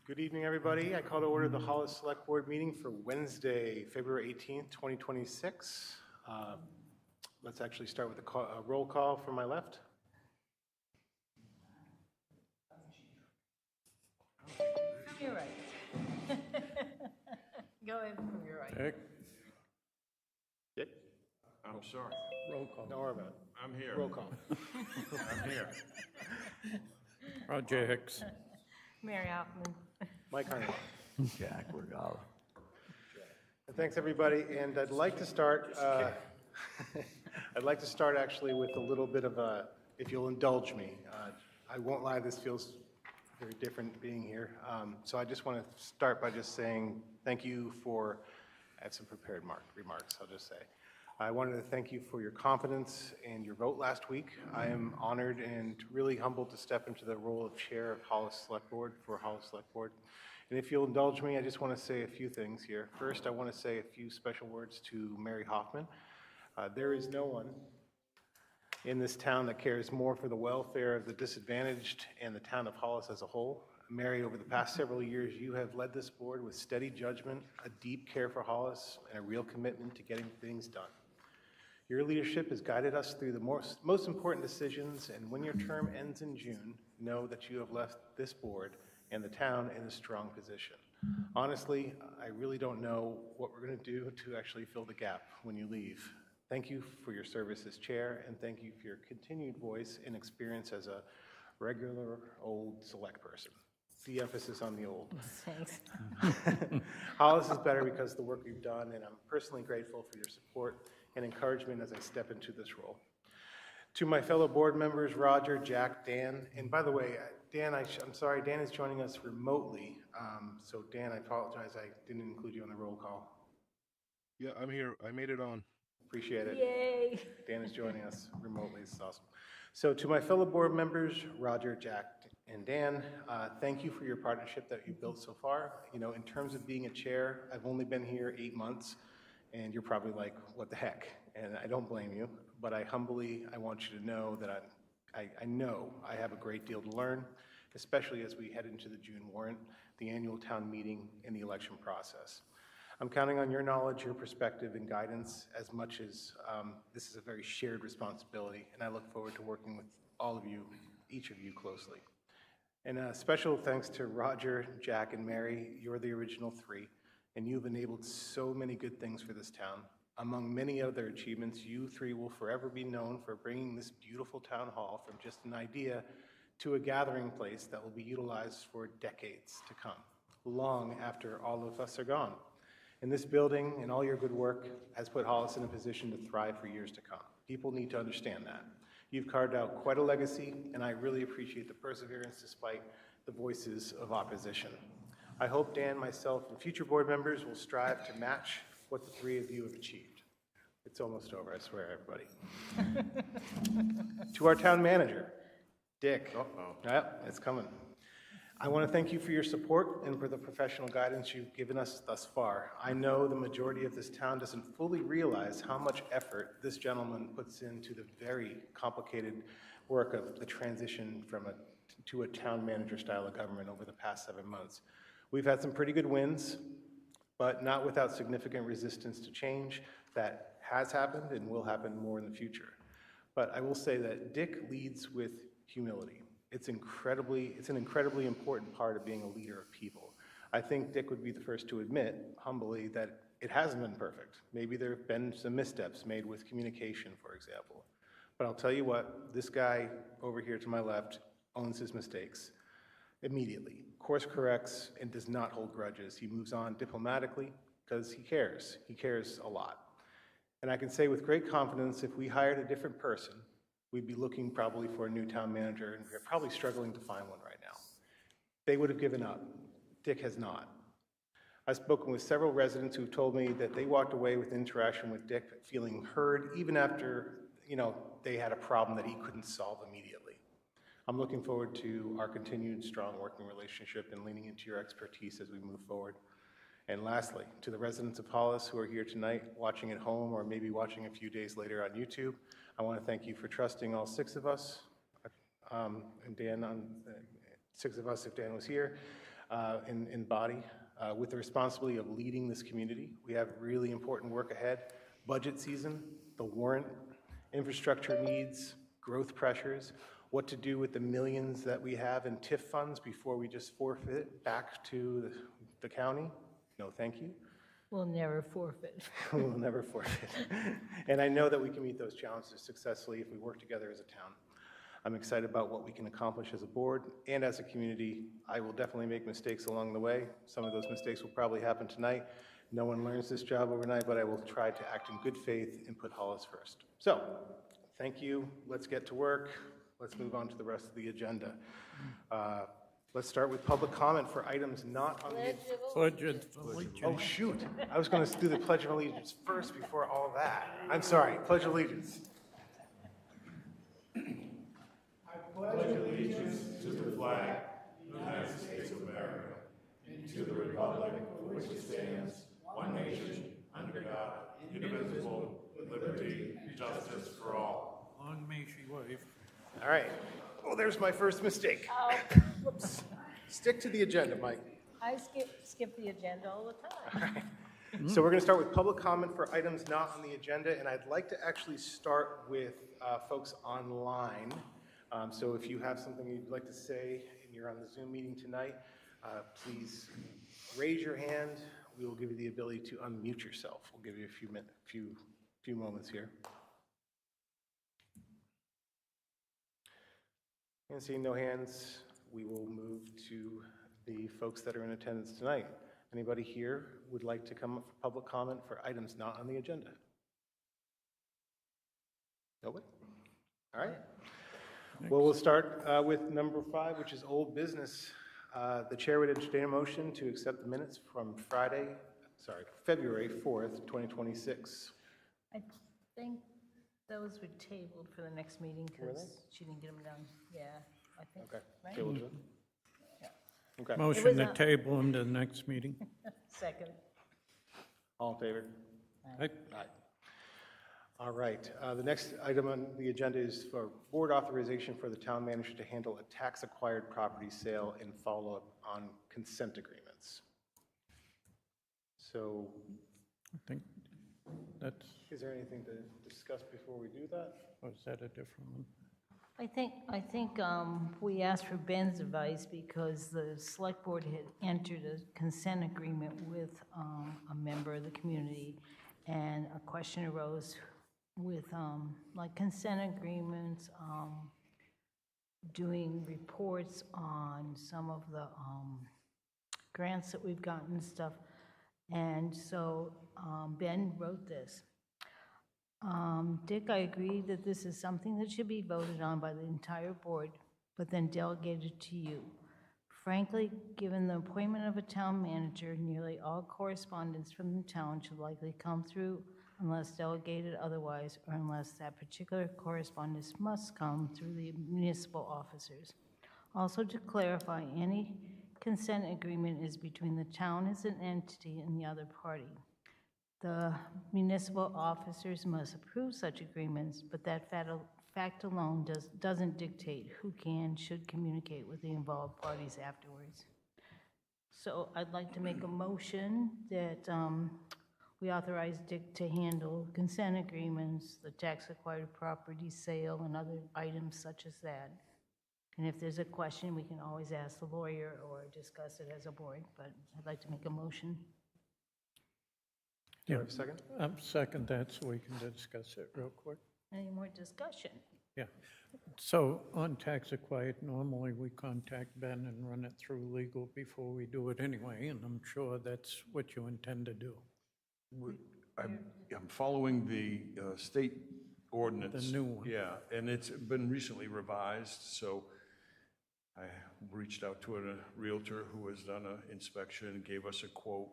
Good evening, everybody. I call to order the Hollis Select Board meeting for Wednesday, February 18th, 2026. Let's actually start with a roll call from my left. From your right. Go ahead from your right. Dick? Dick? I'm sorry. Roll call. Don't worry about it. I'm here. Roll call. I'm here. Roger Hicks. Mary Hoffman. Mike Harney. Jack Regala. Thanks, everybody. And I'd like to start. I'd like to start actually with a little bit of a, if you'll indulge me. I won't lie, this feels very different being here. So I just want to start by just saying thank you for, I had some prepared remarks, I'll just say. I wanted to thank you for your confidence and your vote last week. I am honored and really humbled to step into the role of chair of Hollis Select Board for Hollis Select Board. And if you'll indulge me, I just want to say a few things here. First, I want to say a few special words to Mary Hoffman. There is no one in this town that cares more for the welfare of the disadvantaged and the town of Hollis as a whole. Mary, over the past several years, you have led this board with steady judgment, a deep care for Hollis, and a real commitment to getting things done. Your leadership has guided us through the most important decisions, and when your term ends in June, know that you have left this board and the town in a strong position. Honestly, I really don't know what we're going to do to actually fill the gap when you leave. Thank you for your service as chair, and thank you for your continued voice and experience as a regular old select person. The emphasis on the old. Thanks. Hollis is better because of the work you've done, and I'm personally grateful for your support and encouragement as I step into this role. To my fellow board members, Roger, Jack, Dan, and by the way, Dan, I'm sorry, Dan is joining us remotely. So Dan, I apologize, I didn't include you on the roll call. Yeah, I'm here. I made it on. Appreciate it. Yay. Dan is joining us remotely. This is awesome. So to my fellow board members, Roger, Jack, and Dan, thank you for your partnership that you've built so far. You know, in terms of being a chair, I've only been here 8 months, and you're probably like, what the heck? And I don't blame you, but I want you to know that I know I have a great deal to learn, especially as we head into the June warrant, the annual town meeting, and the election process. I'm counting on your knowledge, your perspective, and guidance as much as this is a very shared responsibility, and I look forward to working with all of you, each of you closely. And a special thanks to Roger, Jack, and Mary. You're the original three, and you've enabled so many good things for this town. Among many other achievements, you three will forever be known for bringing this beautiful town hall from just an idea to a gathering place that will be utilized for decades to come, long after all of us are gone. And this building and all your good work has put Hollis in a position to thrive for years to come. People need to understand that. You've carved out quite a legacy, and I really appreciate the perseverance despite the voices of opposition. I hope Dan, myself, and future board members will strive to match what the three of you have achieved. It's almost over, I swear, everybody. To our town manager, Dick. Yep, it's coming. I want to thank you for your support and for the professional guidance you've given us thus far. I know the majority of this town doesn't fully realize how much effort this gentleman puts into the very complicated work of the transition to a town manager style of government over the past 7 months. We've had some pretty good wins, but not without significant resistance to change that has happened and will happen more in the future. But I will say that Dick leads with humility. It's an incredibly important part of being a leader of people. I think Dick would be the first to admit, humbly, that it hasn't been perfect. Maybe there have been some missteps made with communication, for example. But I'll tell you what, this guy over here to my left owns his mistakes immediately, course corrects, and does not hold grudges. He moves on diplomatically because he cares. He cares a lot. And I can say with great confidence, if we hired a different person, we'd be looking probably for a new town manager, and we're probably struggling to find one right now. They would have given up. Dick has not. I've spoken with several residents who've told me that they walked away with interaction with Dick feeling heard, even after, they had a problem that he couldn't solve immediately. I'm looking forward to our continued strong working relationship and leaning into your expertise as we move forward. And lastly, to the residents of Hollis who are here tonight, watching at home, or maybe watching a few days later on YouTube, I want to thank you for trusting all 6 of us, and Dan, 6 of us if Dan was here, in body with the responsibility of leading this community. We have really important work ahead. Budget season, the warrant, infrastructure needs, growth pressures, what to do with the millions that we have in TIF funds before we just forfeit it back to the county. No, thank you. We'll never forfeit. We'll never forfeit. And I know that we can meet those challenges successfully if we work together as a town. I'm excited about what we can accomplish as a board and as a community. I will definitely make mistakes along the way. Some of those mistakes will probably happen tonight. No one learns this job overnight, but I will try to act in good faith and put Hollis first. So, thank you. Let's get to work. Let's move on to the rest of the agenda. Let's start with public comment for items not on the... Pledge of Pledge Oh, shoot. I was going to do the Pledge of Allegiance first before all that. I'm sorry. Pledge of Allegiance. Long may she wave. All right. Oh, there's my first mistake. Oh, whoops. Stick to the agenda, Mike. I skip the agenda all the time. So we're going to start with public comment for items not on the agenda, and I'd like to actually start with folks online. So if you have something you'd like to say and you're on the Zoom meeting tonight, please raise your hand. We will give you the ability to unmute yourself. We'll give you a few moments here. And seeing no hands, we will move to the folks that are in attendance tonight. Anybody here would like to come up for public comment for items not on the agenda? Nobody? All right. Well, we'll start with number 5, which is old business. The chair would entertain a motion to accept the minutes from February 4th, 2026. I think those were tabled for the next meeting Were because they? she didn't get them done. Yeah, I think, Okay. right? Okay, we'll do it. Yeah. Okay. Motion to a- table them to the next meeting. Second. All in favor? Aye. Aye. All right. The next item on the agenda is for board authorization for the town manager to handle a tax-acquired property sale and follow-up on consent agreements. So I think that's, is there anything to discuss before we do that? or is that a different one? I think we asked for Ben's advice because the select board had entered a consent agreement with a member of the community, and a question arose with like consent agreements, doing reports on some of the grants that we've gotten and stuff. And so Ben wrote this. Dick, I agree that this is something that should be voted on by the entire board, but then delegated to you. Frankly, given the appointment of a town manager, nearly all correspondence from the town should likely come through unless delegated otherwise, or unless that particular correspondence must come through the municipal officers. Also, to clarify, any consent agreement is between the town as an entity and the other party. The municipal officers must approve such agreements, but that fact alone doesn't dictate who should communicate with the involved parties afterwards. So I'd like to make a motion that we authorize Dick to handle consent agreements, the tax-acquired property sale, and other items such as that. And if there's a question, we can always ask the lawyer or discuss it as a board, but I'd like to make a motion. Do you have a second? Second that so we can discuss it real quick. Any more discussion? Yeah. So on tax acquired, normally we contact Ben and run it through legal before we do it anyway, and I'm sure that's what you intend to do. I'm following the state ordinance. The new one. Yeah, and it's been recently revised, so I reached out to a realtor who has done an inspection, gave us a quote.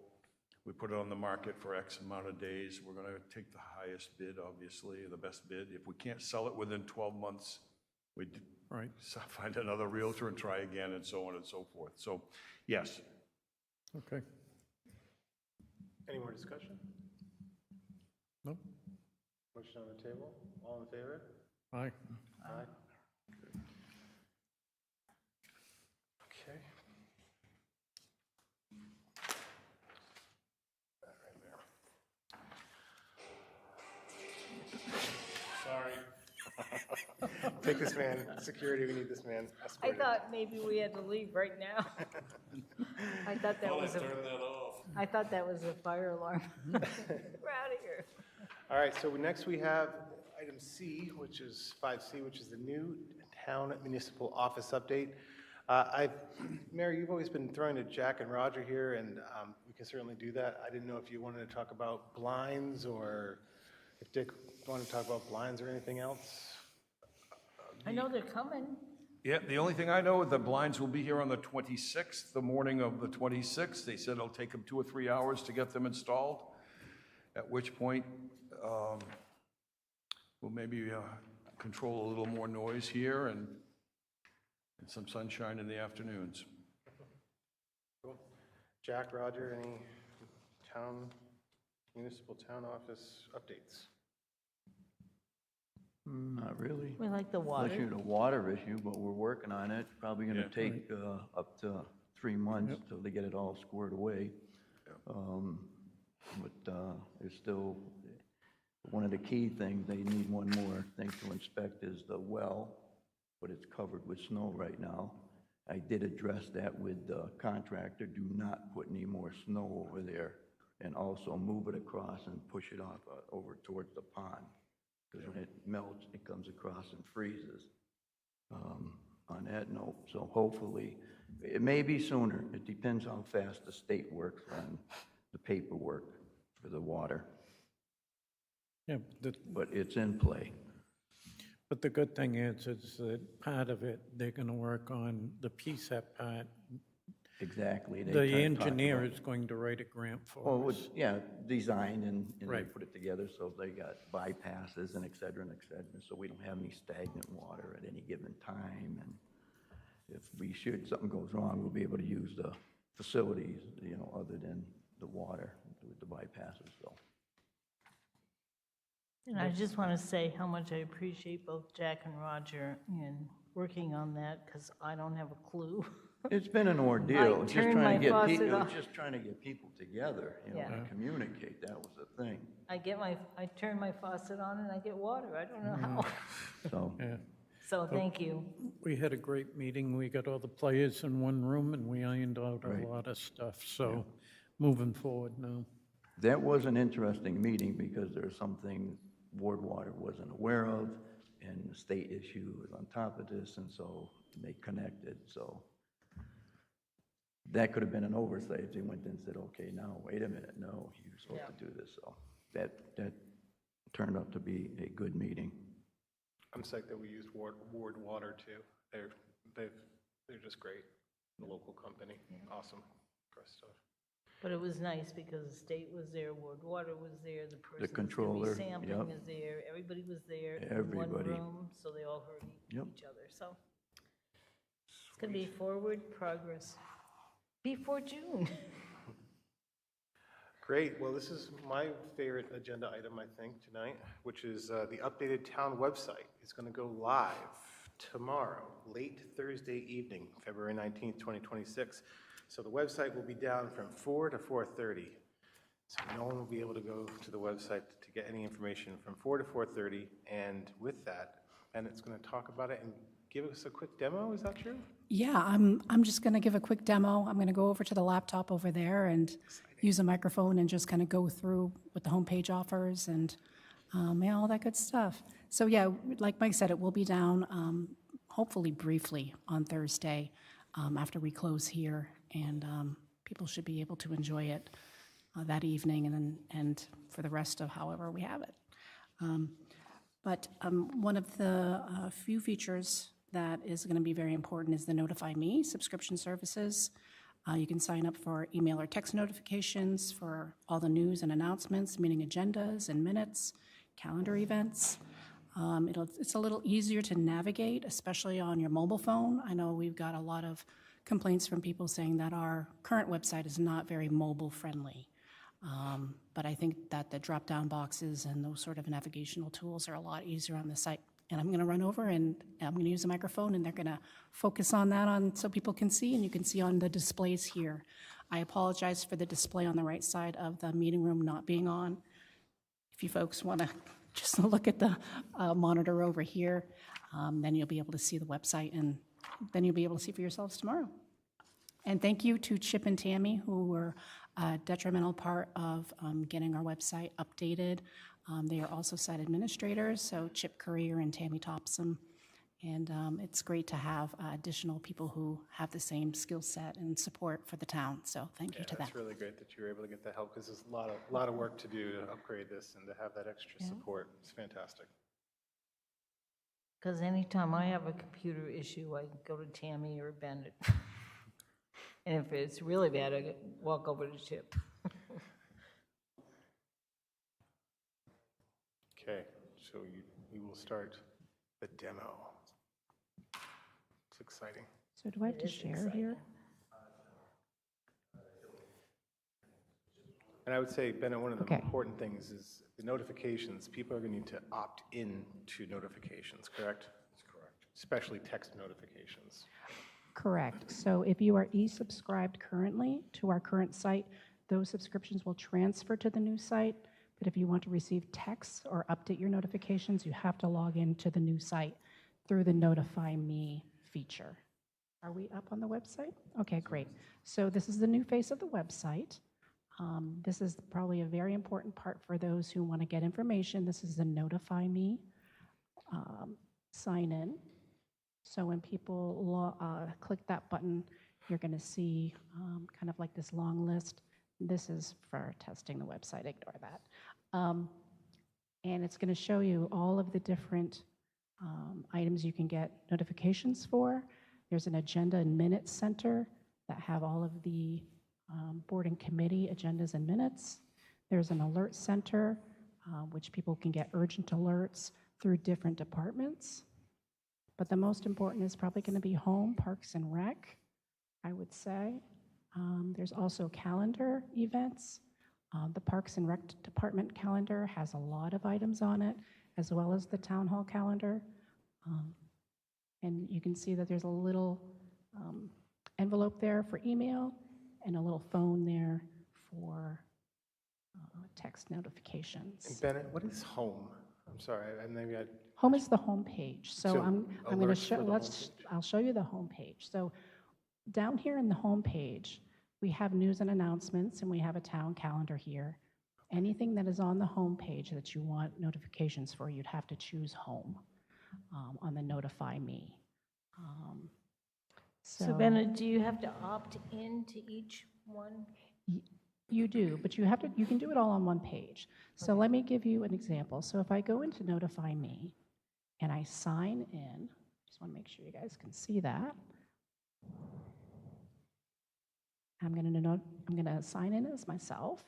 We put it on the market for X amount of days. We're going to take the highest bid, obviously, the best bid. If we can't sell it within 12 months, we Right. find another realtor and try again, and so on and so forth. So, yes. Okay. Any more discussion? Nope. Motion on the table. All in favor? Aye. Aye. Okay. Take this man, security, we need this man I escorted. thought maybe we had to leave right now. I thought that was a. I thought that was a fire alarm. We're out of here. All right, so next we have item C, which is 5C, which is the new town municipal office update. Mary, you've always been throwing to Jack and Roger here, and we can certainly do that. I didn't know if you wanted to talk about blinds, or if Dick wanted to talk about blinds or anything else. I know they're coming. Yeah, the only thing I know, the blinds will be here on the 26th, the morning of the 26th. They said it'll take them 2 or 3 hours to get them installed, at which point we'll maybe control a little more noise here and some sunshine in the afternoons. Cool. Jack, Roger, any municipal town office updates? Not really. We like the Unless water. you had a water issue, but we're working on it. Probably gonna Yeah. take up to 3 months till they get it all squared away. But there's still, one of the key things, they need one more thing to inspect is the well, but it's covered with snow right now. I did address that with the contractor, do not put any more snow over there, and also move it across and push it off over towards the pond. Because when it melts, it comes across and freezes. On that note, so hopefully, it may be sooner. It depends how fast the state works on the paperwork for the water, Yeah, but it's in play. but the good thing is that part of it, they're going to work on the PSAP part. Exactly. They The talked engineer about- is going to write a grant Oh, for it us. was, yeah, designed and they Right. put it together, so they got bypasses and et cetera, so we don't have any stagnant water at any given time, and if something goes wrong, we'll be able to use the facilities, other than the water with the bypasses, so. And I just want to say how much I appreciate both Jack and Roger in working on that, because I don't have a clue. It's been an ordeal. It's just turned trying my to get faucet people, off. just trying to get people together, Yeah. and communicate. That was the thing. I turn my faucet on and I get water. I don't know how. So, Yeah. So thank you. We had a great meeting. We got all the players in one room and we ironed out a Right. lot of stuff. So moving forward now. that was an interesting meeting because there are some things Ward Water wasn't aware of, and the state issue was on top of this, and so they connected, so. That could have been an oversight if they went and said, okay, now, wait a minute, no, you're supposed to do this, so. That turned out to be a good meeting. I'm psyched that we used Ward Water too. They're just great. The local company, awesome. Great stuff. But it was nice because the state was there, Ward Water was there, the person controller, sampling yep. is there, everybody was there in one Everybody. room, so they all heard Yep. each other. So it's going to be forward progress before June. Great, well, this is my favorite agenda item, I think, tonight, which is the updated town website. It's going to go live tomorrow, late Thursday evening, February 19th, 2026. So the website will be down from 4 to 4:30. So no one will be able to go to the website to get any information from 4 to 4:30. And with that, Bennett's going to talk about it and give us a quick demo, is that true? Yeah, I'm just going to give a quick demo. I'm going to go over to the laptop over there and use a microphone and just kind of go through what the homepage offers and all that good stuff. So yeah, like Mike said, it will be down hopefully briefly on Thursday after we close here, and people should be able to enjoy it that evening and for the rest of however we have it. But one of the few features that is going to be very important is the Notify Me subscription services. You can sign up for email or text notifications for all the news and announcements, meeting agendas and minutes, calendar events. It's a little easier to navigate, especially on your mobile phone. I know we've got a lot of complaints from people saying that our current website is not very mobile friendly. But I think that the drop-down boxes and those sort of navigational tools are a lot easier on the site. And I'm going to run over and I'm going to use a microphone and they're going to focus on that so people can see, and you can see on the displays here. I apologize for the display on the right side of the meeting room not being on. If you folks want to just look at the monitor over here. Then you'll be able to see the website, and then you'll be able to see for yourselves tomorrow. And thank you to Chip and Tammy, who were a detrimental part of getting our website updated. They are also site administrators, so Chip Courier and Tammy Topsom. And it's great to have additional people who have the same skill set and support for the town. So thank you to them. It's really great that you were able to get that help, because there's a lot of work to do to upgrade this, and to have that extra support. It's fantastic. Because anytime I have a computer issue, I go to Tammy or Bennett. And if it's really bad, I walk over to Chip. Okay, so we will start the demo. It's exciting. So do I have to share here? And I would say, Bennett, one of the Okay. important things is the notifications. People are going to need to opt in to notifications, correct? That's correct. Especially text notifications. Correct. So if you are e-subscribed currently to our current site, those subscriptions will transfer to the new site. But if you want to receive texts or update your notifications, you have to log into the new site through the Notify Me feature. Are we up on the website? Okay, great. So this is the new face of the website. This is probably a very important part for those who want to get information. This is the Notify Me sign in. So when people click that button, you're going to see kind of like this long list. This is for testing the website, ignore that. And it's going to show you all of the different items you can get notifications for. There's an agenda and minutes center that have all of the board and committee agendas and minutes. There's an alert center, which people can get urgent alerts through different departments. But the most important is probably going to be home, parks and rec, I would say. There's also calendar events. The Parks and Rec Department calendar has a lot of items on it, as well as the town hall calendar. And you can see that there's a little envelope there for email and a little phone there for text notifications. And Bennett, what is home? I'm sorry, maybe I. Home is the home page. So I'm going to alerts show, for the homepage. I'll show you the home page. So down here in the home page, we have news and announcements, and we have a town calendar here. Anything that is on the home page that you want notifications for, you'd have to choose home on the Notify Me. So Bennett, do you have to opt in to each one? You do, but you can do it all on one page. So let me give you an example. So if I go into Notify Me and I sign in, just want to make sure you guys can see that. I'm going to sign in as myself.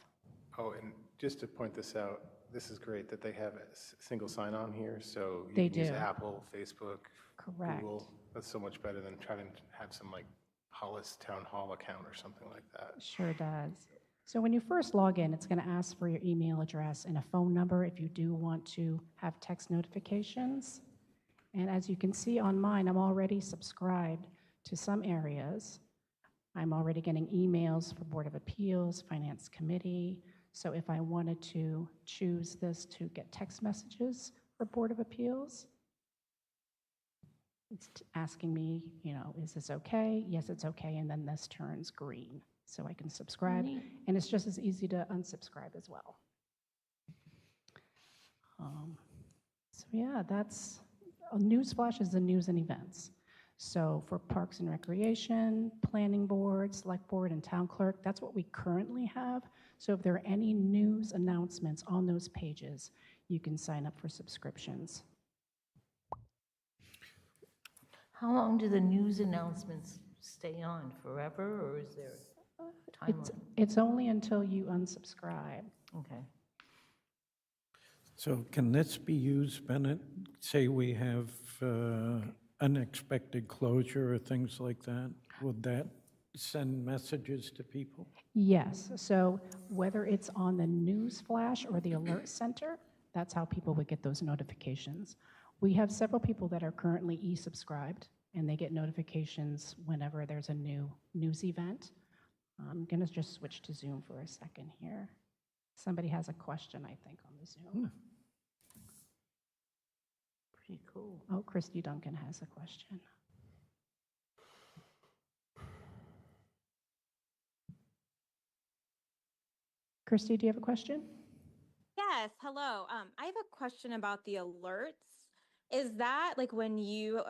Oh, and just to point this out, this is great that they have a single sign-on here, so you They can use do. Apple, Facebook, Correct. Google. That's so much better than trying to have some like Hollis Town Hall account or something like that. Sure does. So when you first log in, it's going to ask for your email address and a phone number if you do want to have text notifications. And as you can see on mine, I'm already subscribed to some areas. I'm already getting emails for Board of Appeals, Finance Committee. So if I wanted to choose this to get text messages for Board of Appeals, it's asking me, is this okay? Yes, it's okay, and then this turns green. So I can subscribe, and it's just as easy to unsubscribe as well. So yeah, that's, Newsflash is the news and events. So for Parks and Recreation, Planning Board, Select Board, and Town Clerk, that's what we currently have. So if there are any news announcements on those pages, you can sign up for subscriptions. How long do the news announcements stay on? Forever, or is there a timeline? It's only until you unsubscribe. Okay. So can this be used, Bennett? Say we have unexpected closure or things like that. Would that send messages to people? Yes, so whether it's on the news flash or the alert center, that's how people would get those notifications. We have several people that are currently e-subscribed, and they get notifications whenever there's a new news event. I'm going to just switch to Zoom for a second here. Somebody has a question, I think, on the Zoom. Pretty cool. Oh, Christy Duncan has a question. Christy, do you have a question? Yes, hello. I have a question about the alerts. Is that like when you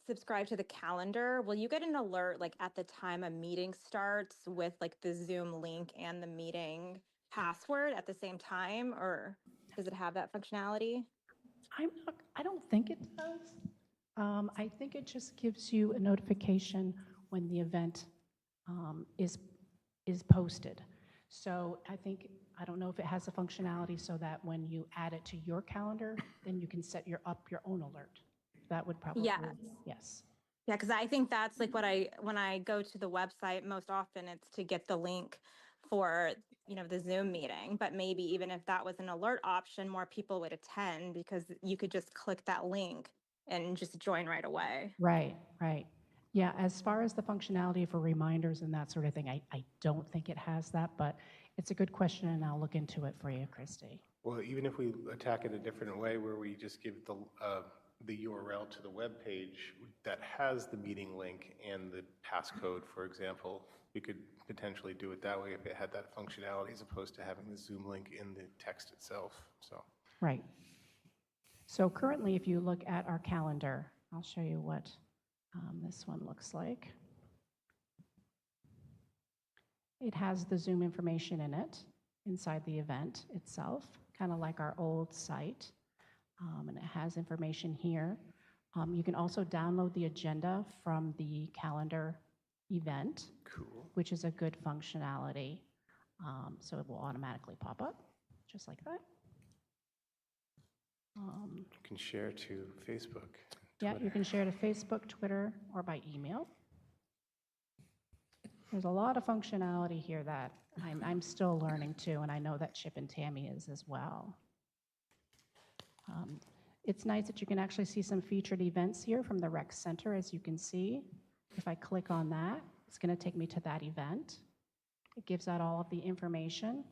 subscribe to the calendar, will you get an alert like at the time a meeting starts with like the Zoom link and the meeting password at the same time, or does it have that functionality? I don't think it does. I think it just gives you a notification when the event is posted. So I don't know if it has the functionality so that when you add it to your calendar, then you can set your own alert. That would probably, Yes. yes. Yeah, because I think that's like when I go to the website, most often it's to get the link for, the Zoom meeting. But maybe even if that was an alert option, more people would attend because you could just click that link and just join right away. Right, right. Yeah, as far as the functionality for reminders and that sort of thing, I don't think it has that, but it's a good question and I'll look into it for you, Christy. Well, even if we attack it a different way, where we just give the URL to the web page that has the meeting link and the passcode, for example, we could potentially do it that way if it had that functionality as opposed to having the Zoom link in the text itself, so. Right. So currently, if you look at our calendar, I'll show you what this one looks like. It has the Zoom information in it inside the event itself, kind of like our old site. And it has information here. You can also download the agenda from the calendar event, Cool. which is a good functionality. So it will automatically pop up, just like that. You can share to Facebook. Yeah, Twitter. you can share to Facebook, Twitter, or by email. There's a lot of functionality here that I'm still learning too, and I know that Chip and Tammy is as well. It's nice that you can actually see some featured events here from the rec center, as you can see. If I click on that, it's going to take me to that event. It gives out all of the information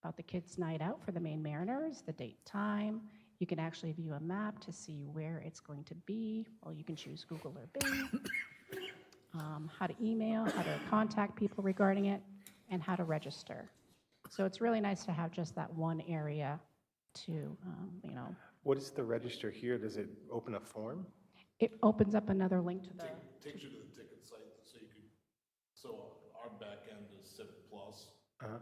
about the kids' night out for the Maine Mariners, the date, time. You can actually view a map to see where it's going to be. Well, you can choose Google or Bing. How to email, how to contact people regarding it, and how to register. So it's really nice to have just that one area to, What is the register here? Does it open a form? it opens up another link to the, Takes you to the ticket site, so you can, so our back end is Civic Plus. Uh-huh.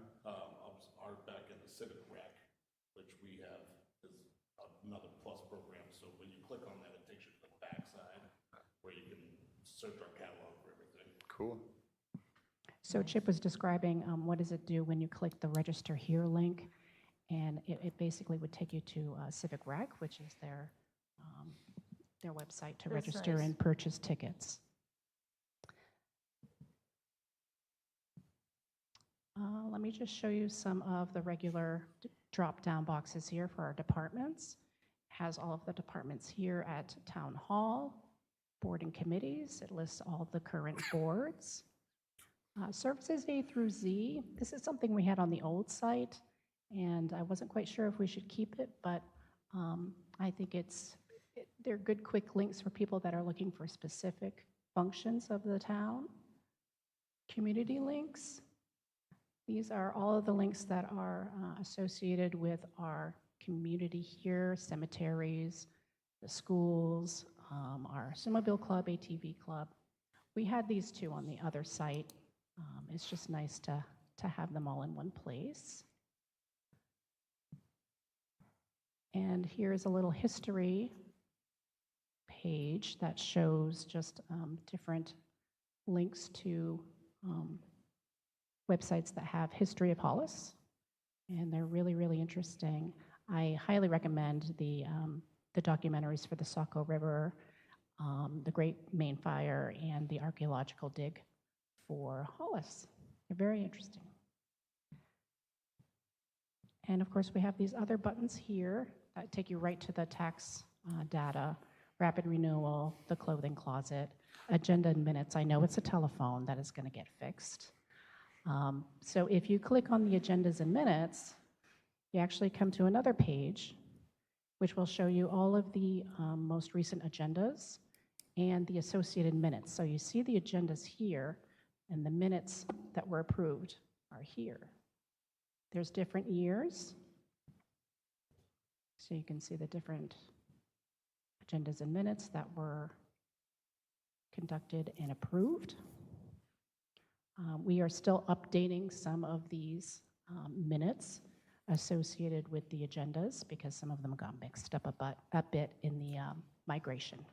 Our back end is Civic Rec, which we have is another plus program. So when you click on that, it takes you to the backside where you can search our catalog for everything. Cool. so Chip was describing what does it do when you click the register here link, and it basically would take you to Civic Rec, which is their website to That's register nice. and purchase tickets. Let me just show you some of the regular drop-down boxes here for our departments. Has all of the departments here at Town Hall, board and committees. It lists all the current boards. Services A through Z. This is something we had on the old site, and I wasn't quite sure if we should keep it, but I think they're good quick links for people that are looking for specific functions of the town. Community links. These are all of the links that are associated with our community here, cemeteries, the schools, our snowmobile club, ATV club. We had these two on the other site. It's just nice to have them all in one place. And here's a little history page that shows just different links to websites that have history of Hollis, and they're really, really interesting. I highly recommend the documentaries for the Saco River, the Great Maine Fire, and the archaeological dig for Hollis. They're very interesting. And of course, we have these other buttons here that take you right to the tax data, rapid renewal, the clothing closet, agenda and minutes. I know it's a telephone that is going to get fixed. So if you click on the agendas and minutes, you actually come to another page, which will show you all of the most recent agendas and the associated minutes. So you see the agendas here, and the minutes that were approved are here. There's different years, so you can see the different agendas and minutes that were conducted and approved. We are still updating some of these minutes associated with the agendas because some of them got mixed up a bit in the migration.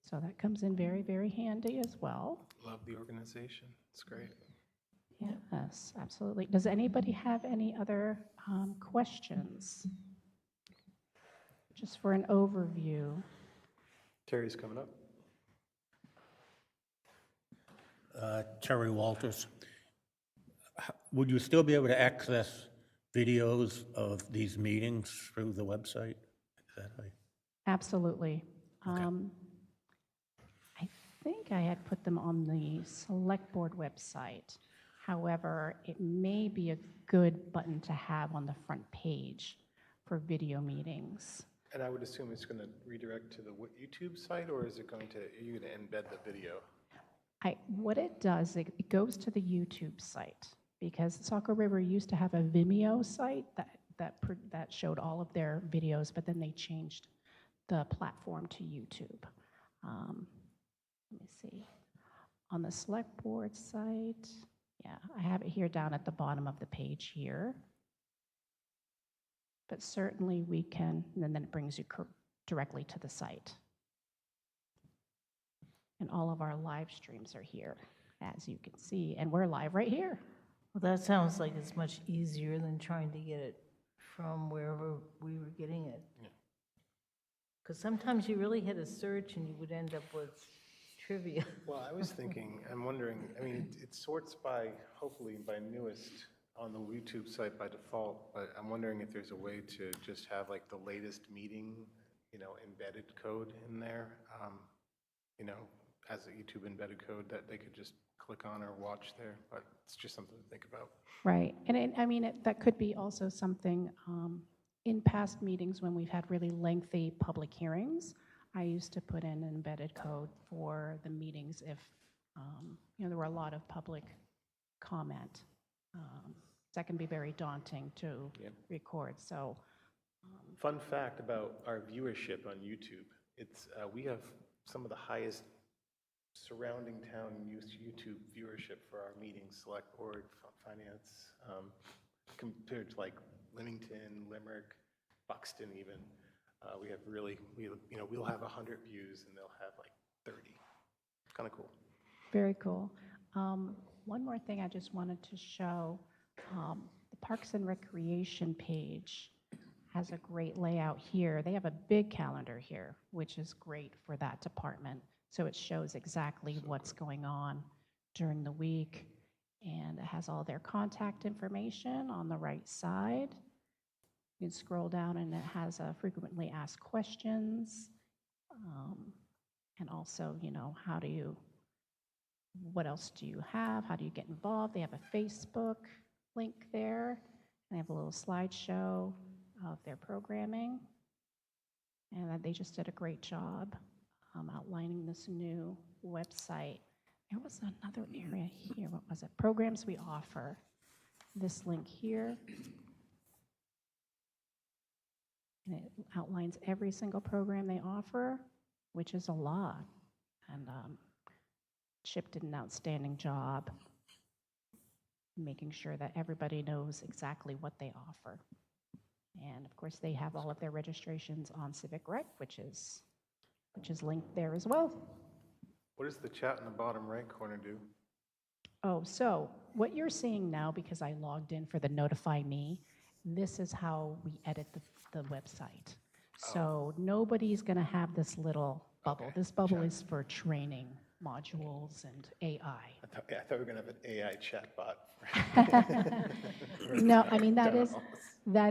So that comes in very, very handy as well. Love the organization. It's great. Yes, absolutely. Does anybody have any other questions? Just for an overview. Terry's coming up. Terry Walters. Would you still be able to access videos of these meetings through the website? Is that right? Absolutely. I think I had put them on the Select Board website. However, it may be a good button to have on the front page for video meetings. And I would assume it's going to redirect to the YouTube site, or is it going to, are you going to embed the video? What it does, it goes to the YouTube site, because Saco River used to have a Vimeo site that showed all of their videos, but then they changed the platform to YouTube. Let me see. On the Select Board site, yeah, I have it here down at the bottom of the page here. But certainly we can, and then it brings you directly to the site. And all of our live streams are here, as you can see, and we're live right here. Well, that sounds like it's much easier than trying to get it from wherever we were getting it. Because sometimes you really hit a search and you would end up with trivia. Well, I was thinking, I'm wondering, I mean, it sorts by, hopefully by newest on the YouTube site by default, but I'm wondering if there's a way to just have like the latest meeting, embedded code in there, as a YouTube embedded code that they could just click on or watch there, but it's just something to think about. Right, and that could be also something, in past meetings when we've had really lengthy public hearings, I used to put in an embedded code for the meetings if, there were a lot of public comment. That can be very daunting to record, so. Fun fact about our viewership on YouTube, we have some of the highest surrounding town YouTube viewership for our meetings, Select Board, Finance, compared to like Leamington, Limerick, Buxton even. We have really, we'll have 100 views and they'll have like 30. Kind of cool. Very cool. One more thing I just wanted to show, the Parks and Recreation page has a great layout here. They have a big calendar here, which is great for that department. So it shows exactly what's going on during the week, and it has all their contact information on the right side. You can scroll down and it has frequently asked questions, and also, what else do you have? How do you get involved? They have a Facebook link there. They have a little slideshow of their programming, and they just did a great job outlining this new website. There was another area here. What was it? Programs we offer. This link here. And it outlines every single program they offer, which is a lot. And Chip did an outstanding job making sure that everybody knows exactly what they offer. And of course, they have all of their registrations on Civic Rec, which is linked there as well. What does the chat in the bottom right corner do? Oh, so what you're seeing now, because I logged in for the Notify Me, this is how we edit the website. So nobody's going to have this little bubble. Okay. This bubble is for training modules and AI. I thought we were going to have an AI chatbot. No, I mean, that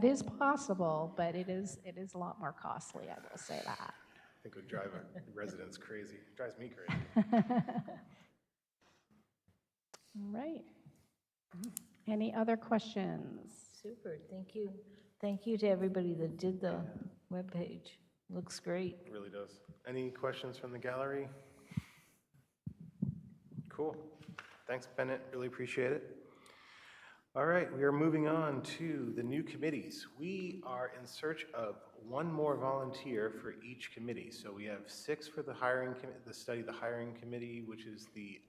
is possible, but it is a lot more costly, I will say that. I think it would drive our residents crazy. It drives me crazy. All right. Any other questions? Super, thank you. Thank you to everybody that did the webpage. Looks great. It really does. Any questions from the gallery? Cool. Thanks, Bennett. Really appreciate it. All right, we are moving on to the new committees. We are in search of one more volunteer for each committee. So we have 6 for the hiring, the hiring committee, which is the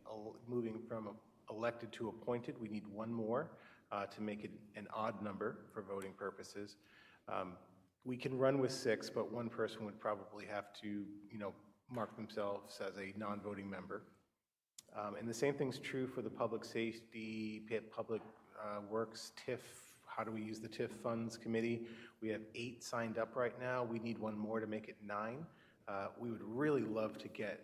moving from elected to appointed. We need one more to make it an odd number for voting purposes. We can run with 6, but one person would probably have to, mark themselves as a non-voting member. And the same thing's true for the public safety, public works, TIF, how do we use the TIF funds committee? We have 8 signed up right now. We need one more to make it 9. We would really love to get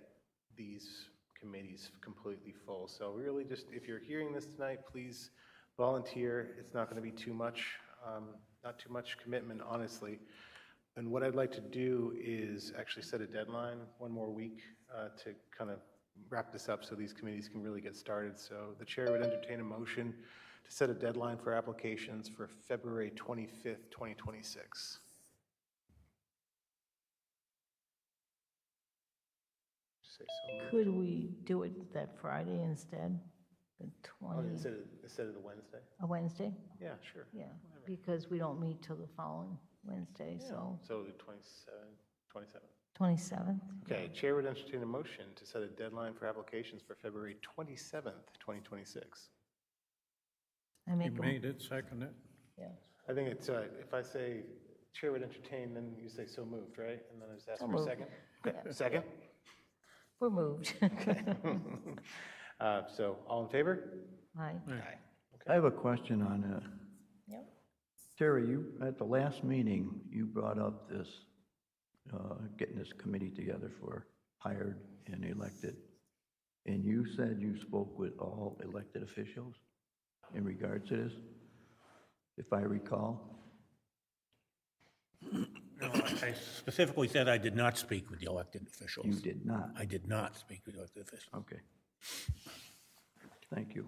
these committees completely full. So really just, if you're hearing this tonight, please volunteer. It's not going to be too much, not too much commitment, honestly. And what I'd like to do is actually set a deadline, one more week, to kind of wrap this up so these committees can really get started. So the chair would entertain a motion to set a deadline for applications for February 25th, 2026. Say so moved. Could we do it that Friday instead? The Oh, 20, instead of the Wednesday? a Wednesday? Yeah, sure. Yeah, because we don't meet till the following Wednesday, so So the 27th. 27th? Okay, chair would entertain a motion to set a deadline for applications for February 27th, 2026. I You make, made it, second it. yeah. I think it's, if I say chair would entertain, then you say so moved, right? And then I just ask So for a moved. second? Okay, second? We're moved. So, all in favor? Aye. I have a question on that. Yep. Terry, at the last meeting, you brought up this, getting this committee together for hired and elected. And you said you spoke with all elected officials in regards to this, if I recall? No, I specifically said I did not speak with the elected officials. You did not. I did not speak with the elected officials. Okay. Thank you.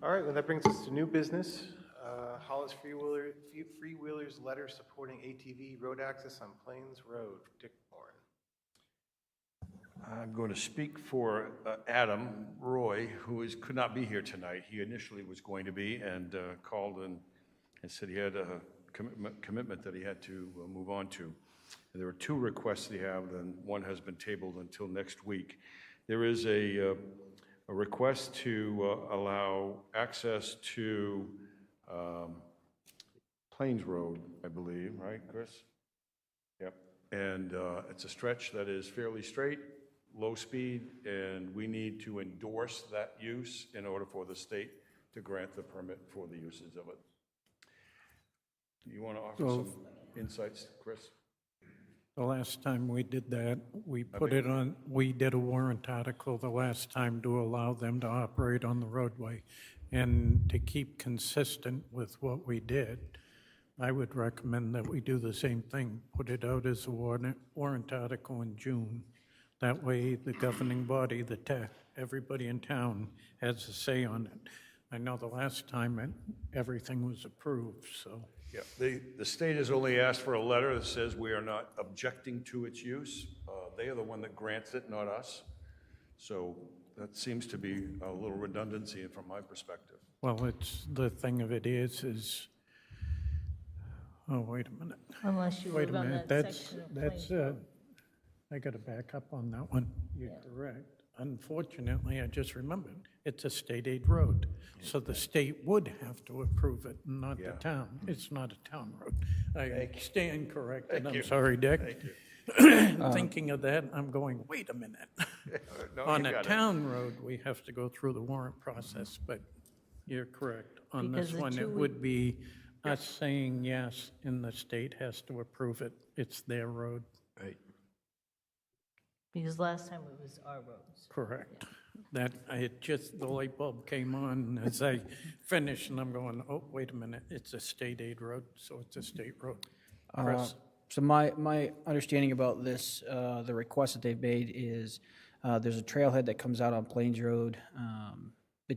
All right, well, that brings us to new business. Hollis Freewheelers letter supporting ATV road access on Plains Road. Dick Moran. I'm going to speak for Adam Roy, who could not be here tonight. He initially was going to be and called and said he had a commitment that he had to move on to. And there were 2 requests that he had, and one has been tabled until next week. There is a request to allow access to Plains Road, I believe, right, Chris? Yep. And it's a stretch that is fairly straight, low speed, and we need to endorse that use in order for the state to grant the permit for the uses of it. Do you want to offer some insights, Chris? The last time we did that, we put it on, we did a warrant article the last time to allow them to operate on the roadway. And to keep consistent with what we did, I would recommend that we do the same thing, put it out as a warrant article in June. That way, the governing body, everybody in town has a say on it. I know the last time everything was approved, so. Yeah, the state has only asked for a letter that says we are not objecting to its use. They are the one that grants it, not us. So that seems to be a little redundancy from my perspective. Well, the thing of it is, oh, wait a minute. Unless you Wait live a on minute, that that's, section of that's, Plains Road. I got to back up on that one. You're correct. Unfortunately, I just remembered, it's a state aid road. So the state would have to approve it, not the town. It's not a town road. I stand corrected. I'm sorry, Dick. Thank you. Thinking of that, I'm going, wait a minute. No, On you a got it. town road, we have to go through the warrant process, but you're correct. On Because this the one, 2 it week- would be us saying yes, and the state has to approve it. It's their road. Right. Because last time it was our roads. Correct. That, the light bulb came on as I finished, and I'm going, oh, wait a minute, it's a state aid road, so it's a state road. Chris? So my understanding about this, the request that they've made is there's a trailhead that comes out on Plains Road.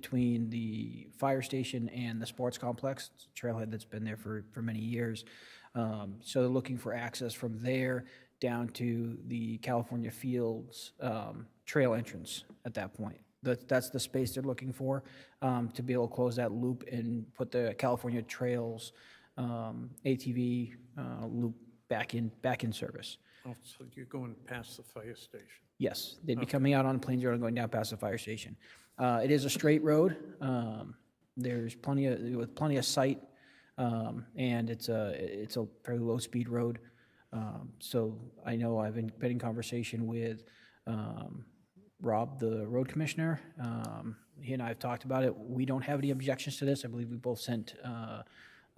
between the fire station and the sports complex. It's a trailhead that's been there for many years. So they're looking for access from there down to the California Fields trail entrance at that point. That's the space they're looking for to be able to close that loop and put the California Trails ATV loop back in service. Oh, so you're going past the fire station? Yes, they'd be coming out on Plains Road and going down past the fire station. It is a straight road. There's plenty of sight, and it's a fairly low-speed road. So I know I've been in conversation with Rob, the road commissioner. He and I have talked about it. We don't have any objections to this. I believe we both sent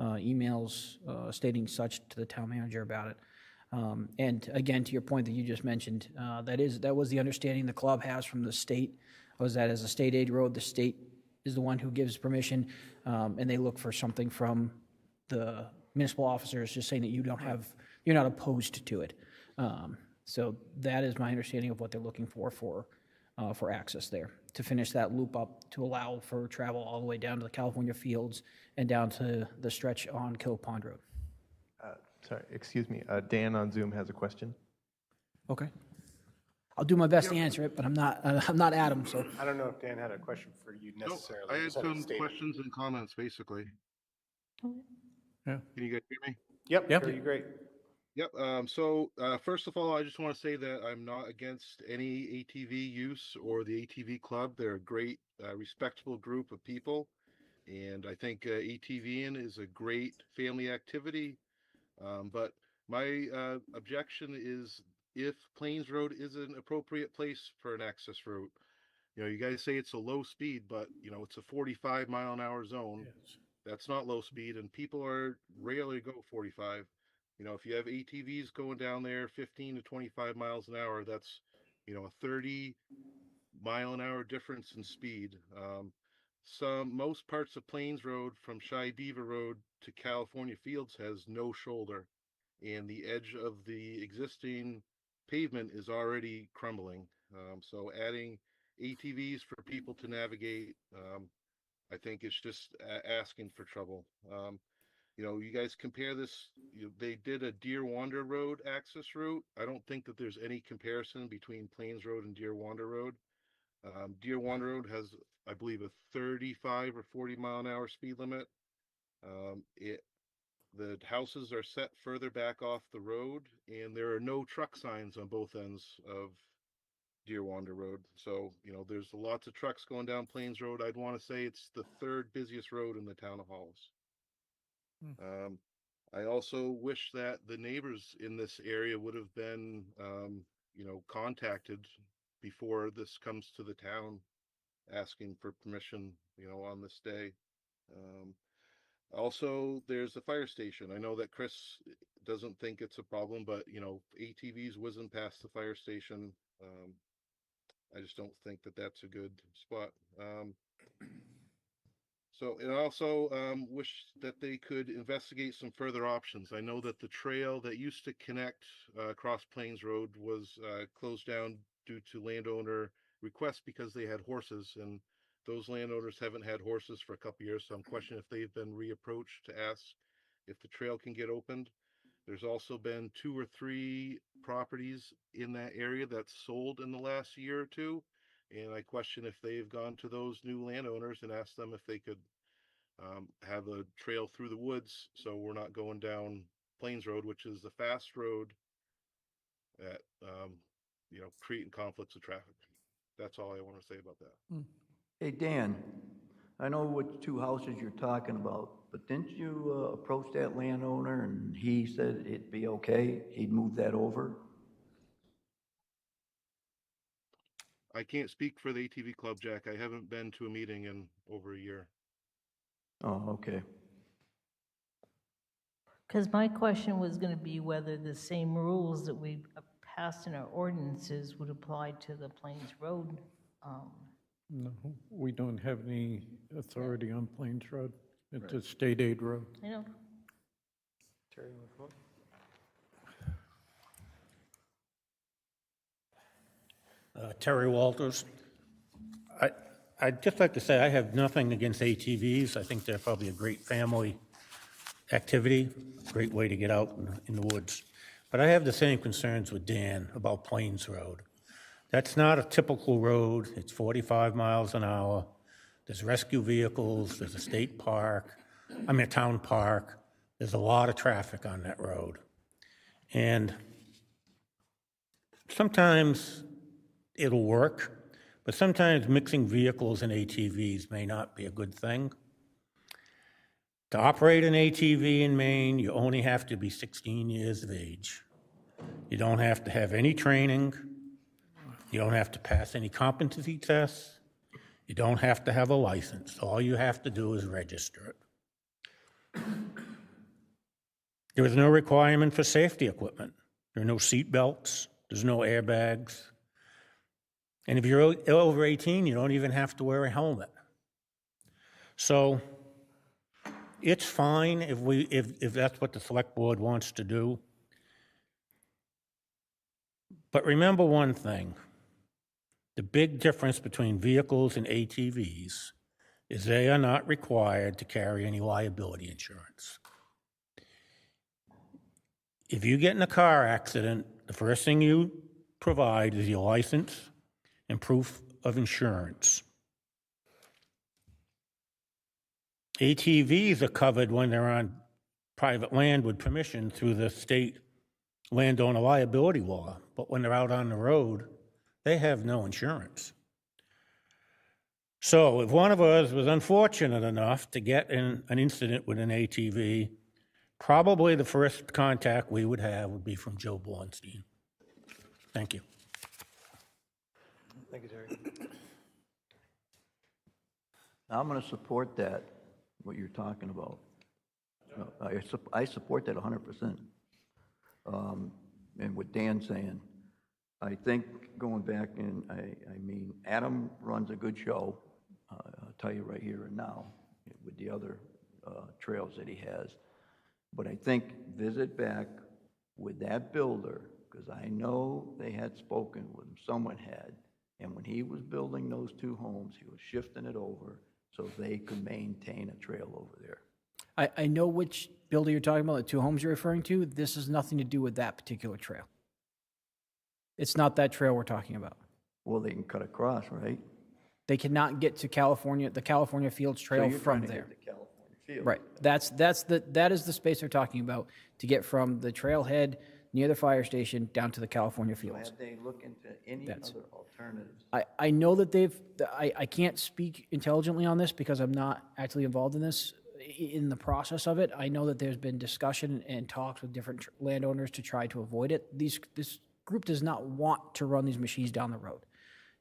emails stating such to the town manager about it. And again, to your point that you just mentioned, that was the understanding the club has from the state, was that as a state aid road, the state is the one who gives permission, and they look for something from the municipal officers just saying that you're not opposed to it. So that is my understanding of what they're looking for access there, to finish that loop up, to allow for travel all the way down to the California Fields and down to the stretch on Kill Pond Road. Sorry, excuse me. Dan on Zoom has a question. Okay. I'll do my best to answer it, but I'm not Adam, so. I don't know if Dan had a question for you necessarily. I had Just had a some statement. questions and comments, basically. Yeah. Can you guys hear me? Yep, Yep. hear you great. Yep. First of all, I just want to say that I'm not against any ATV use or the ATV club. They're a great, respectable group of people. And I think ATVing is a great family activity. But my objection is if Plains Road is an appropriate place for an access route. You know, you guys say it's a low speed, but it's a 45-mile-an-hour zone. Yes. That's not low speed, and people rarely go 45. If you have ATVs going down there 15 to 25 miles an hour, that's a 30-mile-an-hour difference in speed. Most parts of Plains Road from Shy Beaver Road to California Fields has no shoulder, and the edge of the existing pavement is already crumbling. So adding ATVs for people to navigate, I think it's just asking for trouble. You guys compare this, they did a Deer Wander Road access route. I don't think that there's any comparison between Plains Road and Deer Wander Road. Deer Wander Road has, I believe, a 35 or 40-mile-an-hour speed limit. The houses are set further back off the road, and there are no truck signs on both ends of Deer Wander Road. So, there's lots of trucks going down Plains Road. I'd want to say it's the third busiest road in the town of Hollis. I also wish that the neighbors in this area would have been, contacted before this comes to the town, asking for permission, on this day. Also, there's a fire station. I know that Chris doesn't think it's a problem, but ATVs whizzing past the fire station. I just don't think that that's a good spot. And I also wish that they could investigate some further options. I know that the trail that used to connect across Plains Road was closed down due to landowner requests because they had horses, and those landowners haven't had horses for a couple years. So I'm questioning if they've been reapproached to ask if the trail can get opened. There's also been 2 or 3 properties in that area that's sold in the last year or two. And I question if they've gone to those new landowners and asked them if they could have a trail through the woods, so we're not going down Plains Road, which is the fast road at, creating conflicts of traffic. That's all I want to say about that. Hey, Dan, I know which 2 houses you're talking about, but didn't you approach that landowner and he said it'd be okay? He'd move that over? I can't speak for the ATV Club, Jack. I haven't been to a meeting in over a year. Oh, okay. Because my question was going to be whether the same rules that we passed in our ordinances would apply to the Plains Road. No, we don't have any authority on Plains Road. It's a state aid road. You know, Terry, you want to come up? Terry Walters. I'd just like to say I have nothing against ATVs. I think they're probably a great family activity, great way to get out in the woods. But I have the same concerns with Dan about Plains Road. That's not a typical road. It's 45 miles an hour. There's rescue vehicles, there's a state park, a town park. There's a lot of traffic on that road. And sometimes it'll work, but sometimes mixing vehicles and ATVs may not be a good thing. To operate an ATV in Maine, you only have to be 16 years of age. You don't have to have any training. You don't have to pass any competency tests. You don't have to have a license. All you have to do is register it. There is no requirement for safety equipment. There are no seat belts. There's no airbags. And if you're over 18, you don't even have to wear a helmet. So it's fine if that's what the select board wants to do. But remember one thing. The big difference between vehicles and ATVs is they are not required to carry any liability insurance. If you get in a car accident, the first thing you provide is your license and proof of insurance. ATVs are covered when they're on private land with permission through the state landowner liability law, but when they're out on the road, they have no insurance. So if one of us was unfortunate enough to get in an incident with an ATV, probably the first contact we would have would be from Joe Bornstein. Thank you. Thank you, Terry. I'm going to support that, what you're talking about. No, I support that 100%. And what Dan's saying, I think going back and I mean, Adam runs a good show, I'll tell you right here and now, with the other trails that he has. But I think visit back with that builder, because I know they had spoken with him, someone had, and when he was building those two homes, he was shifting it over so they could maintain a trail over there. I know which builder you're talking about, the two homes you're referring to. This has nothing to do with that particular trail. It's not that trail we're talking about. Well, they can cut across, right? They cannot get to California, the California Fields Trail So you're from trying to there. get to California Field. Right. That is the space they're talking about to get from the trailhead near the fire station down to the California So Fields. have they looked into any other alternatives? I know that I can't speak intelligently on this because I'm not actually involved in this, in the process of it. I know that there's been discussion and talks with different landowners to try to avoid it. This group does not want to run these machines down the road.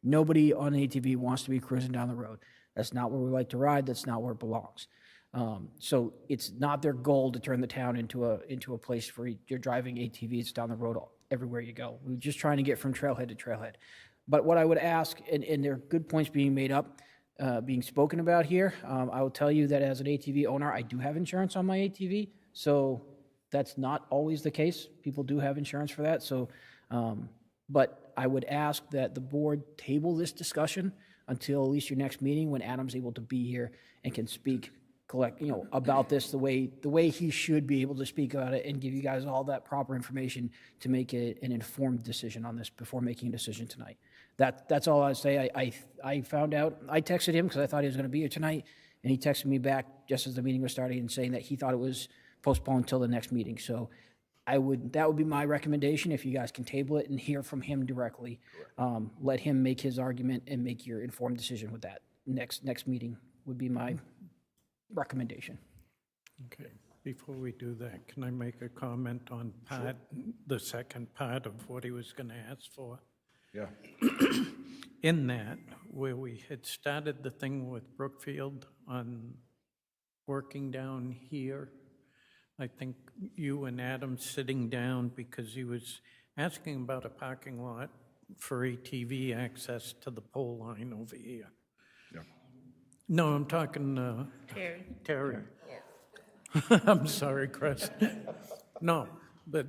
Nobody on an ATV wants to be cruising down the road. That's not where we like to ride. That's not where it belongs. So it's not their goal to turn the town into a place where you're driving ATVs down the road everywhere you go. We're just trying to get from trailhead to trailhead. But what I would ask, and there are good points being made up, being spoken about here, I will tell you that as an ATV owner, I do have insurance on my ATV. So that's not always the case. People do have insurance for that. So, but I would ask that the board table this discussion until at least your next meeting when Adam's able to be here and can speak about this the way he should be able to speak about it and give you guys all that proper information to make an informed decision on this before making a decision tonight. That's all I'd say. I found out, I texted him because I thought he was going to be here tonight, and he texted me back just as the meeting was starting and saying that he thought it was postponed until the next meeting. So that would be my recommendation if you guys can table it and hear from him directly. Let him make his argument and make your informed decision with that. Next meeting would be my recommendation. Okay, before we do that, can I make a comment on the second part of what he was going to ask for? Yeah. In that, where we had started the thing with Brookfield on working down here, I think you and Adam sitting down because he was asking about a parking lot for ATV access to the pole line over here. Yeah. No, I'm talking Terry. I'm sorry, Chris. No, but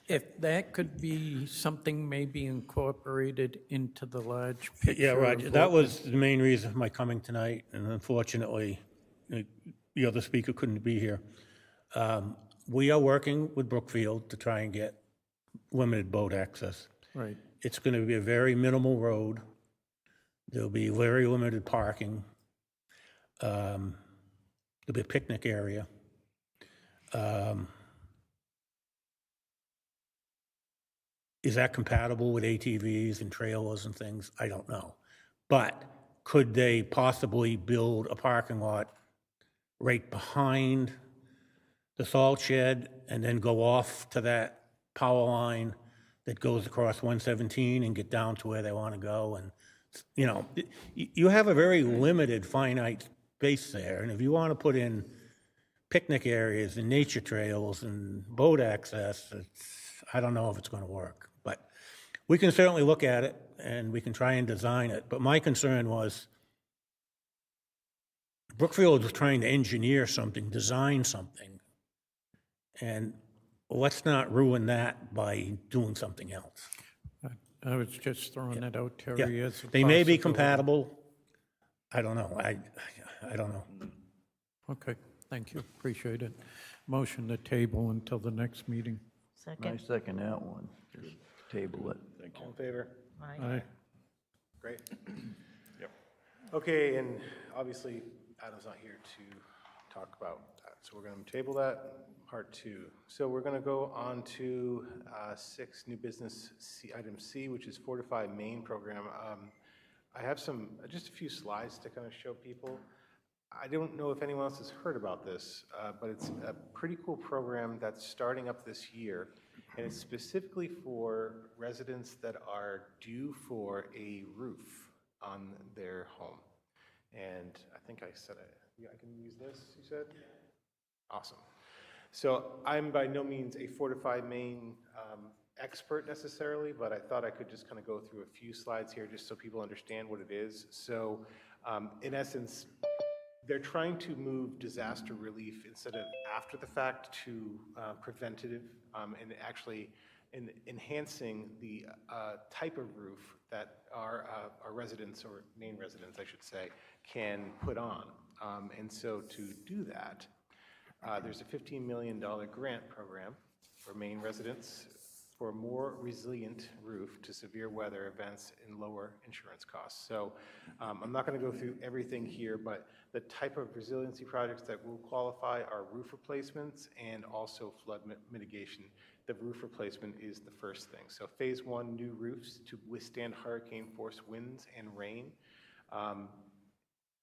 If that could be something maybe incorporated into the large picture. Yeah, of Roger, that what- was the main reason for my coming tonight, and unfortunately, the other speaker couldn't be here. We are working with Brookfield to try and get limited boat access. Right. It's going to be a very minimal road. There'll be very limited parking. There'll be a picnic area. Is that compatible with ATVs and trailers and things? I don't know. But could they possibly build a parking lot right behind the salt shed and then go off to that power line that goes across 117 and get down to where they want to go? And, you know, you have a very limited, finite space there. And if you want to put in picnic areas and nature trails and boat access, I don't know if it's going to work. But we can certainly look at it and we can try and design it. But my concern was Brookfield was trying to engineer something, design something, and let's not ruin that by doing something else. I was just throwing it out, Yeah. Terry, as a They may be possibility. compatible. I don't know. I don't know. Okay, thank you, appreciate it. Motion to table until the next meeting. I Second? second that one. Just table it. All in favor? Aye. Great. Yep. Okay, and obviously Adam's not here to talk about that, so we're going to table that, part 2. So we're going to go on to 6, new business, item C, which is Fortify Main program. I have just a few slides to kind of show people. I don't know if anyone else has heard about this, but it's a pretty cool program that's starting up this year, and it's specifically for residents that are due for a roof on their home. And I think I said I can use this, you said? Yeah. Awesome. So I'm by no means a Fortify Main expert necessarily, but I thought I could just kind of go through a few slides here just so people understand what it is. So in essence, they're trying to move disaster relief instead of after the fact to preventative, and actually enhancing the type of roof that our residents, or Maine residents, I should say, can put on. And so to do that, there's a $15 million grant program for Maine residents for a more resilient roof to severe weather events and lower insurance costs. So I'm not going to go through everything here, but the type of resiliency projects that will qualify are roof replacements and also flood mitigation. The roof replacement is the first thing. So phase 1, new roofs to withstand hurricane force winds and rain.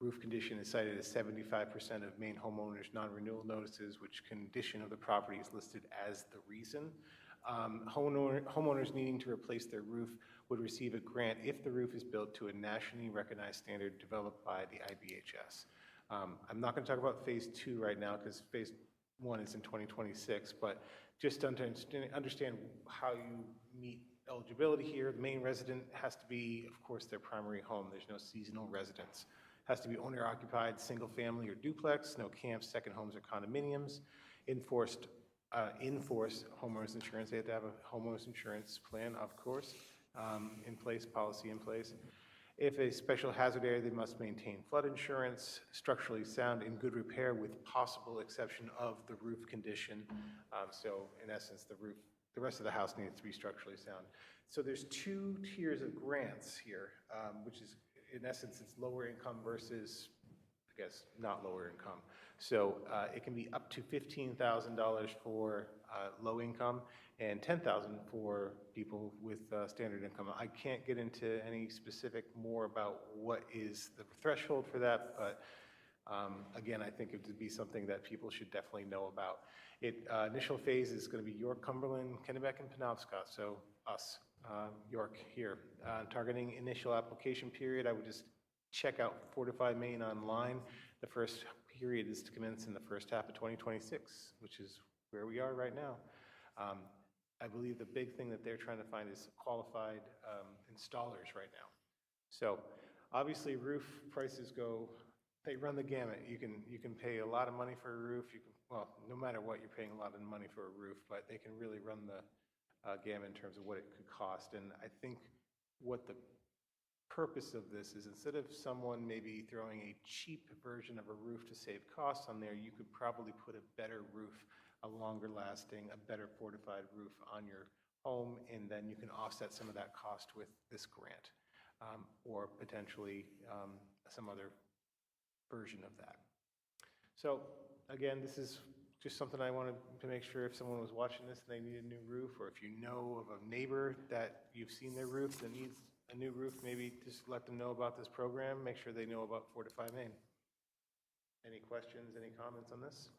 Roof condition is cited as 75% of Maine homeowners' non-renewal notices, which condition of the property is listed as the reason. Homeowners needing to replace their roof would receive a grant if the roof is built to a nationally recognized standard developed by the IBHS. I'm not going to talk about phase 2 right now because phase 1 is in 2026, but just to understand how you meet eligibility here, the Maine resident has to be, of course, their primary home. There's no seasonal residence. Has to be owner-occupied, single-family or duplex, no camps, second homes or condominiums, enforce homeowners insurance. They have to have a homeowners insurance plan, of course, in place, policy in place. If a special hazard area, they must maintain flood insurance, structurally sound, in good repair with possible exception of the roof condition. So in essence, the rest of the house needs to be structurally sound. So there's 2 tiers of grants here, which is, in essence, it's lower income versus, I guess, not lower income. So it can be up to $15,000 for low income and $10,000 for people with standard income. I can't get into any specific more about what is the threshold for that, but again, I think it would be something that people should definitely know about. Initial phase is going to be York, Cumberland, Kennebec, and Penobscot, so us, York here. Targeting initial application period, I would just check out Fortify Maine online. The first period is to commence in the first half of 2026, which is where we are right now. I believe the big thing that they're trying to find is qualified installers right now. So obviously roof prices they run the gamut. You can pay a lot of money for a roof. Well, no matter what, you're paying a lot of money for a roof, but they can really run gamut in terms of what it could cost. And I think what the purpose of this is, instead of someone maybe throwing a cheap version of a roof to save costs on there, you could probably put a better roof, a longer lasting, a better fortified roof on your home, and then you can offset some of that cost with this grant, or potentially some other version of that. So again, this is just something I wanted to make sure if someone was watching this and they need a new roof, or if you know of a neighbor that you've seen their roof that needs a new roof, maybe just let them know about this program, make sure they know about Fortify Maine. Any questions, any comments on this?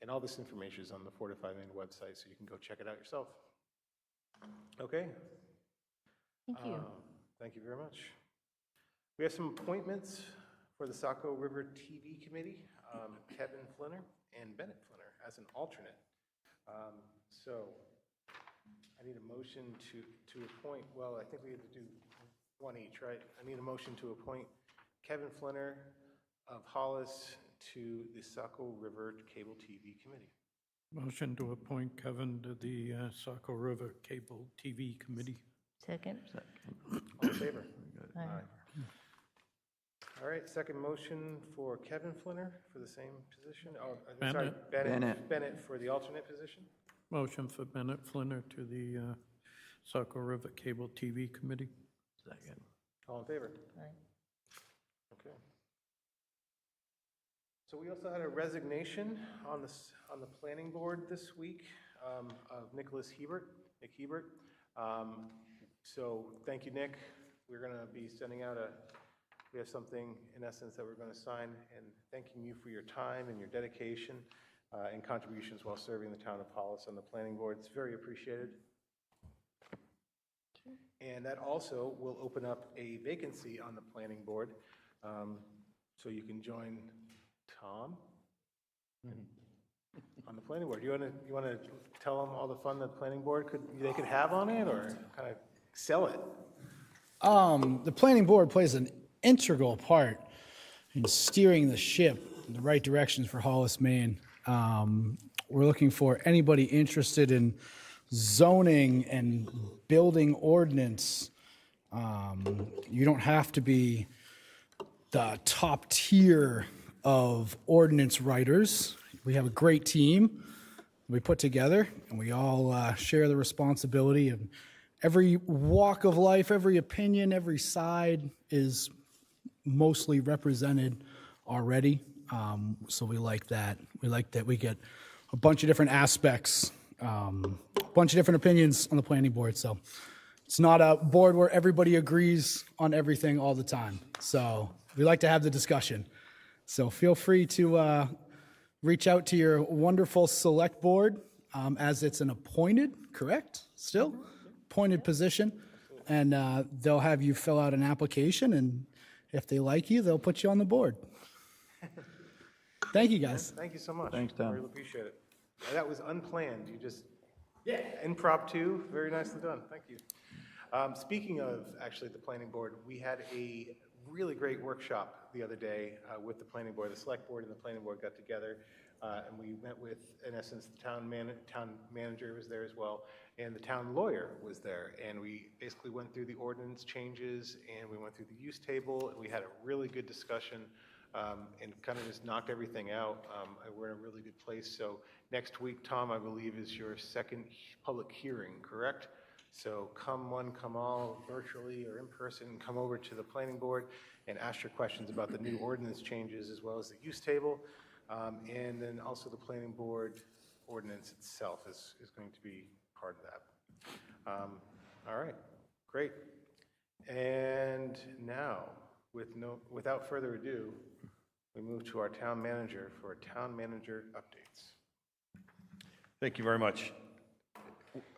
And all this information is on the Fortify Maine website, so you can go check it out yourself. Okay. Thank you. Thank you very much. We have some appointments for the Saco River TV Committee, Kevin Flinner and Bennett Flinner as an alternate. So I need a motion to appoint, well, I think we have to do one each, right? I need a motion to appoint Kevin Flinner of Hollis to the Saco River Cable TV Committee. Motion to appoint Kevin to the Saco River Cable TV Committee. Second? All in favor? Aye. All right, second motion for Kevin Flinner for the same position. Oh, I'm Bennett. sorry, Bennett. Bennett for the alternate position. Motion for Bennett Flinner to the Saco River Cable TV Committee. Second. All in favor? Aye. Okay. So we also had a resignation on the planning board this week of Nick Hebert. So thank you, Nick. We're going to be sending out we have something in essence that we're going to sign, and thanking you for your time and your dedication and contributions while serving the town of Hollis on the planning board. It's very appreciated. And that also will open up a vacancy on the planning board. So you can join Tom on the planning board. You want to tell them all the fun the planning board they could have on it, or kind of sell it? The planning board plays an integral part in steering the ship in the right directions for Hollis, Maine. We're looking for anybody interested in zoning and building ordinance. You don't have to be the top tier of ordinance writers. We have a great team we put together, and we all share the responsibility. And every walk of life, every opinion, every side is mostly represented already. So we like that. We like that we get a bunch of different aspects, a bunch of different opinions on the planning board. So it's not a board where everybody agrees on everything all the time. So we like to have the discussion. So feel free to reach out to your wonderful select board, as it's an appointed, correct? Still? Appointed position. And they'll have you fill out an application, and if they like you, they'll put you on the board. Thank you, guys. Thank you so much. Thanks, Tom. I really appreciate it. That was unplanned. You just, impromptu, very nicely done. Thank you. Speaking of actually the planning board, we had a really great workshop the other day with the planning board. The select board and the planning board got together, and we met with, in essence, the town manager was there as well, and the town lawyer was there. And we basically went through the ordinance changes, and we went through the use table, and we had a really good discussion and kind of just knocked everything out. We're in a really good place. So next week, Tom, I believe, is your second public hearing, correct? So come one, come all, virtually or in person, come over to the planning board and ask your questions about the new ordinance changes as well as the use table. And then also the planning board ordinance itself is going to be part of that. All right, great. And now, without further ado, we move to our town manager for town manager updates. Thank you very much.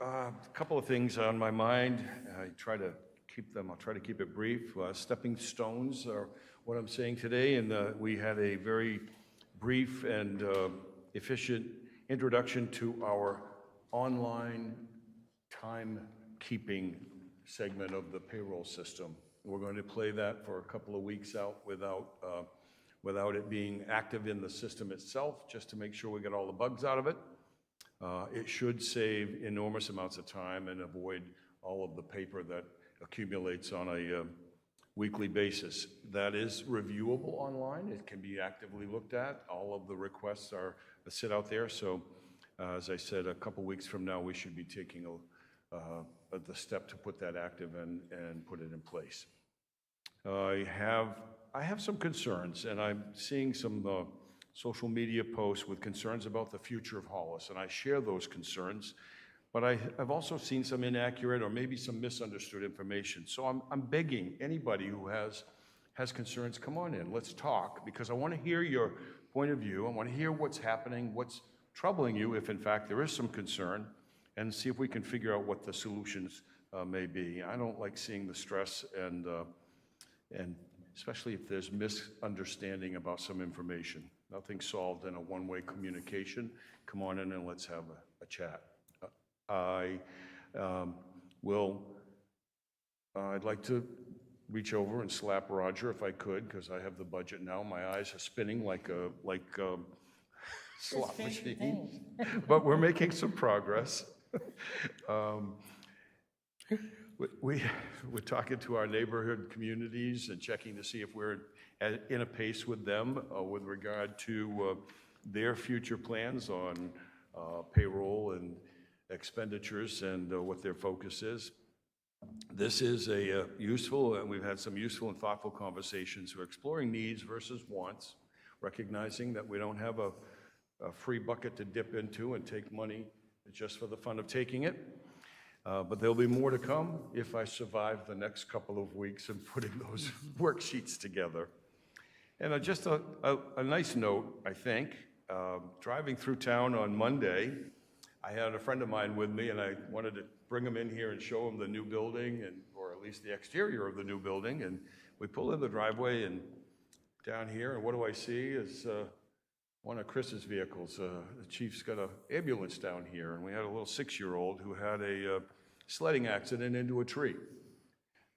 A couple of things on my mind. I'll try to keep it brief. Stepping stones are what I'm saying today, and we had a very brief and efficient introduction to our online timekeeping segment of the payroll system. We're going to play that for a couple of weeks out without it being active in the system itself, just to make sure we get all the bugs out of it. It should save enormous amounts of time and avoid all of the paper that accumulates on a weekly basis. That is reviewable online. It can be actively looked at. All of the requests are sit out there. So, as I said, a couple weeks from now, we should be taking the step to put that active and put it in place. I have some concerns, and I'm seeing some social media posts with concerns about the future of Hollis, and I share those concerns. But I've also seen some inaccurate or maybe some misunderstood information. So I'm begging anybody who has concerns, come on in, let's talk, because I want to hear your point of view. I want to hear what's happening, what's troubling you, if in fact there is some concern, and see if we can figure out what the solutions may be. I don't like seeing the stress, and especially if there's misunderstanding about some information. Nothing's solved in a one-way communication. Come on in and let's have a chat. I'd like to reach over and slap Roger if I could, because I have the budget now. My eyes are spinning like a slot machine. But we're making some progress. We're talking to our neighborhood communities and checking to see if we're in a pace with them with regard to their future plans on payroll and expenditures and what their focus is. This is a useful, and we've had some useful and thoughtful conversations. We're exploring needs versus wants, recognizing that we don't have a free bucket to dip into and take money just for the fun of taking it. But there'll be more to come if I survive the next couple of weeks and putting those worksheets together. And just a nice note, I think, driving through town on Monday, I had a friend of mine with me, and I wanted to bring him in here and show him the new building, or at least the exterior of the new building. And we pull in the driveway and down here, and what do I see is one of Chris's vehicles. The chief's got an ambulance down here, and we had a little 6-year-old who had a sledding accident into a tree.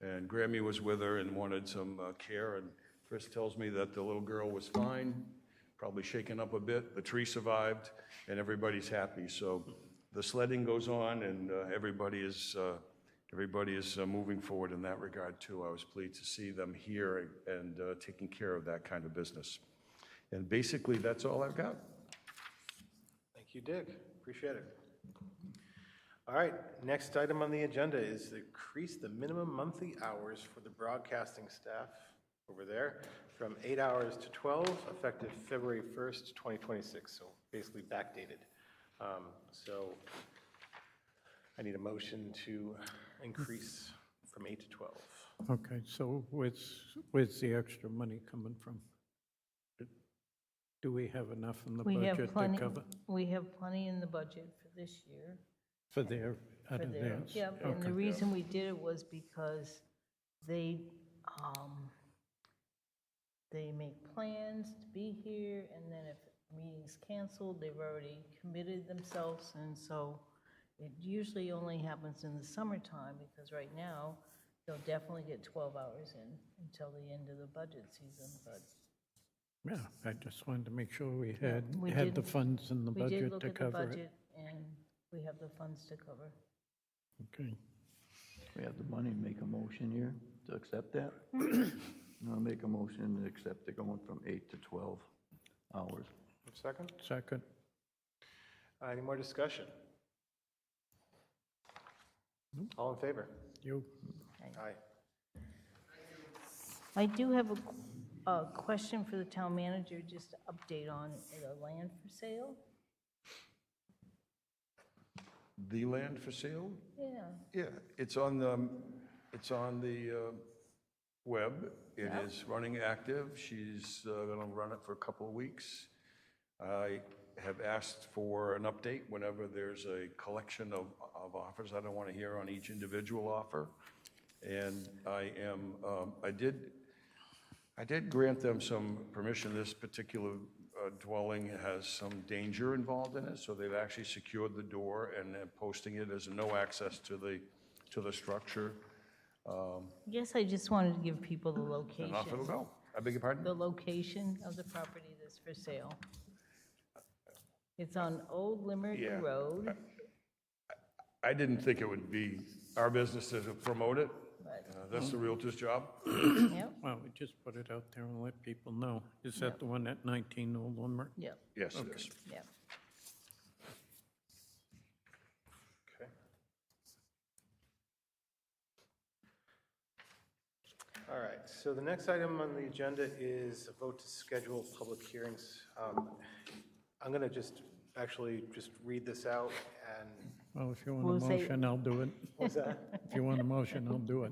And Grammy was with her and wanted some care, and Chris tells me that the little girl was fine, probably shaken up a bit. The tree survived, and everybody's happy. So the sledding goes on, and everybody is moving forward in that regard too. I was pleased to see them here and taking care of that kind of business. And basically, that's all I've got. Thank you, Dick. Appreciate it. All right, next item on the agenda is to increase the minimum monthly hours for the broadcasting staff over there from 8 hours to 12, effective February 1st, 2026, so basically backdated. So I need a motion to increase from 8 to 12. Okay, so where's the extra money coming from? Do we have enough in the budget to cover? We have plenty in the budget for this year. For their, out of theirs? Yeah, and the reason we did it was because they make plans to be here, and then if the meeting's canceled, they've already committed themselves, and so it usually only happens in the summertime, because right now, they'll definitely get 12 hours in until the end of the budget season, but. Yeah, I just wanted to make sure we had the funds in the budget to cover it. We did look at the budget, and we have the funds to cover. Okay. We have the money, make a motion here to accept that. I'll make a motion to accept it going from 8 to 12 hours. Second? Second. Any more discussion? All in favor? You. Aye. I do have a question for the town manager, just to update on the land for sale. The land for sale? Yeah. Yeah, it's on the web. It is running active. She's going to run it for a couple of weeks. I have asked for an update whenever there's a collection of offers. I don't want to hear on each individual offer. And I did grant them some permission. This particular dwelling has some danger involved in it, so they've actually secured the door and they're posting it as no access to the structure. Yes, I just wanted to give people the location. And off it'll go. I beg your pardon? The location of the property that's for sale. It's on Old Limerick Yeah. Road. I didn't think it would be our business to promote it. But- That's the Realtor's job. Yep, Well, we just put it out there and let people know. Is that the one at 19 Old Limerick? yep, Yes, it is. yep. Okay. All right, so the next item on the agenda is a vote to schedule public hearings. I'm going to just read this out and, Well, if you want We'll a say- motion, I'll do it. what's that? If you want a motion, I'll do it.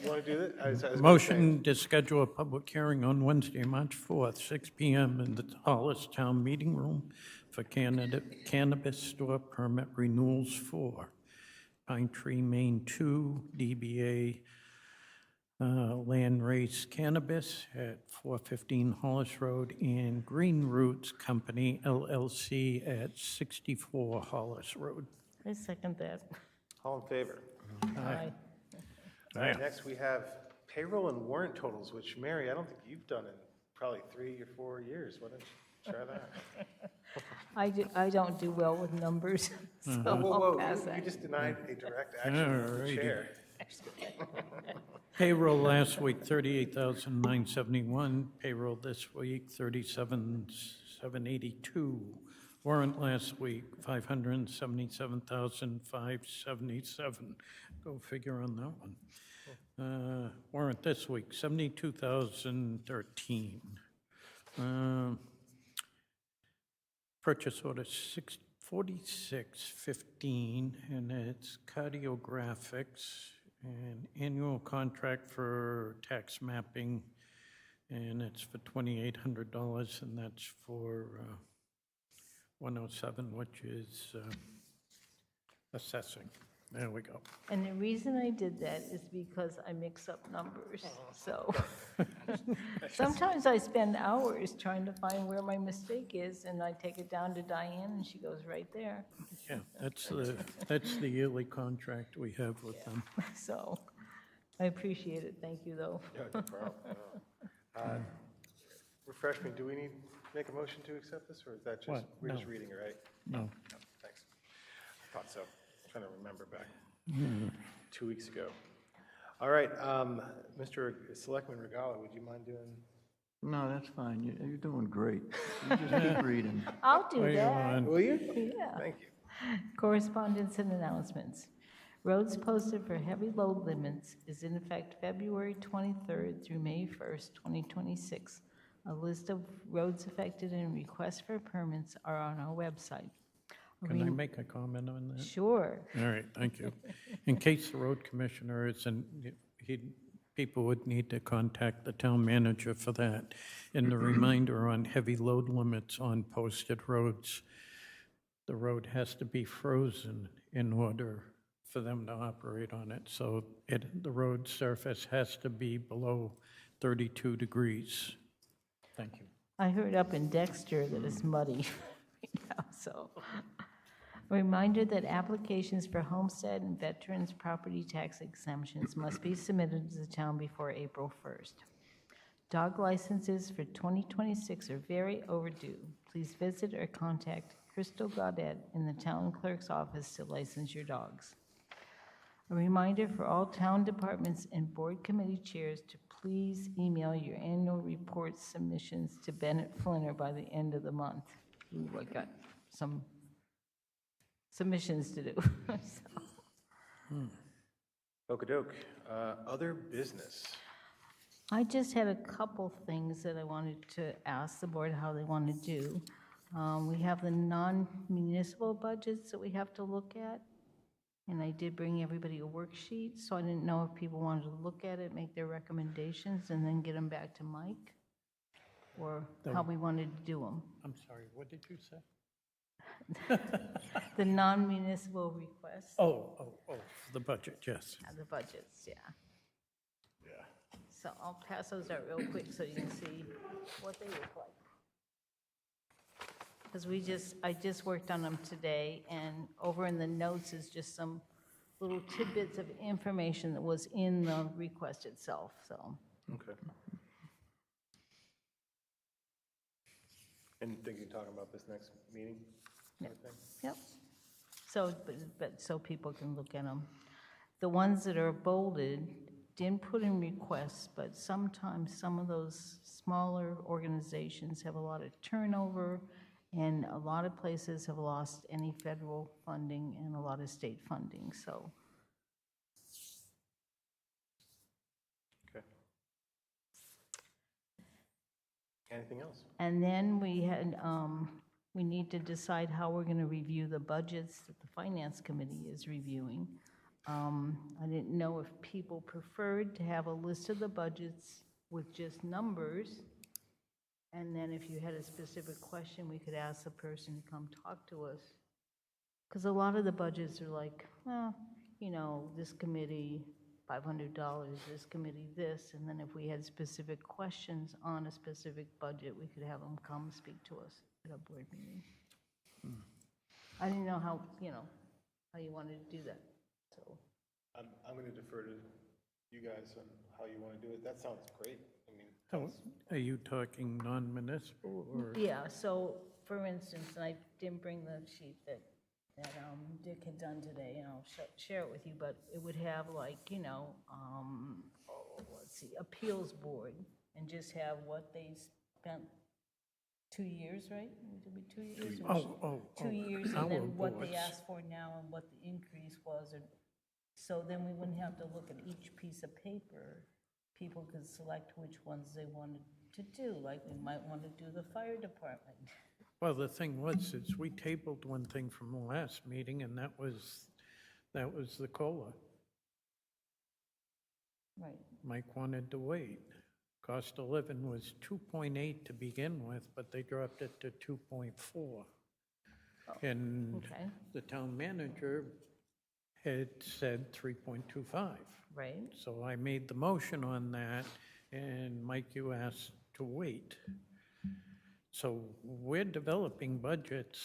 You want to do it? I was gonna say- Motion to schedule a public hearing on Wednesday, March 4th, 6 PM in the Hollis Town Meeting Room for cannabis store permit renewals for Pine Tree Main 2, DBA Land Race Cannabis at 415 Hollis Road, and Green Roots Company LLC at 64 Hollis Road. I second that. All in favor? Aye. All right, next we have payroll and warrant totals, which, Mary, I don't think you've done in probably 3 or 4 years. Why don't you try that? I don't do well with numbers, so Whoa, I'll whoa, pass you that. just denied a direct action of the Alrighty. chair. Payroll last week, 38,971. Payroll this week, 37,782. Warrant last week, 577,577. Go figure on that one. Warrant this week, 72,013. Purchase order 4615, and it's cardiographics, and annual contract for tax mapping, and it's for $2,800, and that's for 107, which is assessing. There we go. And the reason I did that is because I mix up numbers, so. Sometimes I spend hours trying to find where my mistake is, and I take it down to Diane, and she goes right there. Yeah, that's the yearly contract we have with them. So, I appreciate it, thank you, though. Yeah, no problem. No. Refresh me, do we need to make a motion to accept this, or is that just, What? we're just No. reading it, right? No. No, thanks. Thought so. Trying to remember back 2 weeks ago. All right, Mr. Selectman Regala, would you mind doing? No, that's fine. You're doing great. You just keep reading. I'll do Where you that. on? Will you? Yeah. Thank you. Correspondence and announcements. Roads posted for heavy load limits is in effect February 23rd through May 1st, 2026. A list of roads affected and requests for permits are on our website. Can I make a comment on that? Sure. All right, thank you. In case the road commissioner isn't, people would need to contact the town manager for that. And the reminder on heavy load limits on posted roads, the road has to be frozen in order for them to operate on it. So the road surface has to be below 32 degrees. Thank you. I heard up in Dexter that it's muddy right now, so. A reminder that applications for homestead and veterans' property tax exemptions must be submitted to the town before April 1st. Dog licenses for 2026 are very overdue. Please visit or contact Crystal Gaudet in the town clerk's office to license your dogs. A reminder for all town departments and board committee chairs to please email your annual report submissions to Bennett Flinner by the end of the month. Ooh, I got some submissions to do. So. Okey-doke. Other business. I just had a couple things that I wanted to ask the board how they want to do. We have the non-municipal budgets that we have to look at, and I did bring everybody a worksheet, so I didn't know if people wanted to look at it, make their recommendations, and then get them back to Mike, or how we wanted to do them. I'm sorry, what did you say? The non-municipal requests, Oh, for the budget, yes. the budgets, yeah. Yeah. So I'll pass those out real quick so you can see what they look like. Because I just worked on them today, and over in the notes is just some little tidbits of information that was in the request itself, so. Okay. And thinking, talking about this next meeting? Sort of thing? Yep. So, but so people can look at them. The ones that are bolded didn't put in requests, but sometimes some of those smaller organizations have a lot of turnover, and a lot of places have lost any federal funding and a lot of state funding, so. Okay. Anything else? And then we had, we need to decide how we're gonna review the budgets that the Finance Committee is reviewing. I didn't know if people preferred to have a list of the budgets with just numbers, and then if you had a specific question, we could ask the person to come talk to us. Because a lot of the budgets are like, well, you know, this committee, $500, this committee, this, and then if we had specific questions on a specific budget, we could have them come speak to us at a board meeting. I didn't know how, you know, how you wanted to do that, so. I'm going to defer to you guys on how you want to do it. That sounds great. I mean, Oh, are you talking non-municipal or? Yeah, so, for instance, and I didn't bring the sheet that Dick had done today, and I'll share it with you, but it would have like, you know, let's see, appeals board, and just have what they spent 2 years, right? Did we 2 years? or 2 years, and our then what they boards. asked for now and what the increase was, or, so then we wouldn't have to look at each piece of paper. People could select which ones they wanted to do, like we might want to do the fire department. Well, the thing was, is we tabled one thing from the last meeting, and that was the COLA. Right. Mike wanted to wait. Cost of living was 2.8 to begin with, but they dropped it to 2.4. And Okay, the town manager had said 3.25. right. So I made the motion on that, and Mike, you asked to wait. So we're developing budgets,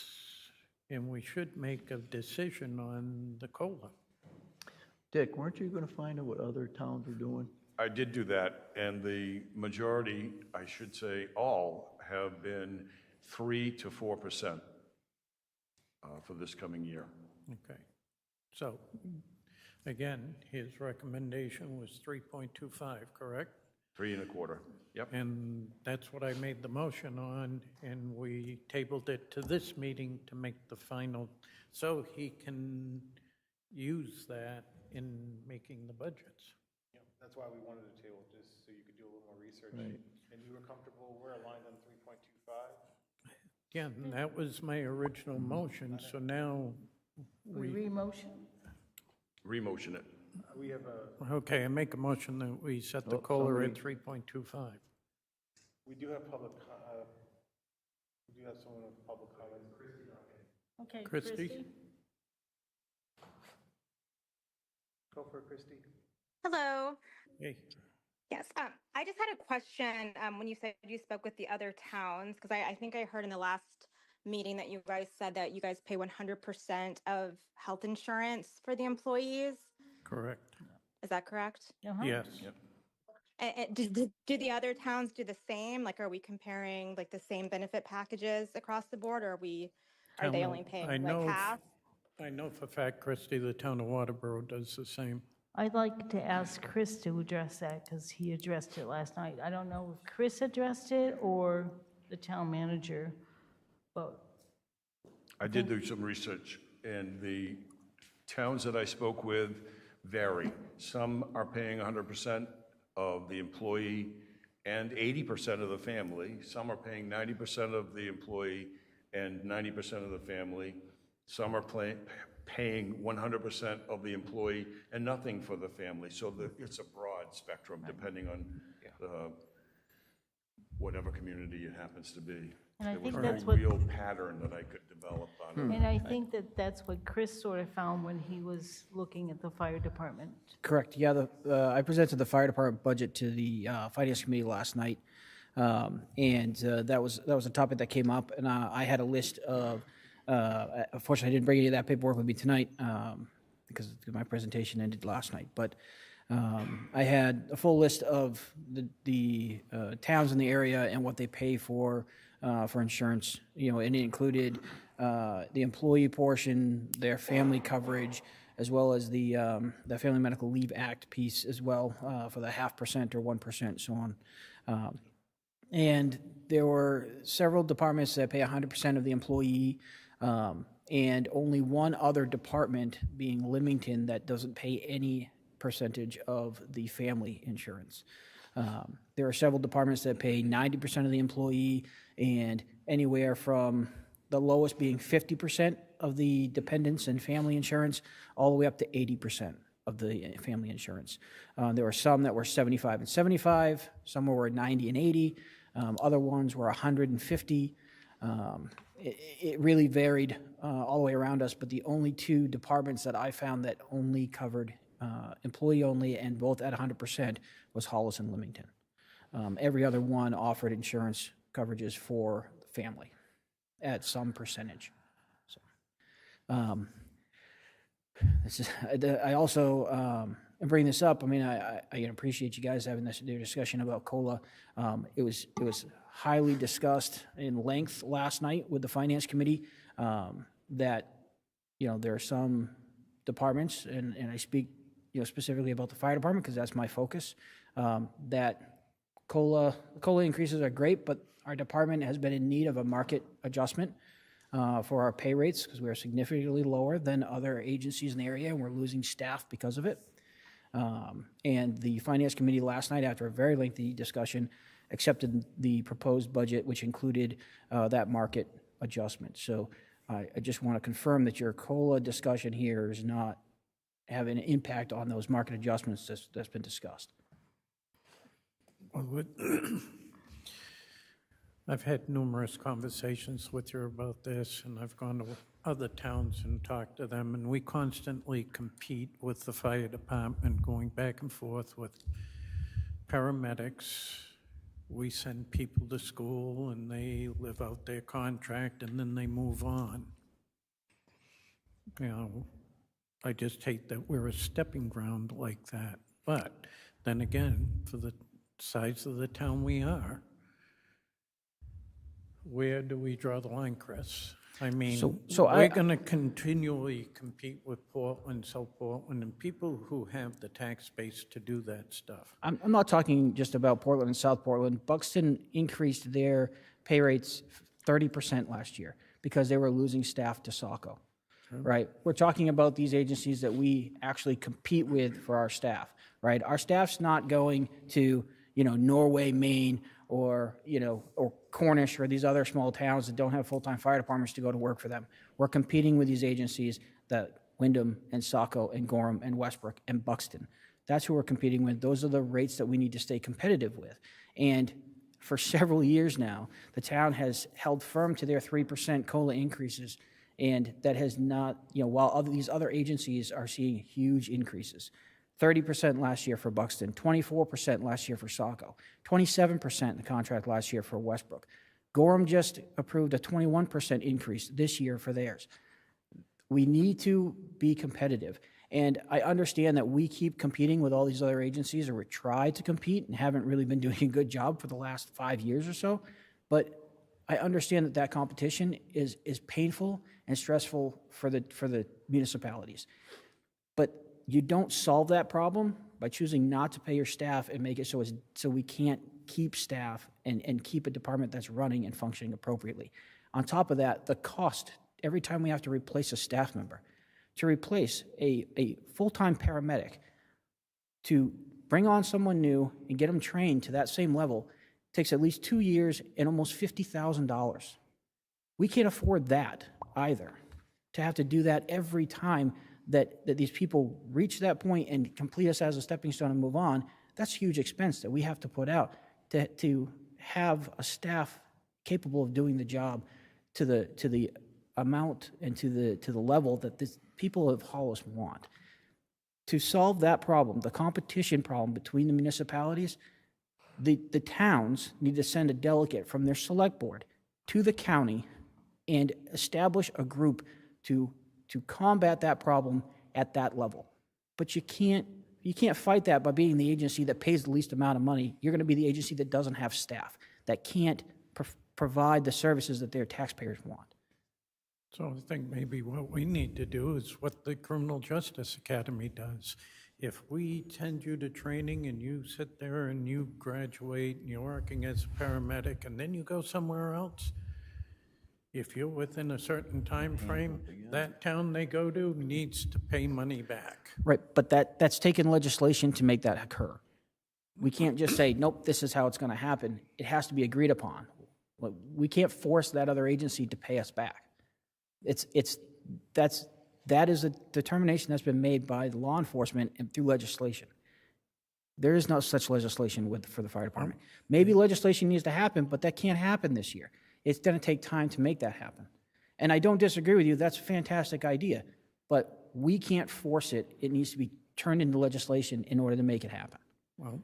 and we should make a decision on the COLA. Dick, weren't you going to find out what other towns are doing? I did do that, and the majority, I should say all, have been 3 to 4% for this coming year. Okay. So, again, his recommendation was 3.25, correct? 3 1/4. Yep. And that's what I made the motion on, and we tabled it to this meeting to make the final, so he can use that in making the budgets. Yeah, that's why we wanted to table, just so you could do a little more research. Right. And you were comfortable, we're aligned on 3.25? Yeah, and that was my original motion, so now We we, re-motion? Remotion it. We have a, okay, I make a motion that we set the Oh, COLA at somebody- 3.25. we do have public, we do have someone with public comment. Okay, Christie? Christie? Go for it, Christie. Hello. Hey, Yes, I just had a question when you said you spoke with the other towns, because I think I heard in the last meeting that you guys said that you guys pay 100% of health insurance for the employees. correct. Is that correct? Uh-huh. Yes. And do the other towns do the same? Like, are we comparing like the same benefit packages across the board, or are they Town only of- paying I like know- half? I know for a fact, Christie, the town of Waterboro does the same. I'd like to ask Chris to address that, because he addressed it last night. I don't know if Chris addressed it or the town manager, but, I did do some research, and the towns that I spoke with vary. Some are paying 100% of the employee and 80% of the family. Some are paying 90% of the employee and 90% of the family. Some are paying 100% of the employee and nothing for the family. So it's a broad spectrum, depending on whatever community it happens to be. And I There was think no that's what- real pattern that I could develop on it. and I think that that's what Chris sort of found when he was looking at the fire department. Correct, yeah, I presented the fire department budget to the finance committee last night, and that was a topic that came up, and I had a list of, unfortunately, I didn't bring any of that paperwork with me tonight, because my presentation ended last night, but I had a full list of the towns in the area and what they pay for for insurance, and it included the employee portion, their family coverage, as well as the Family Medical Leave Act piece as well, for the 0.5% or 1%, so on. And there were several departments that pay 100% of the employee, and only one other department, being Leamington, that doesn't pay any percentage of the family insurance. There are several departments that pay 90% of the employee, and anywhere from the lowest being 50% of the dependents and family insurance, all the way up to 80% of the family insurance. There were some that were 75 and 75, some were 90 and 80, other ones were 150. It really varied all the way around us, but the only two departments that I found that only covered employee only and both at 100% was Hollis and Leamington. Every other one offered insurance coverages for the family at some percentage. So, I also bring this up. I mean, I appreciate you guys having this discussion about COLA. It was highly discussed in length last night with the Finance Committee. That there are some departments, and I speak specifically about the fire department because that's my focus. That COLA increases are great, but our department has been in need of a market adjustment for our pay rates because we are significantly lower than other agencies in the area, and we're losing staff because of it. And the Finance Committee last night, after a very lengthy discussion, accepted the proposed budget, which included that market adjustment. So I just want to confirm that your COLA discussion here is not having an impact on those market adjustments that's been discussed. Well, I've had numerous conversations with you about this, and I've gone to other towns and talked to them, and we constantly compete with the fire department, going back and forth with paramedics. We send people to school, and they live out their contract, and then they move on. I just hate that we're a stepping ground like that. But then again, for the size of the town we are, where do we draw the line, Chris? I mean, we're going to continually compete with Portland, South Portland, and people who have the tax base to do that stuff. I'm not talking just about Portland and South Portland. Buxton increased their pay rates 30% last year because they were losing staff to SACO, right? We're talking about these agencies that we actually compete with for our staff, right? Our staff's not going to, Norway, Maine, or Cornish, or these other small towns that don't have full-time fire departments to go to work for them. We're competing with these agencies that Wyndham and Saco and Gorham and Westbrook and Buxton. That's who we're competing with. Those are the rates that we need to stay competitive with. And for several years now, the town has held firm to their 3% COLA increases, and that has not, while these other agencies are seeing huge increases. 30% last year for Buxton, 24% last year for Saco, 27% in the contract last year for Westbrook. Gorham just approved a 21% increase this year for theirs. We need to be competitive. And I understand that we keep competing with all these other agencies, or we try to compete and haven't really been doing a good job for the last 5 years or so. But I understand that competition is painful and stressful for the municipalities. But you don't solve that problem by choosing not to pay your staff and make it so we can't keep staff and keep a department that's running and functioning appropriately. On top of that, the cost, every time we have to replace a staff member, to replace a full-time paramedic, to bring on someone new and get them trained to that same level, takes at least 2 years and almost $50,000. We can't afford that either, to have to do that every time that these people reach that point and complete us as a stepping stone and move on. That's a huge expense that we have to put out to have a staff capable of doing the job to the amount and to the level that the people of Hollis want. To solve that problem, the competition problem between the municipalities, the towns need to send a delegate from their select board to the county and establish a group to combat that problem at that level. But you can't fight that by being the agency that pays the least amount of money. You're going to be the agency that doesn't have staff, that can't provide the services that their taxpayers want. So I think maybe what we need to do is what the Criminal Justice Academy does. If we send you to training and you sit there and you graduate and you're working as a paramedic and then you go somewhere else, if you're within a certain time frame, that town they go to needs to pay money back. Right, but that's taken legislation to make that occur. We can't just say, nope, this is how it's going to happen. It has to be agreed upon. We can't force that other agency to pay us back. That is a determination that's been made by the law enforcement and through legislation. There is no such legislation for the fire department. Maybe legislation needs to happen, but that can't happen this year. It's going to take time to make that happen. And I don't disagree with you. That's a fantastic idea. But we can't force it. It needs to be turned into legislation in order to make it happen. Well,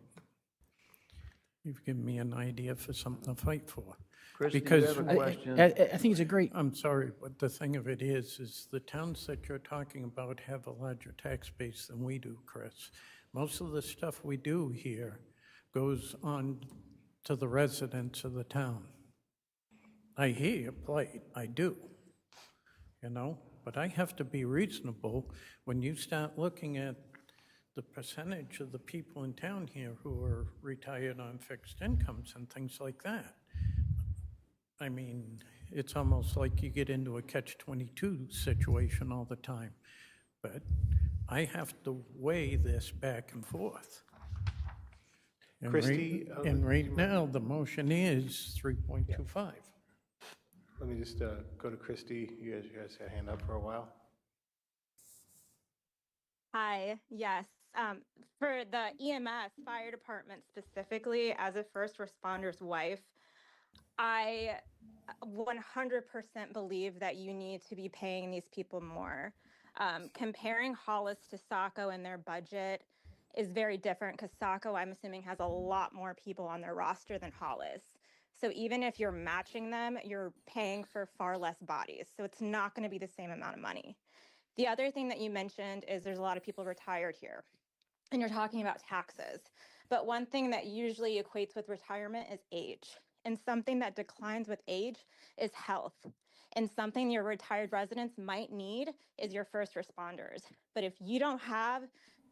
you've given me an idea for something to fight for. Chris, do you Because have a question? I think it's a great, I'm sorry, but the thing of it is the towns that you're talking about have a larger tax base than we do, Chris. Most of the stuff we do here goes on to the residents of the town. I hear your plight, I do, but I have to be reasonable when you start looking at the percentage of the people in town here who are retired on fixed incomes and things like that. I mean, it's almost like you get into a catch-22 situation all the time. But I have to weigh this back and forth. And Christie, right now, the motion is 3.25. Let me just go to Christy. You guys had a hand up for a while. Hi, yes. For the EMS, fire department specifically, as a first responder's wife, I 100% believe that you need to be paying these people more. Comparing Hollis to Saco and their budget is very different because Saco, I'm assuming, has a lot more people on their roster than Hollis. So even if you're matching them, you're paying for far less bodies. So it's not going to be the same amount of money. The other thing that you mentioned is there's a lot of people retired here, and you're talking about taxes. But one thing that usually equates with retirement is age. And something that declines with age is health. And something your retired residents might need is your first responders. But if you don't have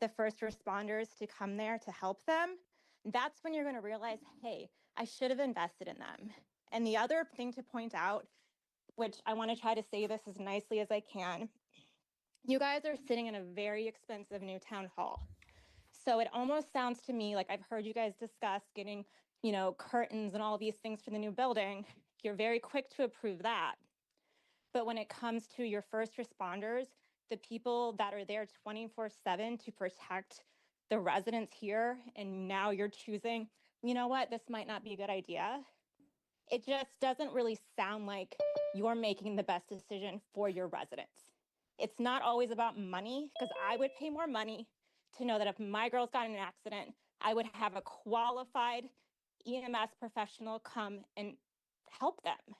the first responders to come there to help them, that's when you're going to realize, hey, I should have invested in them. And the other thing to point out, which I want to try to say this as nicely as I can, you guys are sitting in a very expensive new town hall. So it almost sounds to me like I've heard you guys discuss getting, curtains and all these things for the new building. You're very quick to approve that. But when it comes to your first responders, the people that are there 24/7 to protect the residents here, and now you're choosing, you know what, this might not be a good idea. It just doesn't really sound like you're making the best decision for your residents. It's not always about money, because I would pay more money to know that if my girls got in an accident, I would have a qualified EMS professional come and help them.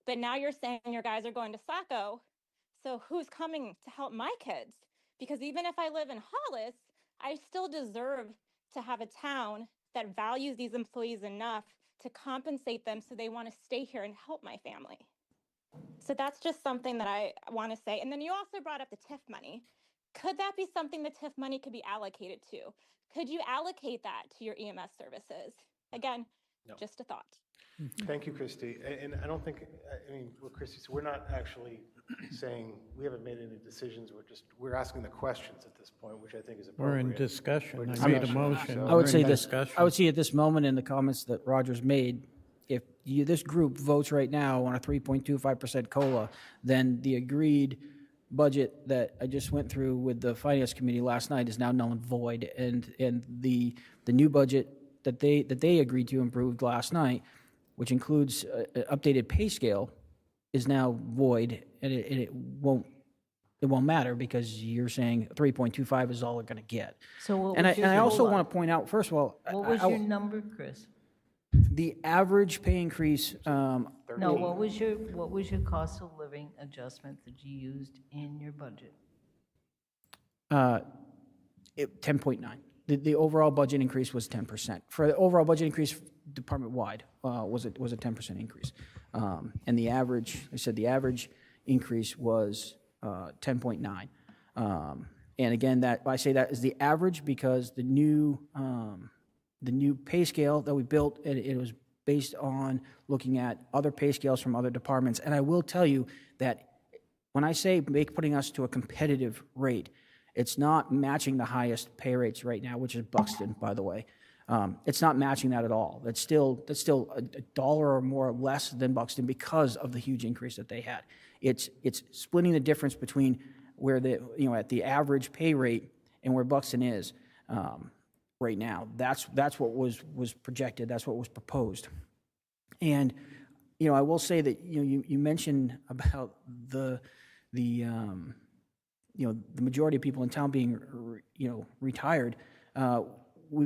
But now you're saying your guys are going to Saco, so who's coming to help my kids? Because even if I live in Hollis, I still deserve to have a town that values these employees enough to compensate them so they want to stay here and help my family. So that's just something that I want to say. And then you also brought up the TIF money. Could that be something the TIF money could be allocated to? Could you allocate that to your EMS services? Again, just a thought. Thank you, Christy. And I don't think, what Christy said, we're not actually saying, we haven't made any decisions. We're asking the questions at this point, which I think is appropriate. We're in discussion. We're in I made a discussion, motion. so- I would We're say in this, discussion. I would say at this moment in the comments that Roger's made, if this group votes right now on a 3.25% COLA, then the agreed budget that I just went through with the Finance Committee last night is now null and void, and the new budget that they agreed to approved last night, which includes an updated pay scale, is now void, and it won't matter because you're saying 3.25 is all they're going to get. So what And was your I also COLA? want to point out, first of all, What was your number, Chris? the average pay increase, No, what was your cost of living adjustment that you used in your budget? 10.9. the overall budget increase was 10%. For the overall budget increase department-wide, was a 10% increase. And the average, I said the average increase was 10.9. And again, that I say that is the average because the new pay scale that we built, it was based on looking at other pay scales from other departments. And I will tell you that when I say putting us to a competitive rate, it's not matching the highest pay rates right now, which is Buxton, by the way. It's not matching that at all. That's still a dollar or more less than Buxton because of the huge increase that they had. It's splitting the difference between where at the average pay rate and where Buxton is right now. That's what was projected. That's what was proposed. And I will say that you mentioned about the majority of people in town being retired. I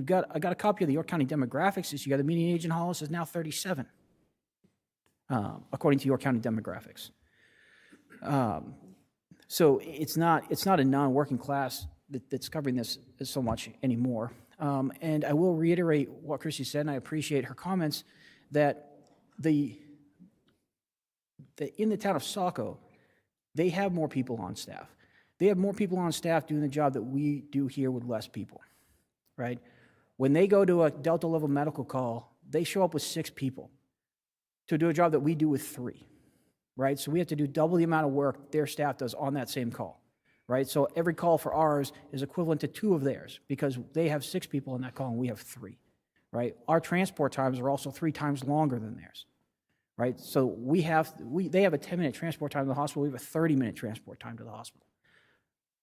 got a copy of the York County demographics this year. The median age in Hollis is now 37, according to York County demographics. So it's not a non-working class that's covering this so much anymore. And I will reiterate what Chrissy said, and I appreciate her comments that in the town of Saco, they have more people on staff. They have more people on staff doing the job that we do here with less people, right? When they go to a Delta level medical call, they show up with 6 people to do a job that we do with 3, right? So we have to do double the amount of work their staff does on that same call, right? So every call for ours is equivalent to 2 of theirs because they have 6 people on that call and we have 3, right? Our transport times are also 3 times longer than theirs, right? So they have a 10-minute transport time to the hospital. We have a 30-minute transport time to the hospital,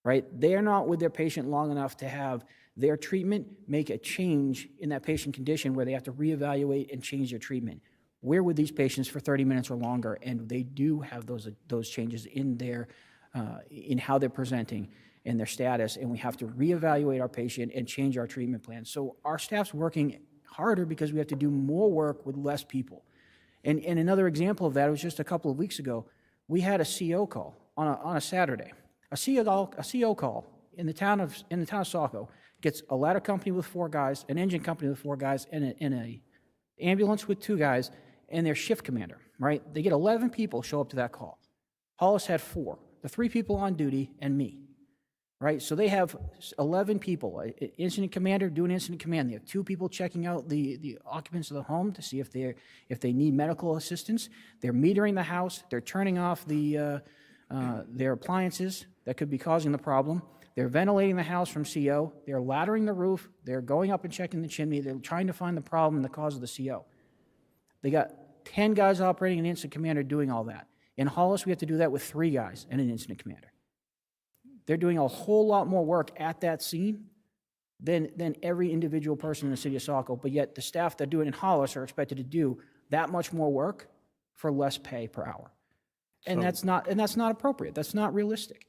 right? They are not with their patient long enough to have their treatment make a change in that patient condition where they have to reevaluate and change their treatment. We're with these patients for 30 minutes or longer, and they do have those changes in in how they're presenting and their status, and we have to reevaluate our patient and change our treatment plan. So our staff's working harder because we have to do more work with less people. And another example of that was just a couple of weeks ago. We had a CO call on a Saturday. A CO call in the town of Saco gets a ladder company with 4 guys, an engine company with 4 guys, and an ambulance with 2 guys, and their shift commander, right? They get 11 people show up to that call. Hollis had 4, the 3 people on duty and me, right? So they have 11 people, an incident commander doing incident command. They have 2 people checking out the occupants of the home to see if they need medical assistance. They're metering the house. They're turning off their appliances that could be causing the problem. They're ventilating the house from CO. They're laddering the roof. They're going up and checking the chimney. They're trying to find the problem and the cause of the CO. They got 10 guys operating an incident commander doing all that. In Hollis, we have to do that with 3 guys and an incident commander. They're doing a whole lot more work at that scene than every individual person in the city of Saco, but yet the staff that do it in Hollis are expected to do that much more work for less pay per hour. And that's not appropriate. That's not realistic.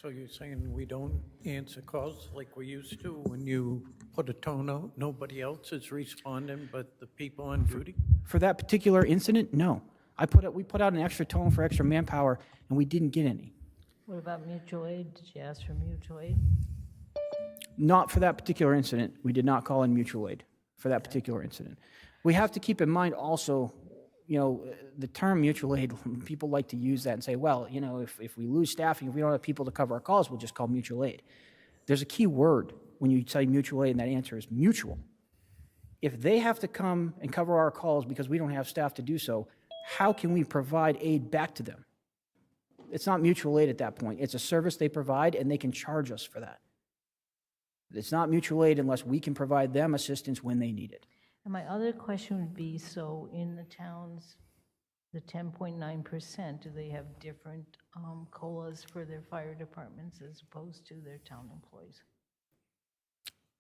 So you're saying we don't answer calls like we used to? When you put a tone out, nobody else is responding but the people on duty? For that particular incident, no. We put out an extra tone for extra manpower, and we didn't get any. What about mutual aid? Did you ask for mutual aid? Not for that particular incident. We did not call in mutual aid for that particular incident. We have to keep in mind also, the term mutual aid, people like to use that and say, well, if we lose staffing, if we don't have people to cover our calls, we'll just call mutual aid. There's a key word when you say mutual aid, and that answer is mutual. If they have to come and cover our calls because we don't have staff to do so, how can we provide aid back to them? It's not mutual aid at that point. It's a service they provide, and they can charge us for that. It's not mutual aid unless we can provide them assistance when they need it. And my other question would be, so in the towns, the 10.9%, do they have different COLAs for their fire departments as opposed to their town employees?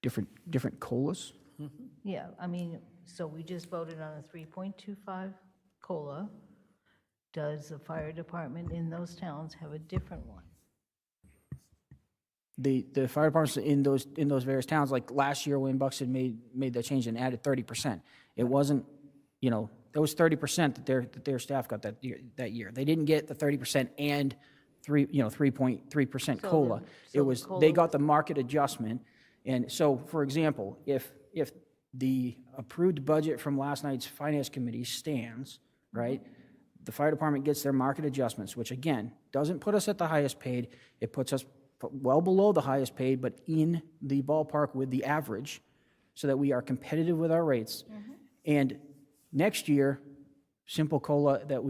Different COLAs? Mm-hmm. Yeah, so we just voted on a 3.25 COLA. Does the fire department in those towns have a different one? The fire departments in those various towns, like last year when Buxton made that change and added 30%, it wasn't, there was 30% that their staff got that year. They didn't get the 30% and 3.3% COLA. They got the market adjustment, And so, for example, if the approved budget from last night's finance committee stands, right, the fire department gets their market adjustments, which again, doesn't put us at the highest paid. It puts us well below the highest paid, but in the ballpark with the average, so that we are competitive with our rates. And next year, simple COLA that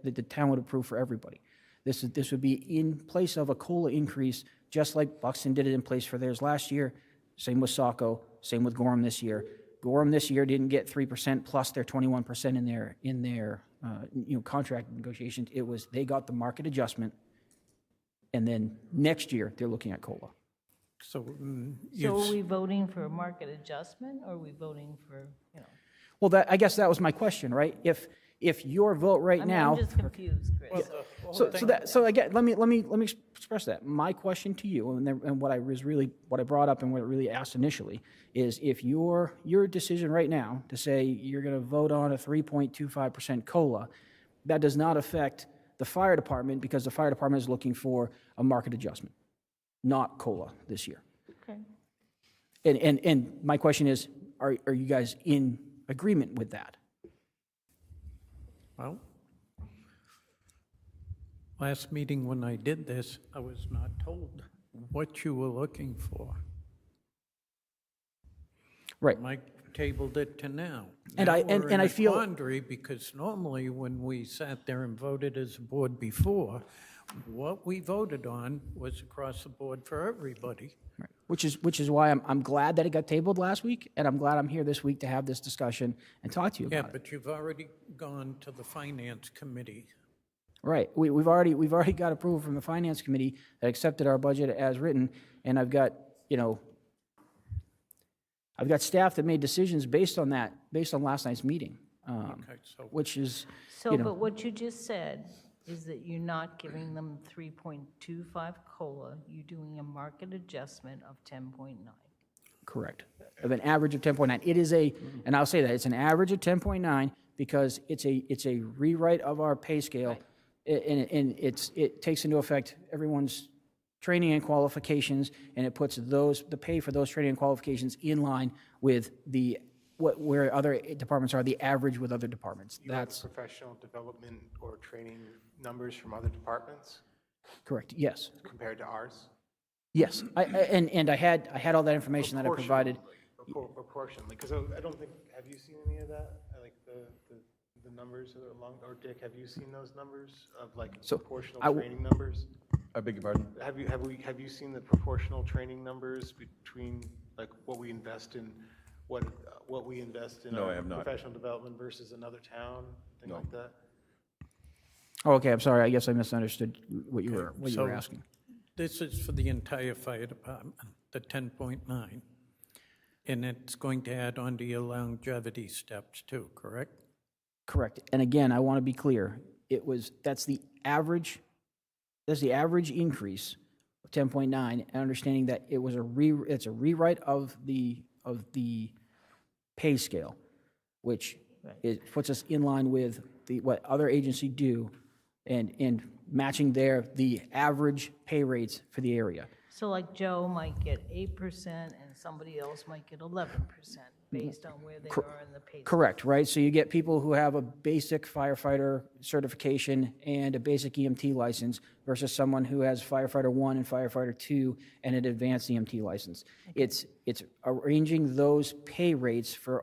the town would approve for everybody. This would be in place of a COLA increase, just like Buxton did it in place for theirs last year. Same with Saco, same with Gorham this year. Gorham this year didn't get 3% plus their 21% in their contract negotiations. It was, they got the market adjustment, and then next year they're looking at COLA. So, So are we voting for a market adjustment, or are we voting for, Well, I guess that was my question, right? If your vote right now, I'm just confused, Chris. so again, let me express that. My question to you, and what I brought up and what I really asked initially, is if your decision right now to say you're going to vote on a 3.25% COLA, that does not affect the fire department, because the fire department is looking for a market adjustment, not COLA this year. Okay. And my question is, are you guys in agreement with that? well, last meeting when I did this, I was not told what you were looking for. Right. Mike tabled it to now. And Now I- we're and in I a feel- quandary, because normally when we sat there and voted as a board before, what we voted on was across the board for everybody. Right. Which is why I'm glad that it got tabled last week, and I'm glad I'm here this week to have this discussion and talk to you Yeah, about it. but you've already gone to the finance committee. Right. We've already got approval from the finance committee that accepted our budget as written, and I've got staff that made decisions based on last night's meeting, Okay, so which is, So, but what you just said is that you're not giving them 3.25 COLA, you're doing a market adjustment of 10.9. correct, of an average of 10.9. It is and I'll say that, it's an average of 10.9 because it's a rewrite of our pay scale, and it takes into effect everyone's training and qualifications, and it puts the pay for those training and qualifications in line with where other departments are, the average with other departments. You have That's professional development or training numbers from other departments correct, yes. compared to ours? Yes, I had all that information that I provided. Proportionally, because I don't think, have you seen any of that? Like the numbers that are along, or Dick, have you seen those numbers of like proportional training numbers? I beg your pardon? Have you seen the proportional training numbers between like what we invest in, what we invest in No, I our have not. professional development versus another town, thing No. like that? Oh, okay, I'm sorry, I guess I misunderstood what you were so- asking. this is for the entire fire department, the 10.9. And it's going to add on to your longevity steps too, correct? Correct. And again, I want to be clear. That's the average increase of 10.9, and understanding that it's a rewrite of the pay scale, which it puts us in line with what other agencies do, and matching the average pay rates for the area. So like Joe might get 8% and somebody else might get 11% based on where they are in the pay scale. Correct, right? So you get people who have a basic firefighter certification and a basic EMT license versus someone who has firefighter 1 and firefighter 2 and an advanced EMT license. It's arranging those pay rates for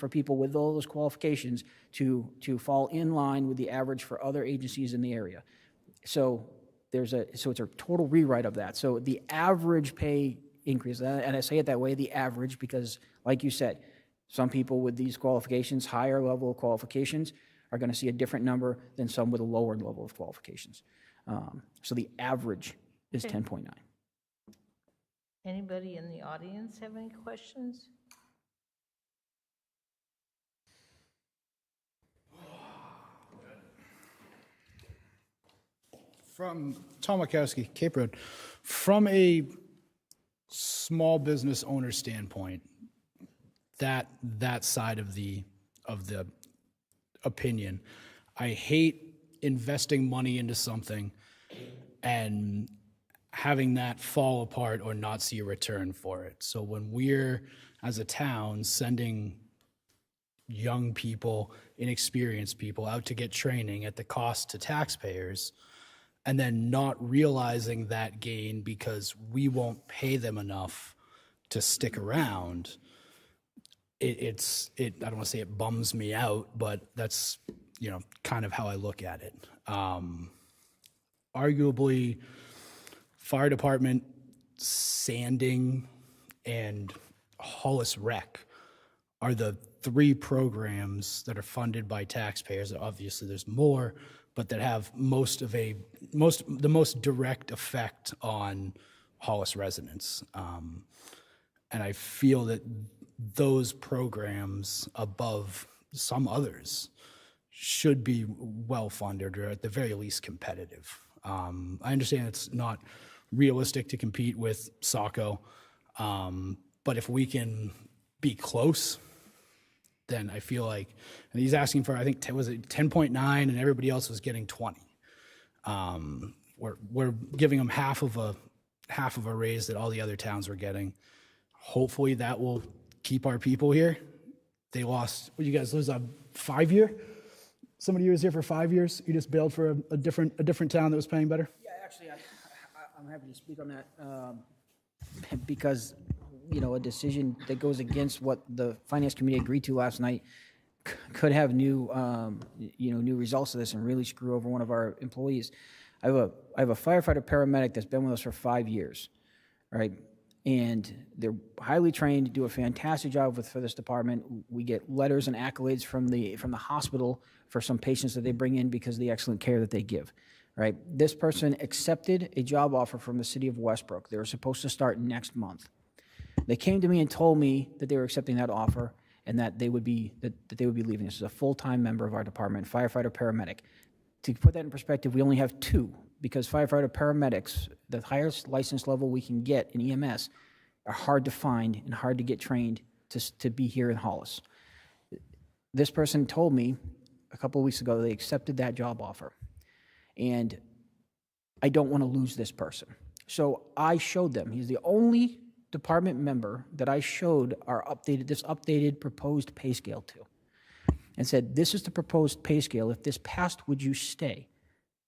people with all those qualifications to fall in line with the average for other agencies in the area. So it's a total rewrite of that. So the average pay increase, and I say it that way, the average, because like you said, some people with these qualifications, higher level of qualifications, are going to see a different number than some with a lower level of qualifications. So the average is 10.9. Anybody in the audience have any questions? From Tom Wachowski, Cape Road. From a small business owner standpoint, that side of the opinion, I hate investing money into something and having that fall apart or not see a return for it. So when we're, as a town, sending young people, inexperienced people out to get training at the cost to taxpayers, and then not realizing that gain because we won't pay them enough to stick around, I don't want to say it bums me out, but that's, kind of how I look at it. Arguably, fire department, sanding, and Hollis Rec are the 3 programs that are funded by taxpayers. Obviously, there's more, but that have the most direct effect on Hollis residents. And I feel that those programs, above some others, should be well-funded or at the very least competitive. I understand it's not realistic to compete with SACO, but if we can be close, then I feel like, and he's asking for, I think, was it 10.9, and everybody else was getting 20. We're giving them half of a raise that all the other towns were getting. Hopefully that will keep our people here. They lost, what, you guys lose a 5-year? Somebody who was here for 5 years, you just bailed for a different town that was paying better? Yeah, actually, I'm happy to speak on that because, a decision that goes against what the Finance Committee agreed to last night could have new results of this and really screw over one of our employees. I have a firefighter paramedic that's been with us for 5 years, right? And they're highly trained, do a fantastic job for this department. We get letters and accolades from the hospital for some patients that they bring in because of the excellent care that they give, right? This person accepted a job offer from the city of Westbrook. They were supposed to start next month. They came to me and told me that they were accepting that offer and that they would be leaving. This is a full-time member of our department, firefighter paramedic. To put that in perspective, we only have 2 because firefighter paramedics, the highest license level we can get in EMS, are hard to find and hard to get trained to be here in Hollis. This person told me a couple of weeks ago they accepted that job offer, and I don't want to lose this person. So I showed them. He's the only department member that I showed this updated proposed pay scale to, and said, this is the proposed pay scale. If this passed, would you stay?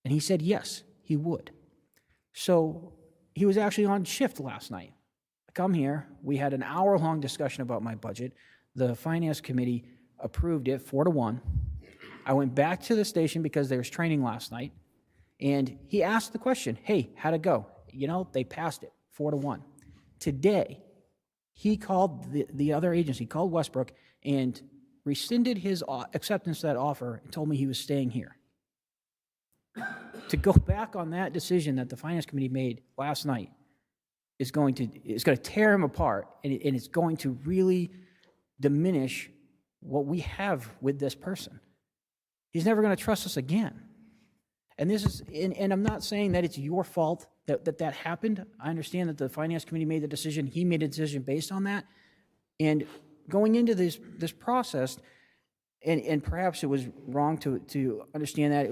And he said yes, he would. So he was actually on shift last night. I come here, we had an hour-long discussion about my budget. The Finance Committee approved it 4-1. I went back to the station because there was training last night, and he asked the question, hey, how'd it go? They passed it 4-1. Today, he called the other agency, called Westbrook, and rescinded his acceptance of that offer and told me he was staying here. To go back on that decision that the Finance Committee made last night is going to tear him apart, and it's going to really diminish what we have with this person. He's never going to trust us again. And this is, and I'm not saying that it's your fault that happened. I understand that the Finance Committee made the decision. He made a decision based on that. And going into this process, and perhaps it was wrong to understand that it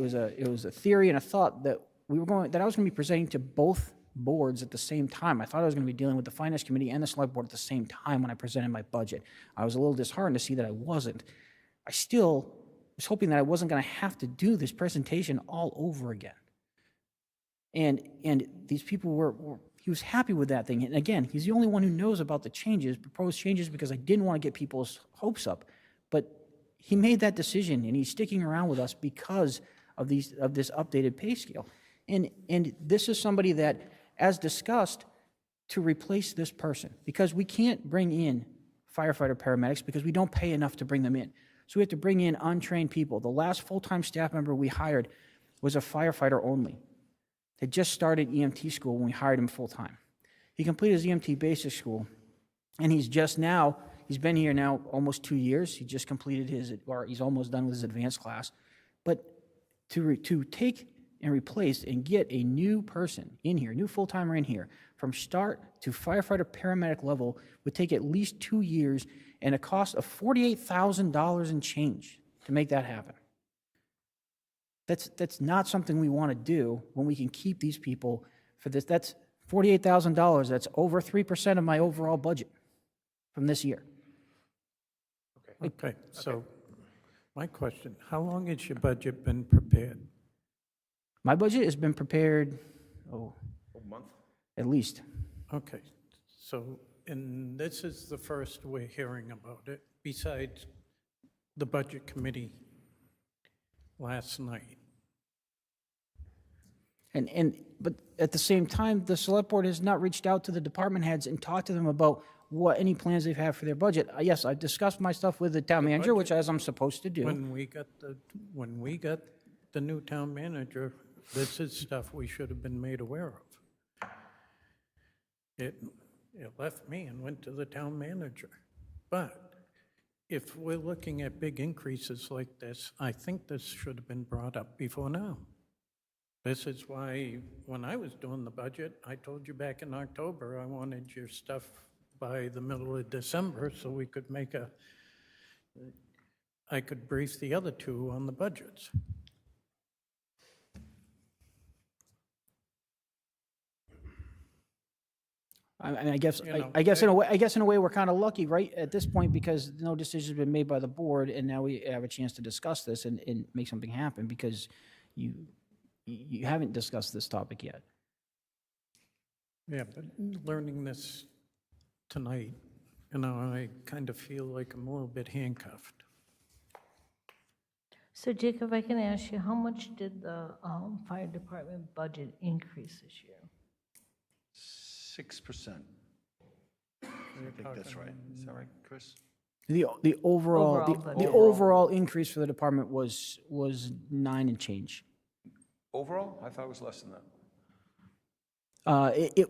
was a theory and a thought that I was going to be presenting to both boards at the same time. I thought I was going to be dealing with the Finance Committee and the Select Board at the same time when I presented my budget. I was a little disheartened to see that I wasn't. I still was hoping that I wasn't going to have to do this presentation all over again. And these people he was happy with that thing. And again, he's the only one who knows about the proposed changes, because I didn't want to get people's hopes up. But he made that decision, and he's sticking around with us because of this updated pay scale. And this is somebody that, as discussed, to replace this person, because we can't bring in firefighter paramedics because we don't pay enough to bring them in. So we have to bring in untrained people. The last full-time staff member we hired was a firefighter only. They just started EMT school when we hired him full-time. He completed his EMT basic school, and he's been here now almost 2 years. He just completed he's almost done with his advanced class. But to take and replace and get a new person in here, new full-timer in here, from start to firefighter paramedic level would take at least 2 years and a cost of $48,000 and change to make that happen. That's not something we want to do when we can keep these people for this. $48,000, that's over 3% of my overall budget from this year. Okay, so my question, how long has your budget been prepared? My budget has been prepared, A month? at least. Okay, so, and this is the first we're hearing about it, besides the Budget Committee last night. But at the same time, the select board has not reached out to the department heads and talked to them about any plans they've had for their budget. Yes, I've discussed my stuff with the town manager, which as I'm supposed to do. When we got the new town manager, this is stuff we should have been made aware of. It left me and went to the town manager. But if we're looking at big increases like this, I think this should have been brought up before now. This is why, when I was doing the budget, I told you back in October, I wanted your stuff by the middle of December so we could I could brief the other two on the budgets. I guess, You know, I guess in a way, we're kind of lucky, right, at this point, because no decision's been made by the board, and now we have a chance to discuss this and make something happen, because you haven't discussed this topic yet. Yeah, but learning this tonight, I kind of feel like I'm a little bit handcuffed. So Jacob, I can ask you, how much did the fire department budget increase this year? 6%. I think that's right. Is that right, Chris? The overall, Overall budget. the overall increase for the department was 9 and change. Overall? I thought it was less than that.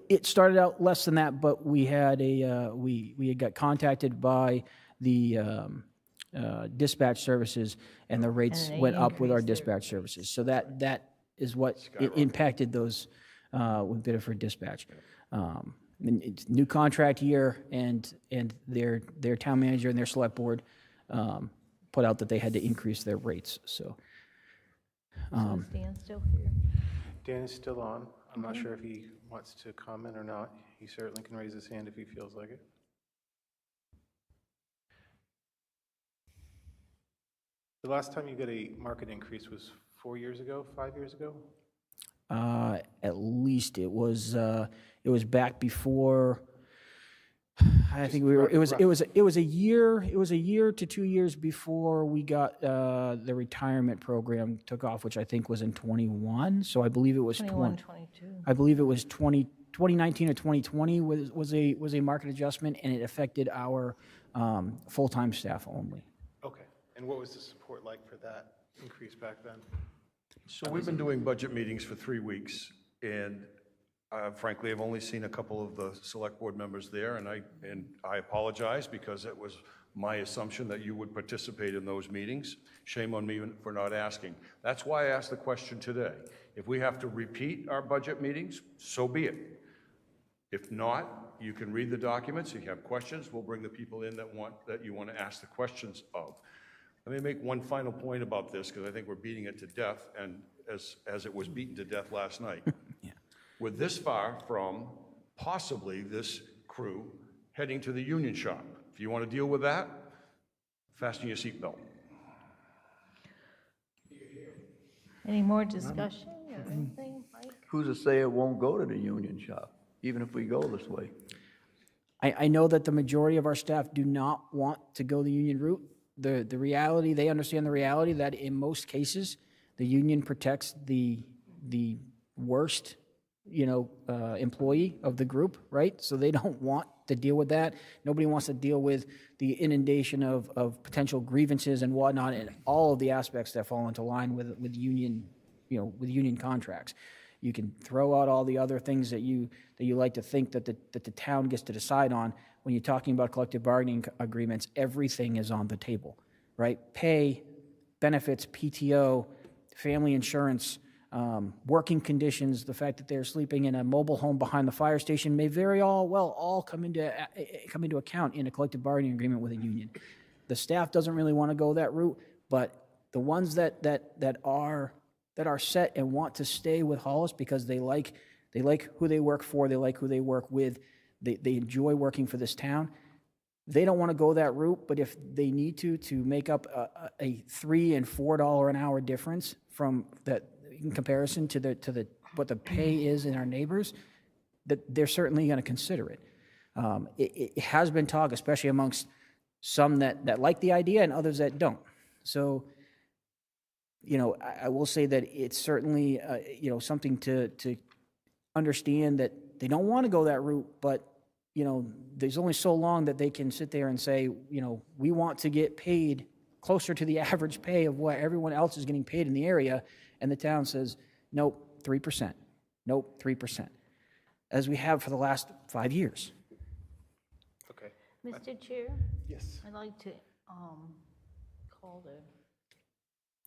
It started out less than that, but we had we had got contacted by the dispatch services, and the rates And they went up with our increased their dispatch services. So that is what impacted those with Biddeford Dispatch. And it's new contract year, and their town manager and their select board put out that they had to increase their rates. So. So is Dan still here? Dan is still on. I'm not sure if he wants to comment or not. He certainly can raise his hand if he feels like it. The last time you got a market increase was 4 years ago, 5 years ago? At least it was back before. I think it was a year to 2 years before we got the retirement program took off, which I think was in 21. So I believe it was 21, 22. I believe it was 2019 or 2020 was a market adjustment, and it affected our full-time staff only. Okay. And what was the support like for that increase back then? So we've been doing budget meetings for 3 weeks, and frankly, I've only seen a couple of the select board members there, and I apologize because it was my assumption that you would participate in those meetings. Shame on me for not asking. That's why I asked the question today. If we have to repeat our budget meetings, so be it. If not, you can read the documents. If you have questions, we'll bring the people in that you want to ask the questions of. Let me make one final point about this, because I think we're beating it to death, and as it was beaten to death last night. Yeah. We're this far from possibly this crew heading to the union shop. If you want to deal with that, fasten your seatbelt. Any more discussion or anything, Mike? Who's to say it won't go to the union shop, even if we go this way? I know that the majority of our staff do not want to go the union route. The reality, they understand the reality that in most cases, the union protects the worst, employee of the group, right? So they don't want to deal with that. Nobody wants to deal with the inundation of potential grievances and whatnot, and all of the aspects that fall into line with union, with union contracts. You can throw out all the other things that you like to think that the town gets to decide on. When you're talking about collective bargaining agreements, everything is on the table, right? Pay, benefits, PTO, family insurance, working conditions, the fact that they're sleeping in a mobile home behind the fire station may very all come into account in a collective bargaining agreement with a union. The staff doesn't really want to go that route, but the ones that are set and want to stay with Hollis because they like They like who they work for, they like who they work with, they enjoy working for this town. They don't want to go that route, but if they need to make up a $3 and $4 an hour difference from that in comparison to the what the pay is in our neighbors, that they're certainly going to consider it. It has been talk, especially amongst some that like the idea and others that don't. So, you know, I will say that it's certainly, you know, something to understand that they don't want to go that route, but, you know, there's only so long that they can sit there and say, you know, we want to get paid closer to the average pay of what everyone else is getting paid in the area, and the town says, nope, 3%, nope, 3%, as we have for the last 5 years. Okay. Mr. Chair? Yes. I'd like to call the,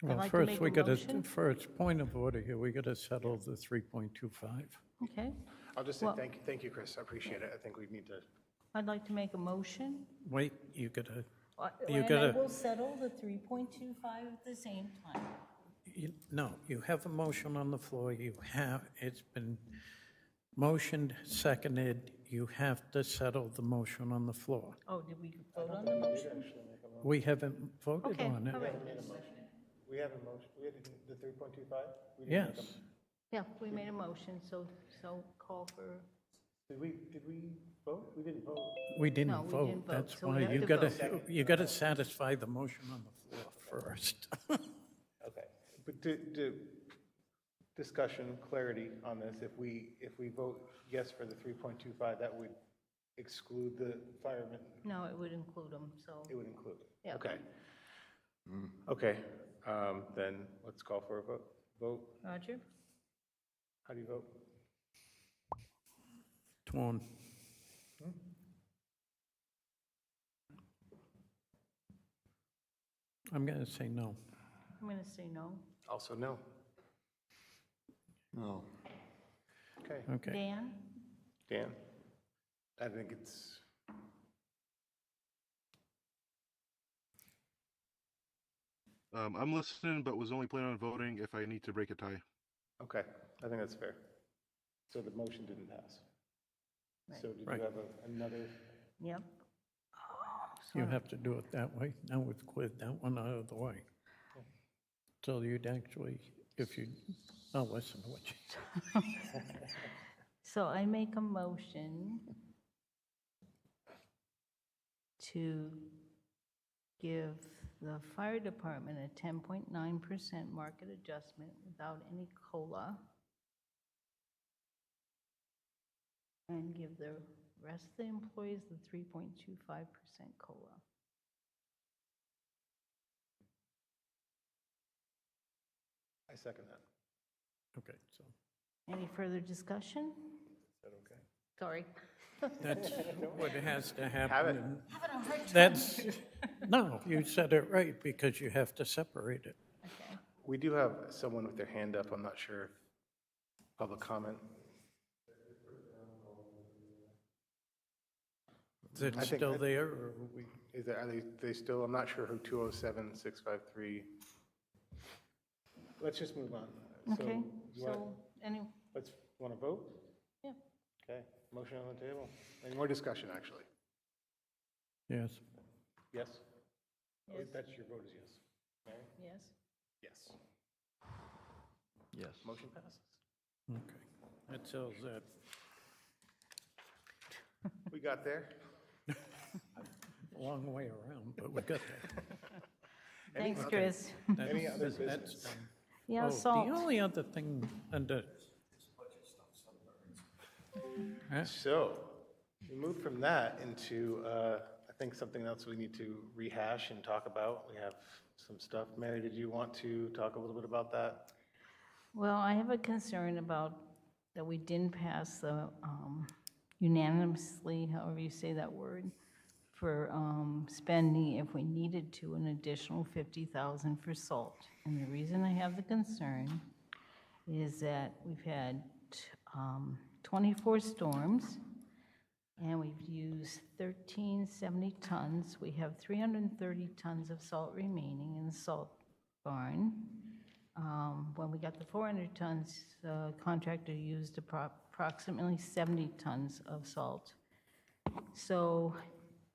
I'd Well, like to first, make we a got to, motion. first, point of order here, we got to settle the 3.25. Okay. I'll just say Well- thank you, Chris. I appreciate it. I think we need to. I'd like to make a motion. Wait, you got to, You And I gotta- will settle the 3.25 at the same time. no, you have a motion on the floor, you have, it's been motioned, seconded, you have to settle the motion on the floor. Oh, did we vote on the motion? We haven't voted Okay, on it. all right. We have a motion. We had the 3.25. Yes, Yeah, we made a motion, so call for, Did we vote? We didn't vote. we No, didn't we vote, didn't vote, that's so we why have you to got vote. to, you got to satisfy the motion on the floor first. Okay. But to discussion, clarity on this, if we vote yes for the 3.25, that would exclude the firemen? no, it would include them, so. It would include it? Yeah. Okay. Okay, then let's call for a vote. Vote. Roger? How do you vote? Torn. I'm going to say no. I'm going to say no. Also no. No. Okay. Okay. Dan? Dan? I think it's, I'm listening, but was only planning on voting if I need to break a tie. okay, I think that's fair. So the motion didn't pass. So did you Right. have another? Yep. You have to do it that way. Now we've cleared that one out of the way. So you'd actually, if you, oh, listen to what you So I make a motion to give the fire department a 10.9% market adjustment without any COLA, and give the rest of the employees the 3.25% COLA. I second that. Okay, so Any further discussion? Is that okay? Sorry. that's what has to Have happen. it. and That's, no, you said it right, because you have to separate it. Okay. We do have someone with their hand up. I'm not sure if public comment. Is it I think still that- there, or are we? Is there, are they still, I'm not sure who 207-653. Let's just move on. So, Okay, you want- so, any, Let's, want to vote? yeah. Okay, motion on the table. Any more discussion, actually? Yes. Yes? Yes. That's your vote is yes. Mary? Yes. Yes. Yes. Motion passes. Okay, that tells that. We got there. A long way around, but we got there. Thanks, Chris. Any other That's business? done. Yeah, Oh, salt. the only other thing under. Huh? So, we move from that into, I think, something else we need to rehash and talk about. We have some stuff. Mary, did you want to talk a little bit about that? Well, I have a concern about that we didn't pass the unanimously, however you say that word, for spending, if we needed to, an additional $50,000 for salt. And the reason I have the concern is that we've had 24 storms, and we've used 1,370 tons. We have 330 tons of salt remaining in the salt barn. When we got the 400 tons, the contractor used approximately 70 tons of salt. So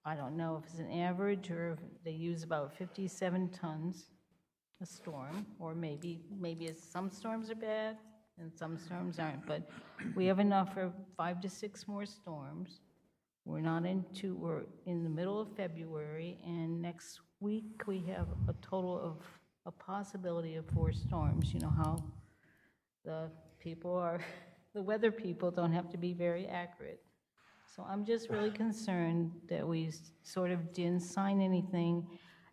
I don't know if it's an average or if they use about 57 tons a storm, or maybe some storms are bad and some storms aren't, but we have enough for 5 to 6 more storms. We're in the middle of February, and next week we have a total of a possibility of 4 storms. You know how the weather people don't have to be very accurate. So I'm just really concerned that we sort of didn't sign anything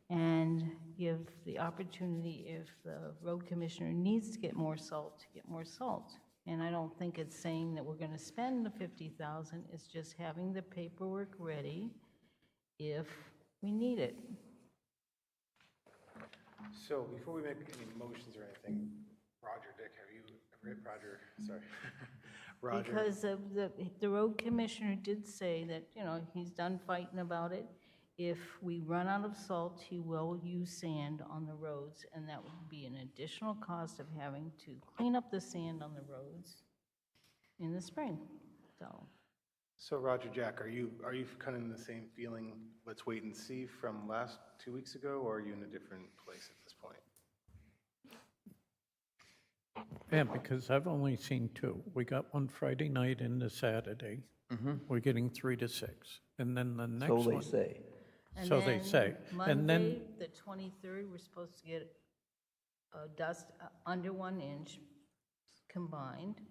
and give the opportunity, if the road commissioner needs to get more salt, to get more salt. And I don't think it's saying that we're gonna spend the 50,000, it's just having the paperwork ready if we need it. So before we make any motions or anything, Roger, Dick, sorry. Roger. Because of the road commissioner did say that, you know, he's done fighting about it. If we run out of salt, he will use sand on the roads, and that would be an additional cost of having to clean up the sand on the roads in the spring, so. So Roger, Jack, are you kind of in the same feeling, let's wait and see, from 2 weeks ago, or are you in a different place at this point? Yeah, because I've only seen 2. We got one Friday night into Saturday. We're getting 3 to 6. And then the next one. So they say. And So they then say. And then, Monday, the 23rd, we're supposed to get dust under 1 inch combined.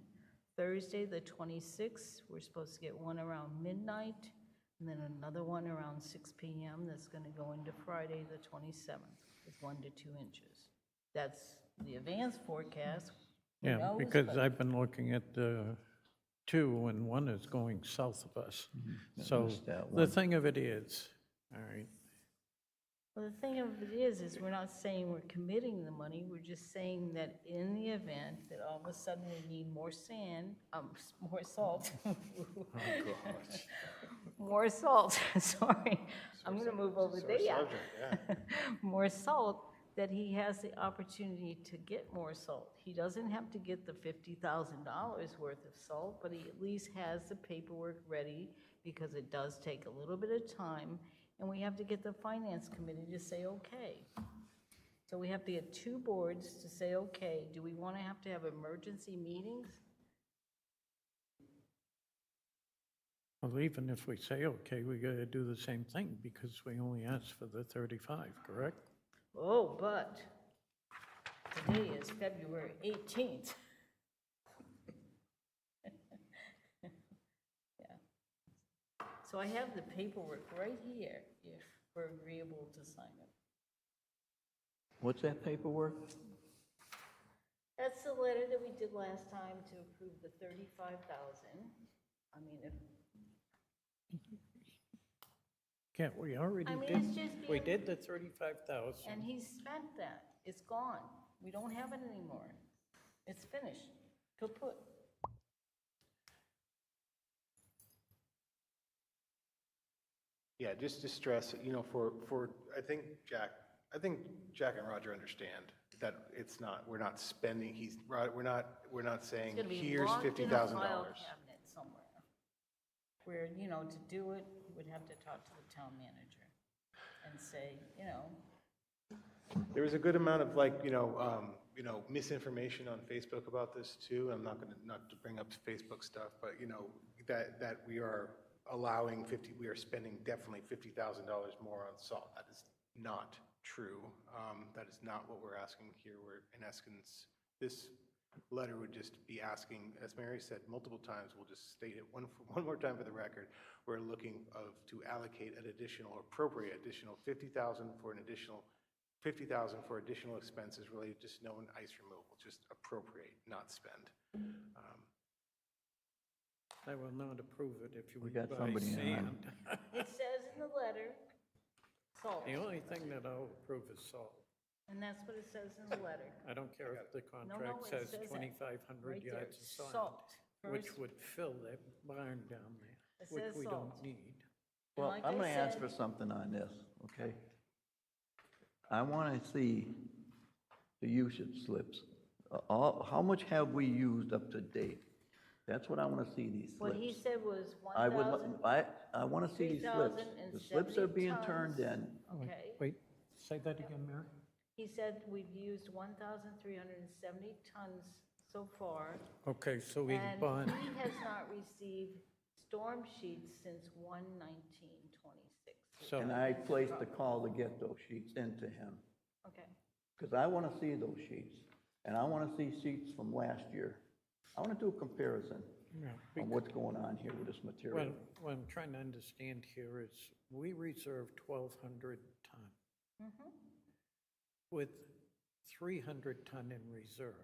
Thursday, the 26th, we're supposed to get one around midnight, and then another one around 6 p.m. that's going to go into Friday, the 27th, with 1 to 2 inches. That's the advanced forecast. Who yeah, knows? because But I've been looking at the 2, and one is going south of us. So missed that the one. thing of it is, all right, well, the thing of it is we're not saying we're committing the money, we're just saying that in the event that all of a sudden we need more sand, more salt. More salt, sorry. I'm gonna move over there. Yeah. More salt, that he has the opportunity to get more salt. He doesn't have to get the $50,000 worth of salt, but he at least has the paperwork ready, because it does take a little bit of time, and we have to get the finance committee to say okay. So we have to get 2 boards to say okay. Do we want to have emergency meetings? well, even if we say, okay, we got to do the same thing, because we only asked for the 35, correct? Oh, but today is February 18th. Yeah. So I have the paperwork right here, if we're agreeable to sign it. What's that paperwork? That's the letter that we did last time to approve the 35,000. I mean, if, Yeah, we already I mean, did, it's just we being- did the 35,000. and he spent that, it's gone. We don't have it anymore. It's finished, kaput. Yeah, just to stress, you know, I think Jack and Roger understand that it's not, we're not spending, we're not saying, It's gonna be here's locked in a $50,000. file cabinet somewhere. Where, you know, to do it, you would have to talk to the town manager and say, you know, There was a good amount of misinformation on Facebook about this too. I'm not to bring up Facebook stuff, but that we are we are spending definitely $50,000 more on salt. That is not true. That is not what we're asking here. We're, in essence, this letter would just be asking, as Mary said multiple times, we'll just state it one more time for the record, we're looking to allocate an appropriate additional $50,000 for additional expenses related to snow and ice removal. Just appropriate, not spend. I will not approve it if you We got buy somebody in sand. it says in the letter, salt. The only thing that I'll approve is salt. And that's what it says in the letter. I don't care if the it contract says says that 2,500 right there. yards of sand, Salt. which First, would fill that barn down there, it which says we salt. don't need. Well, like I'm I going to ask said- for something on this, okay? I want to see the usage slips. How much have we used up to date? That's what I want to see, these What he slips. said was I would, 1,000, I want to see these slips. The slips are 3,070 being tons. turned in. Okay. Wait, say that again, Mary? He said we've used 1,370 tons so far. Okay, so we've And bought, he has not received storm sheets since 1/19/26. so, And I placed the call to get those sheets into him, Okay. because I want to see those sheets. And I want to see sheets from last year. I want to do a comparison yeah, on what's going on here with this material. what I'm trying to understand here is, we reserved 1,200 ton with 300 ton in reserve.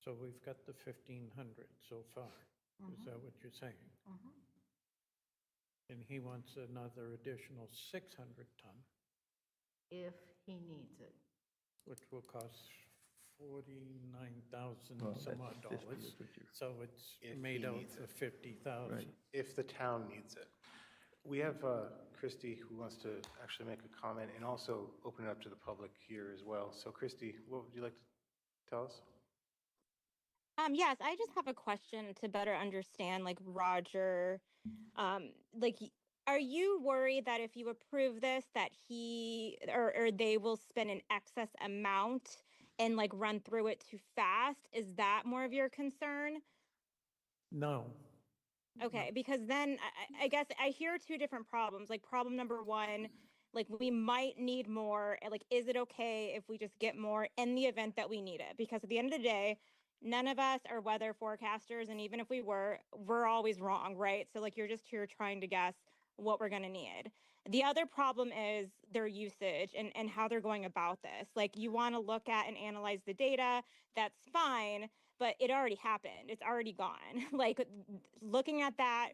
So we've got the 1,500 so far. Is that what you're saying? And he wants another additional 600 ton, If he needs it. which will cost 49,000 Well, some that's odd 50 dollars. is what you're- So it's If made he out needs for it. 50,000. Right. If the town needs it. We have Christy who wants to actually make a comment and also open it up to the public here as well. So Christy, what would you like to tell us? Yes, I just have a question to better understand, like Roger. Like, are you worried that if you approve this, that he or they will spend an excess amount and like run through it too fast? Is that more of your concern? No, Okay, because then I guess I hear two different problems. Like problem number one, like we might need more. And, like, is it okay if we just get more in the event that we need it? Because at the end of the day, none of us are weather forecasters, and even if we were, we're always wrong, right? So like you're just here trying to guess what we're gonna need. The other problem is their usage and how they're going about this. Like you want to look at and analyze the data, that's fine, but it already happened. It's already gone. Like looking at that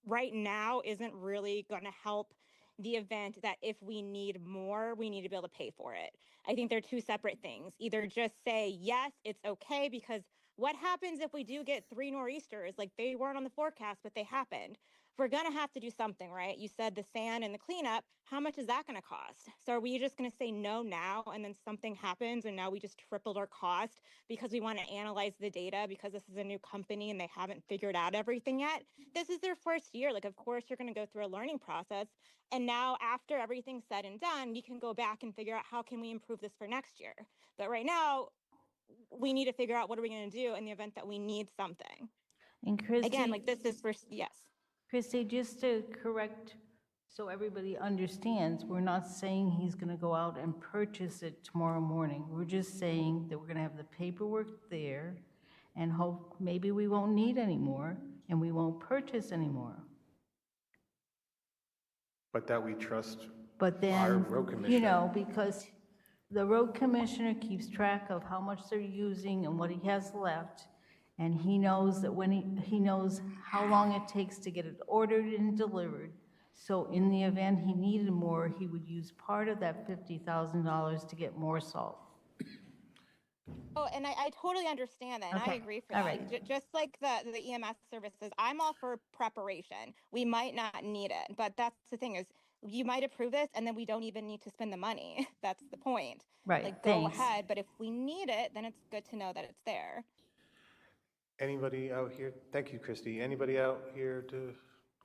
right now isn't really going to help the event that if we need more, we need to be able to pay for it. I think they're two separate things. Either just say, yes, it's okay, because what happens if we do get 3 nor'easters? Like they weren't on the forecast, but they happened. We're going to have to do something, right? You said the sand and the cleanup. How much is that going to cost? So are we just going to say no now and then something happens and now we just tripled our cost because we want to analyze the data because this is a new company and they haven't figured out everything yet? This is their first year. Like, of course, you're going to go through a learning process. And now after everything's said and done, you can go back and figure out how can we improve this for next year. But right now, we need to figure out what are we going to do in the event that we need something. And Christy. Again, like this is for, yes. Christy, just to correct, so everybody understands, we're not saying he's going to go out and purchase it tomorrow morning. We're just saying that we're going to have the paperwork there and hope maybe we won't need any more and we won't purchase anymore. But that we trust But our then, road you commissioner. know, because the road commissioner keeps track of how much they're using and what he has left. And he knows that when he knows how long it takes to get it ordered and delivered. So in the event he needed more, he would use part of that $50,000 to get more salt. Oh, and I totally understand that, and I Okay, agree for all that. right. Just like the EMS services, I'm all for preparation. We might not need it, but that's the thing is, you might approve this, and then we don't even need to spend the money. That's the point. Right, Like, go thanks. ahead, but if we need it, then it's good to know that it's there. Anybody out here? Thank you, Christy. Anybody out here to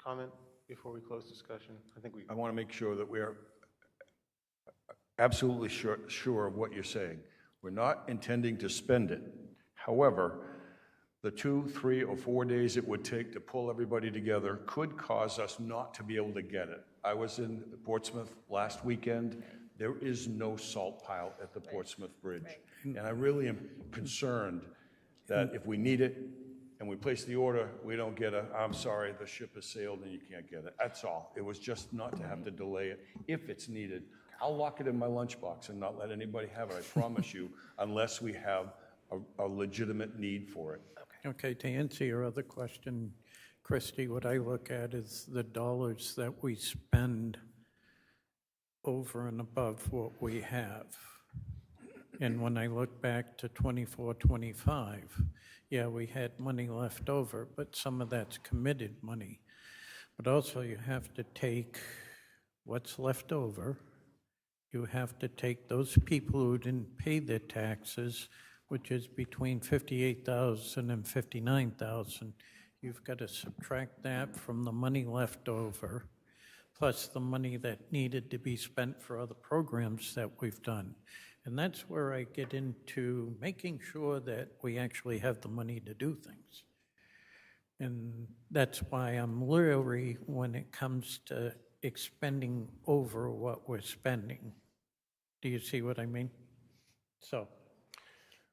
comment before we close discussion? I think we, I want to make sure that we're absolutely sure of what you're saying. We're not intending to spend it. However, the 2, 3, or 4 days it would take to pull everybody together could cause us not to be able to get it. I was in Portsmouth last weekend. There is no salt pile at the Portsmouth Bridge. And I really am concerned that if we need it and we place the order, we don't get I'm sorry, the ship has sailed and you can't get it. That's all. It was just not to have to delay it if it's needed. I'll lock it in my lunchbox and not let anybody have it, I promise you, unless we have a legitimate need for it. okay, to answer your other question, Christy, what I look at is the dollars that we spend over and above what we have. And when I look back to 24, 25, yeah, we had money left over, but some of that's committed money. But also you have to take what's left over. You have to take those people who didn't pay their taxes, which is between 58,000 and 59,000. You've got to subtract that from the money left over, plus the money that needed to be spent for other programs that we've done. And that's where I get into making sure that we actually have the money to do things. And that's why I'm leery when it comes to expending over what we're spending. Do you see what I mean? So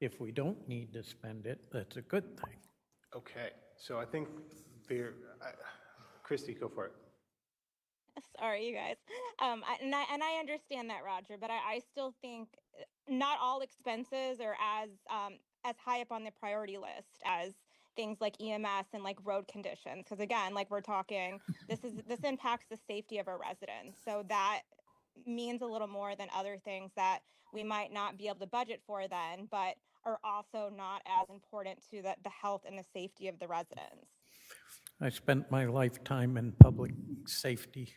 if we don't need to spend it, that's a good thing. Okay, so I think Christy, go for it. Sorry, you guys. And I understand that, Roger, but I still think not all expenses are as high up on the priority list as things like EMS and like road conditions. Because again, like we're talking, this impacts the safety of our residents. So that means a little more than other things that we might not be able to budget for then, but are also not as important to the health and the safety of the residents. I spent my lifetime in public safety.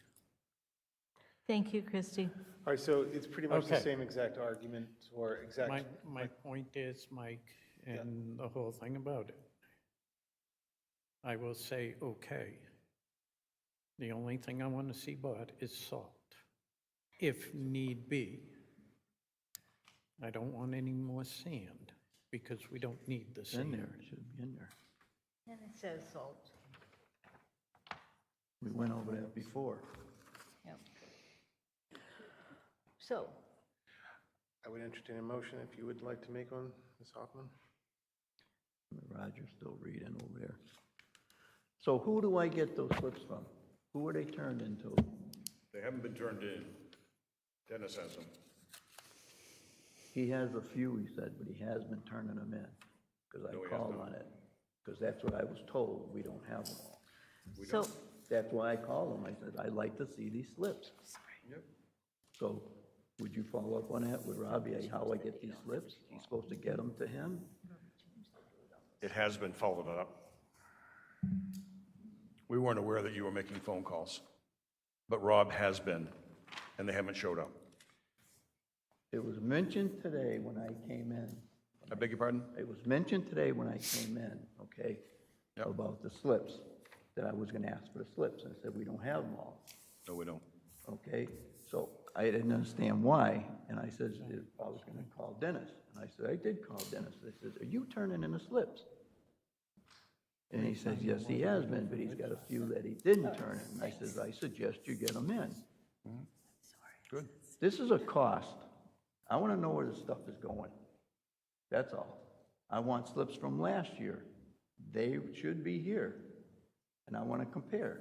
Thank you, Christy. All right, so it's pretty much the Okay. same exact argument or exact. My point is, Mike, and the whole thing about it, I will say, okay. The only thing I want to see bought is salt, if need be. I don't want any more sand, because we don't need the It's in sand. there, it should be in there. And it says salt. We went over that before. Yep. So, I would entertain a motion if you would like to make one, Ms. Hoffman. Roger's still reading over there. So who do I get those slips from? Who are they turned into? They haven't been turned in. Dennis has them. He has a few, he said, but he has been turning them in, because No, he I has called not. on it. Because that's what I was told, we don't have them all. so, That's why I called him, I said, I'd like to see these slips. Yep. So would you follow up on that with Robbie, how I get these slips? He's supposed to get them to him? It has been followed up. We weren't aware that you were making phone calls, but Rob has been, and they haven't showed up. It was mentioned today when I came in. I beg your pardon? It was mentioned today when I came in, okay, Yep. about the slips, that I was gonna ask for the slips. I said, we don't have them all, No, we don't. okay? So I didn't understand why, and I said, I was gonna call Dennis. And I said, I did call Dennis. I said, are you turning in the slips? And he says, yes, he has been, but he's got a few that he didn't turn in. And I says, I suggest you get them in. Good. This is a cost. I want to know where this stuff is going. That's all. I want slips from last year. They should be here. And I want to compare.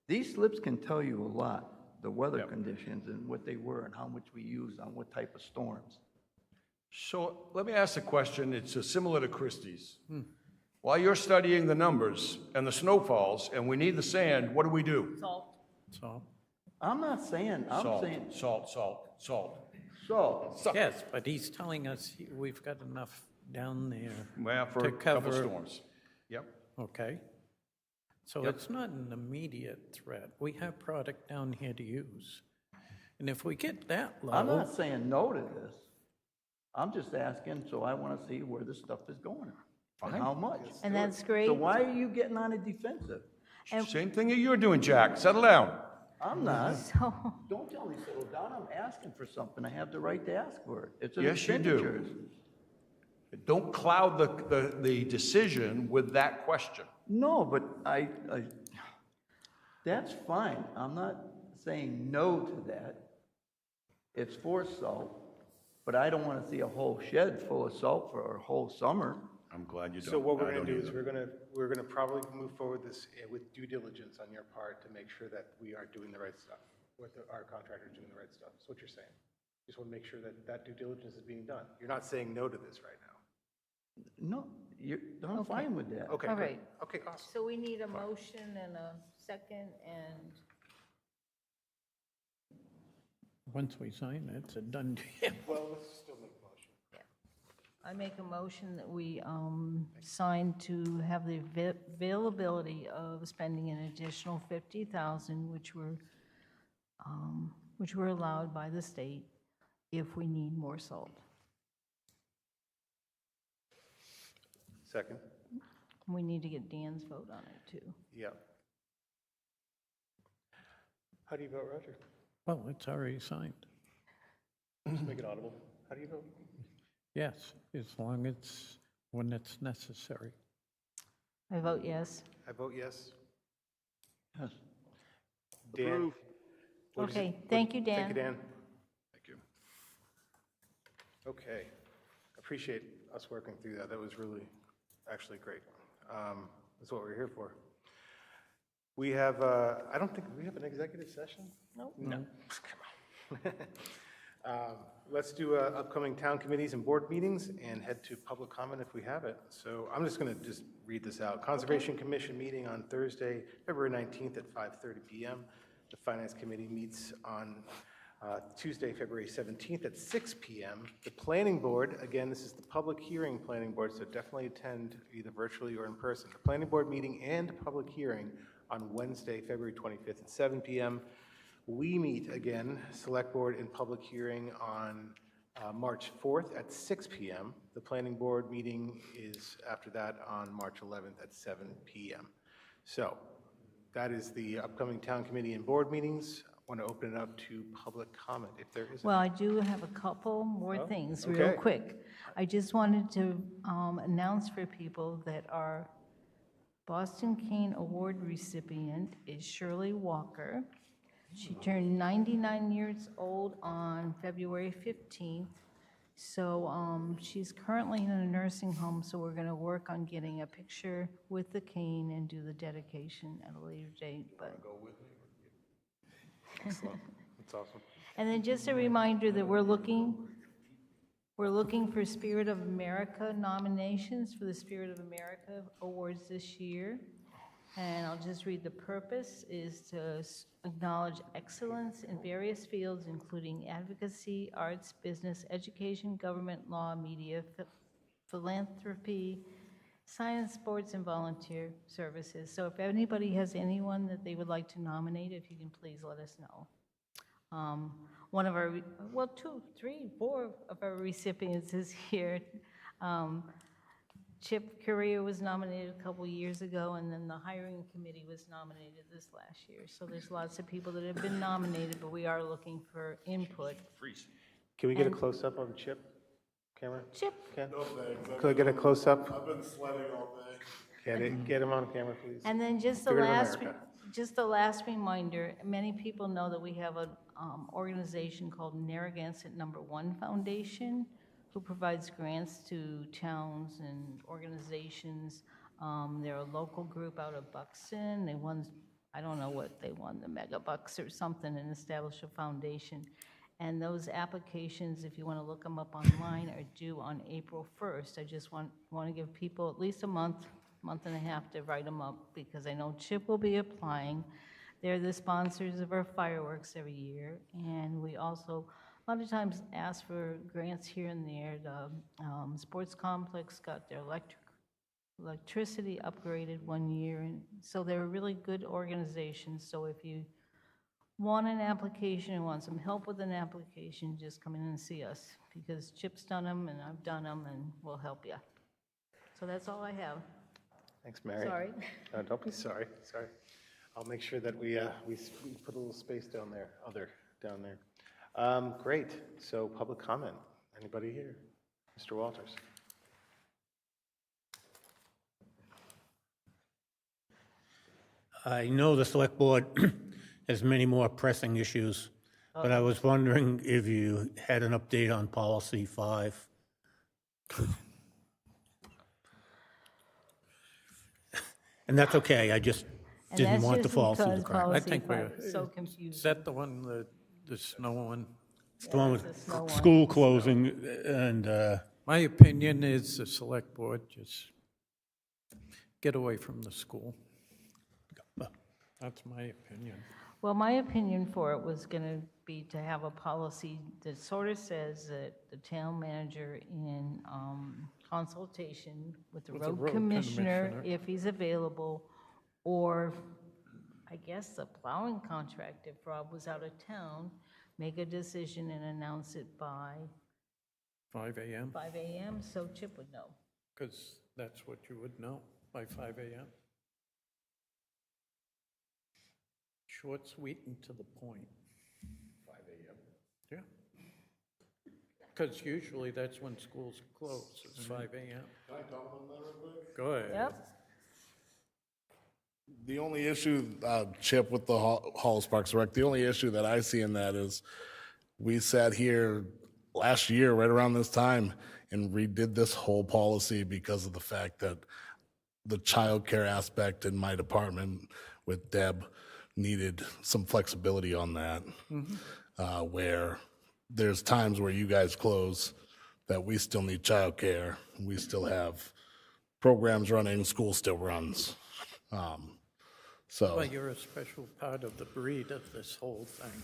These slips can tell you a lot, the weather conditions and what they were and how much we used on what type of storms. So let me ask a question. It's similar to Christie's. While you're studying the numbers and the snowfalls and we need the sand, what do we do? salt. So, I'm not saying, I'm Salt, saying, salt, salt, salt. so, yes, but he's telling us we've got enough down there. Well, for To a couple cover- storms. Yep. Okay? So Yep. it's not an immediate threat. We have product down here to use. And if we get that I'm low, not saying no to this. I'm just asking, so I want to see where this stuff is going and how much. And that's great. So why are you getting on a defensive? Same thing that you're doing, Jack. Settle down. I'm not. So, Don't tell me settle down. I'm asking for something. I have the right to ask for it. It's an Yes, you do. expenditures. Don't cloud the decision with that question. No, but that's fine. I'm not saying no to that. It's for salt, but I don't want to see a whole shed full of salt for a whole summer. I'm glad you don't. So what we're I going to don't do is either. we're gonna probably move forward this with due diligence on your part to make sure that we are doing the right stuff, our contractor's doing the right stuff. That's what you're saying. Just want to make sure that that due diligence is being done. You're not saying no to this right now. No, I'm fine with that. Okay, all good. right. Okay, awesome. So we need a motion and a second, and once we sign it, it's a done deal. Well, let's still make a motion. I make a motion that we sign to have the availability of spending an additional $50,000, which were allowed by the state if we need more salt. Second? We need to get Dan's vote on it, too. Yeah. How do you vote, Roger? Well, it's already signed. Just make it audible. How do you vote? Yes, as long as, when it's necessary. I vote yes. I vote yes. Yes. Dan? Approve. What did Okay, thank you, Dan. Thank you, Dan. Thank you. Okay. Appreciate us working through that. That was really, actually great. That's what we're here for. We have, I don't think, we have an executive session? Nope. No. Come on. Let's do upcoming town committees and board meetings and head to public comment if we have it. So I'm just going to just read this out. Conservation Commission meeting on Thursday, February 19th at 5:30 p.m. The Finance Committee meets on Tuesday, February 17th at 6 p.m. The Planning Board, again, this is the public hearing Planning Board, so definitely attend either virtually or in person. The Planning Board meeting and public hearing on Wednesday, February 25th at 7 p.m. We meet again, Select Board and public hearing on March 4th at 6 p.m. The Planning Board meeting is after that on March 11th at 7 p.m. So that is the upcoming town committee and board meetings. I want to open it up to public comment if there is. Well, I do have a couple more things, real okay. quick. I just wanted to announce for people that our Boston Cane Award recipient is Shirley Walker. She turned 99 years old on February 15th. So she's currently in a nursing home, so we're going to work on getting a picture with the cane and do the dedication at a later date. But Excellent. That's awesome. and then just a reminder that we're looking for Spirit of America nominations for the Spirit of America Awards this year. And I'll just read the purpose is to acknowledge excellence in various fields, including advocacy, arts, business, education, government, law, media, philanthropy, science, sports, and volunteer services. So if anybody has anyone that they would like to nominate, if you can please let us know. One of our, well, 2, 3, 4 of our recipients is here. Chip Courier was nominated a couple years ago, and then the hiring committee was nominated this last year. So there's lots of people that have been nominated, but we are looking for input. Can we get a close-up on Chip? Camera? Chip. Ken? No thanks. Could I get a close-up? I've been sweating all day. Get him on camera, please. And then just the Spirit of last, America. just the last reminder, many people know that we have an organization called Narragansett Number One Foundation, who provides grants to towns and organizations. They're a local group out of Buxton. They won, I don't know what they won, the Mega Bucks or something, and established a foundation. And those applications, if you want to look them up online, are due on April 1st. I just want to give people at least a month and a half to write them up, because I know Chip will be applying. They're the sponsors of our fireworks every year, and we also a lot of times ask for grants here and there. The sports complex got their electricity upgraded one year, and so they're a really good organization. So if you want an application and want some help with an application, just come in and see us, because Chip's done them and I've done them, and we'll help you. So that's all I have. Thanks, Mary. Sorry. No, don't be sorry. Sorry. I'll make sure that we put a little space down there, down there. Great. So public comment. Anybody here? Mr. Walters. I know the Select Board has many more pressing issues, but I was wondering if you had an update on Policy 5. And that's okay, I just And didn't that's want to just fall through the because cracks. I Policy think 5 is so is confusing. that the one, the snow one? It's the one it's the snow one. with school closing and, My opinion is the select board just get away from the school. That's my opinion. Well, my opinion for it was going to be to have a policy that sort of says that the town manager, in consultation with the road commissioner, if he's available, or I guess the plowing contract, if Rob was out of town, make a decision and announce it by 5 a.m., 5 a.m. so Chip would know. because That's what you would know by 5 a.m. Short, sweet, and to the point. 5 a.m. Yeah. Because usually that's when schools close, it's 5 a.m. Can I comment on that real quick? Go ahead. Yep. The only issue, Chip, with the Hollis Parks Rec, the only issue that I see in that is we sat here last year, right around this time, and redid this whole policy because of the fact that the childcare aspect in my department with Deb needed some flexibility on that, where there's times where you guys close that we still need childcare. We still have programs running, school still runs. So Well, you're a special part of the breed of this whole thing.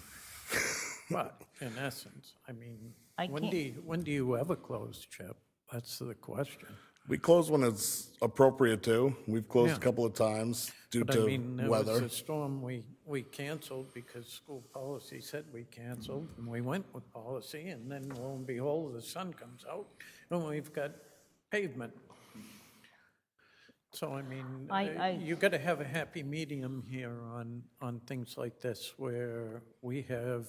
But in essence, I mean, I when can't- do you ever close, Chip? That's the question. we close when it's appropriate to. We've closed Yeah. a couple of times due But I to mean, there weather. was a storm we canceled because school policy said we canceled, and we went with policy, and then lo and behold, the sun comes out, and we've got pavement. So, I mean, you got to have a happy medium here on things like this, where we have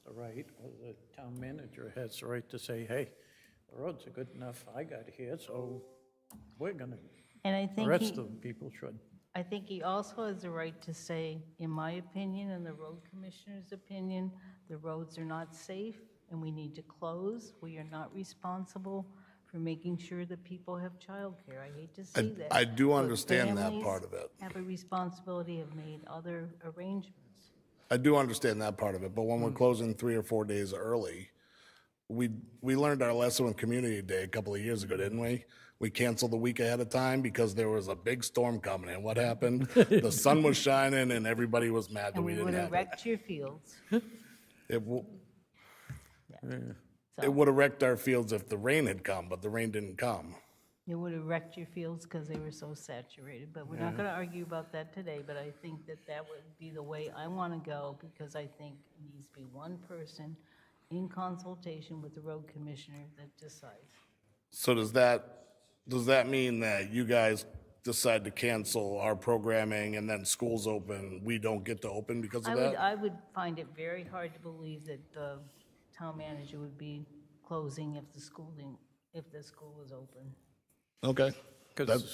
the right, or the town manager has the right to say, hey, the roads are good enough, I got here, so we're gonna, And I the think rest he, of the people should. I think he also has the right to say, in my opinion, and the road commissioner's opinion, the roads are not safe and we need to close. We are not responsible for making sure that people have childcare. I hate to say that. I do but understand that families part of it. have a responsibility, have made other arrangements. I do understand that part of it, but when we're closing 3 or 4 days early, we learned our lesson with Community Day a couple of years ago, didn't we? We canceled the week ahead of time because there was a big storm coming in. What happened? The sun was shining and everybody was mad that And we we didn't would have have it. wrecked your fields. It would have wrecked our fields if the rain had come, but the rain didn't come. It would have wrecked your fields because they were so saturated. But we're not going to argue about that today, but I think that that would be the way I want to go, because I think it needs to be one person in consultation with the road commissioner that decides. So does that mean that you guys decide to cancel our programming and then school's open, we don't get to open because of that? I would find it very hard to believe that the town manager would be closing if the school was open. Okay. Because the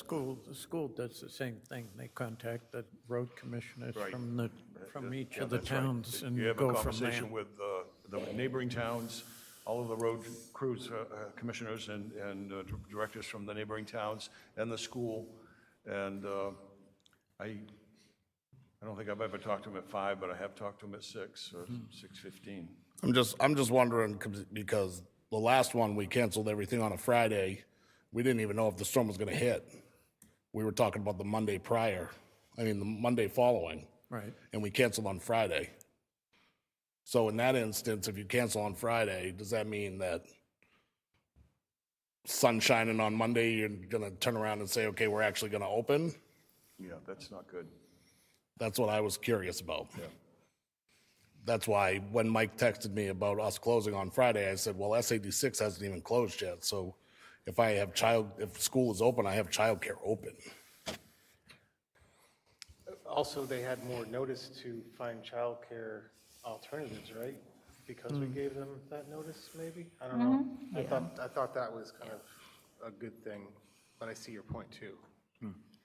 school does the same thing. They contact the road commissioners Right. from each Yeah, of the that's right. towns and You have a go from there. conversation with the neighboring towns, all of the road crews, commissioners and directors from the neighboring towns and the school. And I don't think I've ever talked to him at 5, but I have talked to him at 6 or 6:15. I'm just wondering, because the last one, we canceled everything on a Friday. We didn't even know if the storm was gonna hit. We were talking about the Monday the Monday following. Right. And we canceled on Friday. So in that instance, if you cancel on Friday, does that mean that sun shining on Monday, you're gonna turn around and say, okay, we're actually gonna open? Yeah, that's not good. That's what I was curious about. Yeah. That's why when Mike texted me about us closing on Friday, I said, well, SAD 6 hasn't even closed yet. So if if school is open, I have childcare open. Also, they had more notice to find childcare alternatives, right? Because we gave them that notice, maybe? I don't know. I thought that was kind of a good thing, but I see your point too.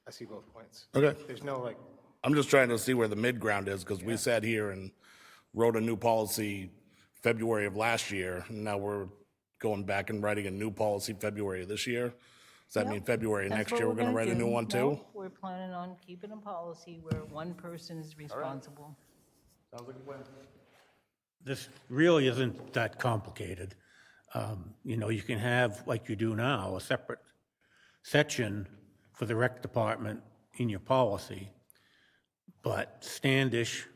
I see both points. Okay. There's no I'm just trying to see where the mid-ground is, because we sat here and wrote a new policy February of last year, and now we're going back and writing a new policy February of this year. Does that mean February That's next what year we're gonna write a do. new one too? No, we're planning on keeping a policy where one person is responsible. sounds like a plan. This really isn't that complicated. You can have, like you do now, a separate section for the rec department in your policy, but Standish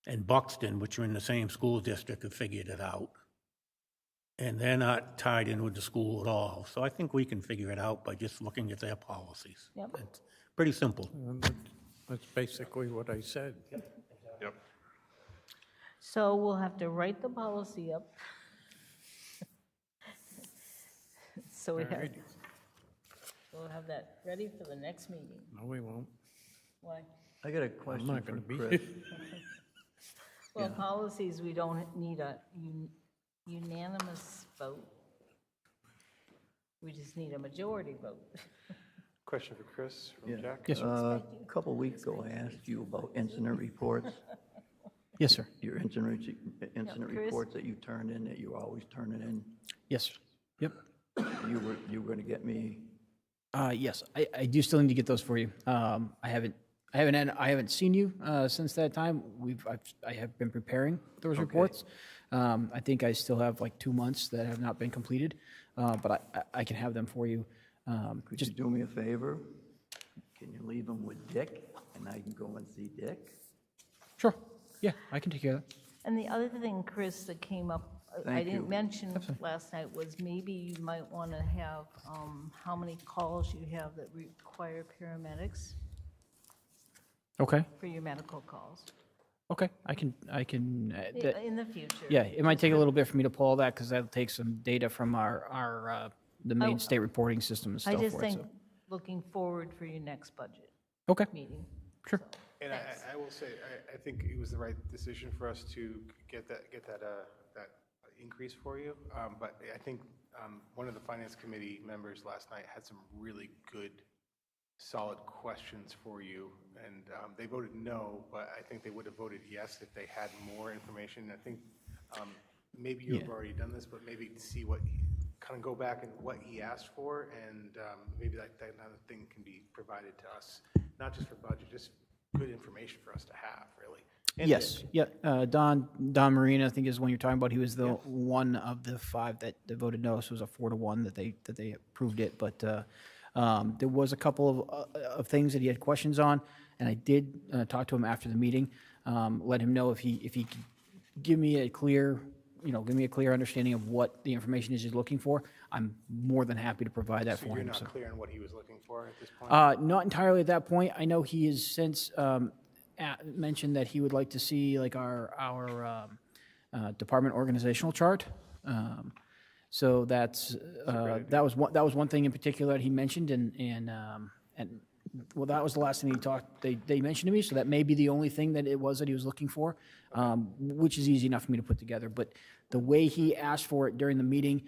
and Buxton, which are in the same school district, have figured it out. And they're not tied in with the school at all. So I think we can figure it out by just looking at their policies. Yep. It's pretty simple. That's basically what I said. Yep. So we'll have to write the policy up. So we have, We'll have that ready for the next meeting. No, we won't. Why? I got a I'm question not for going to be Chris. here. Well, policies, we don't need a unanimous vote. We just need a majority vote. Question for Chris from Yeah. Jack? Yes, sir. A couple weeks ago, I asked you about incident reports. Yes, sir. Your incident Chris? reports that you turned in, that you always turn it in. Yes, sir. Yep. You were going to get me, Yes, I do still need to get those for you. I haven't seen you since that time. I have been preparing those reports. I think I still have like 2 months that have not been completed, but I can have them for you. could you do me a favor? Can you leave them with Dick, and I can go and see Dick? Sure. Yeah, I can take care of that. And the other thing, Chris, that came up, I Thank didn't you. mention last night, was maybe you might want to have how many calls you have that require paramedics Okay. for your medical calls Okay. I can. in the future. Yeah, it might take a little bit for me to pull all that because that'll take some data from the main state reporting system and I stuff just for it. think, So. looking forward for your next budget Okay. meeting. Sure. And I will say, I think it was the right decision for us to get that increase for you. But I think one of the finance committee members last night had some really good, solid questions for you. And they voted no, but I think they would have voted yes if they had more information. I think maybe you have already done this, but maybe see what, kind of go back and what he asked for, and maybe that kind of thing can be provided to us, not just for budget, just good information for us to have, really. And Yes. Yeah. Don Marina, I think is the one you're talking about. He was the one of the 5 that voted no. So it was a 4-1 that they approved it. But there was a couple of things that he had questions on, and I did talk to him after the meeting. Let him know if he could give me a clear understanding of what the information is he's looking for. I'm more than happy to provide that So for you're him. not clear on what he was looking for at this point? Not entirely at that point. I know he has since mentioned that he would like to see like our department organizational chart. So that was one thing in particular that he mentioned, and well, that was the last thing they mentioned to me. So that may be the only thing that he was looking for, which is easy enough for me to put together. But the way he asked for it during the meeting,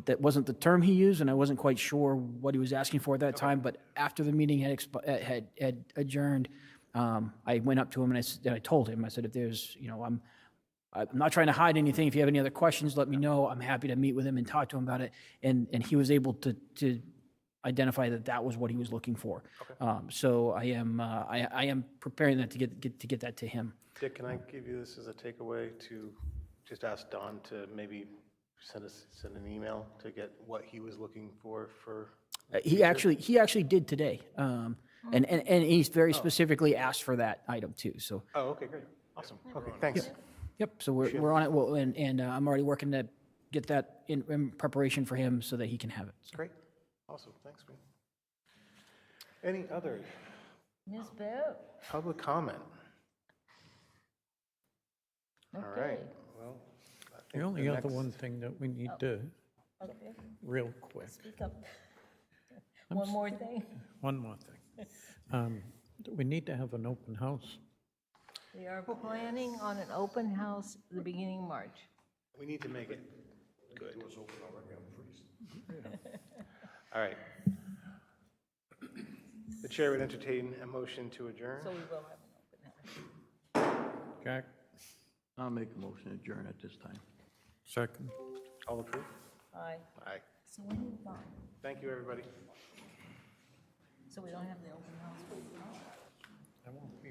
that wasn't the term he used, and I wasn't quite sure what he was asking for at that time. But after the meeting had adjourned, I went up to him and I told him, I said, if there's, I'm not trying to hide anything. If you have any other questions, let me know. I'm happy to meet with him and talk to him about it. And he was able to identify that was what he was looking for. So I am preparing that to get that to him. Dick, can I give you this as a takeaway to just ask Don to maybe send an email to get what he was looking for? He actually did today, and he's very specifically asked for that item too. So. Oh, okay, great, awesome. Okay, thanks. Yep. So we're on it. Well, and I'm already working to get that in preparation for him so that he can have it. So. Great, awesome. Thanks, man. Any other Ms. Bell? public comment? All right. Okay. Well, I The think only the other next- one thing that we need to, Okay, real quick, speak up. One more thing. one more thing. We need to have an open house. We are planning on an open house at the beginning of March. We need to make it good. All right. The chair would entertain a motion to adjourn. So we will have an open house. Jack, I'll make a motion to adjourn at this time. second. All approved? Aye. Aye. So we need Bob. Thank you, everybody. So we don't have the open house. I won't be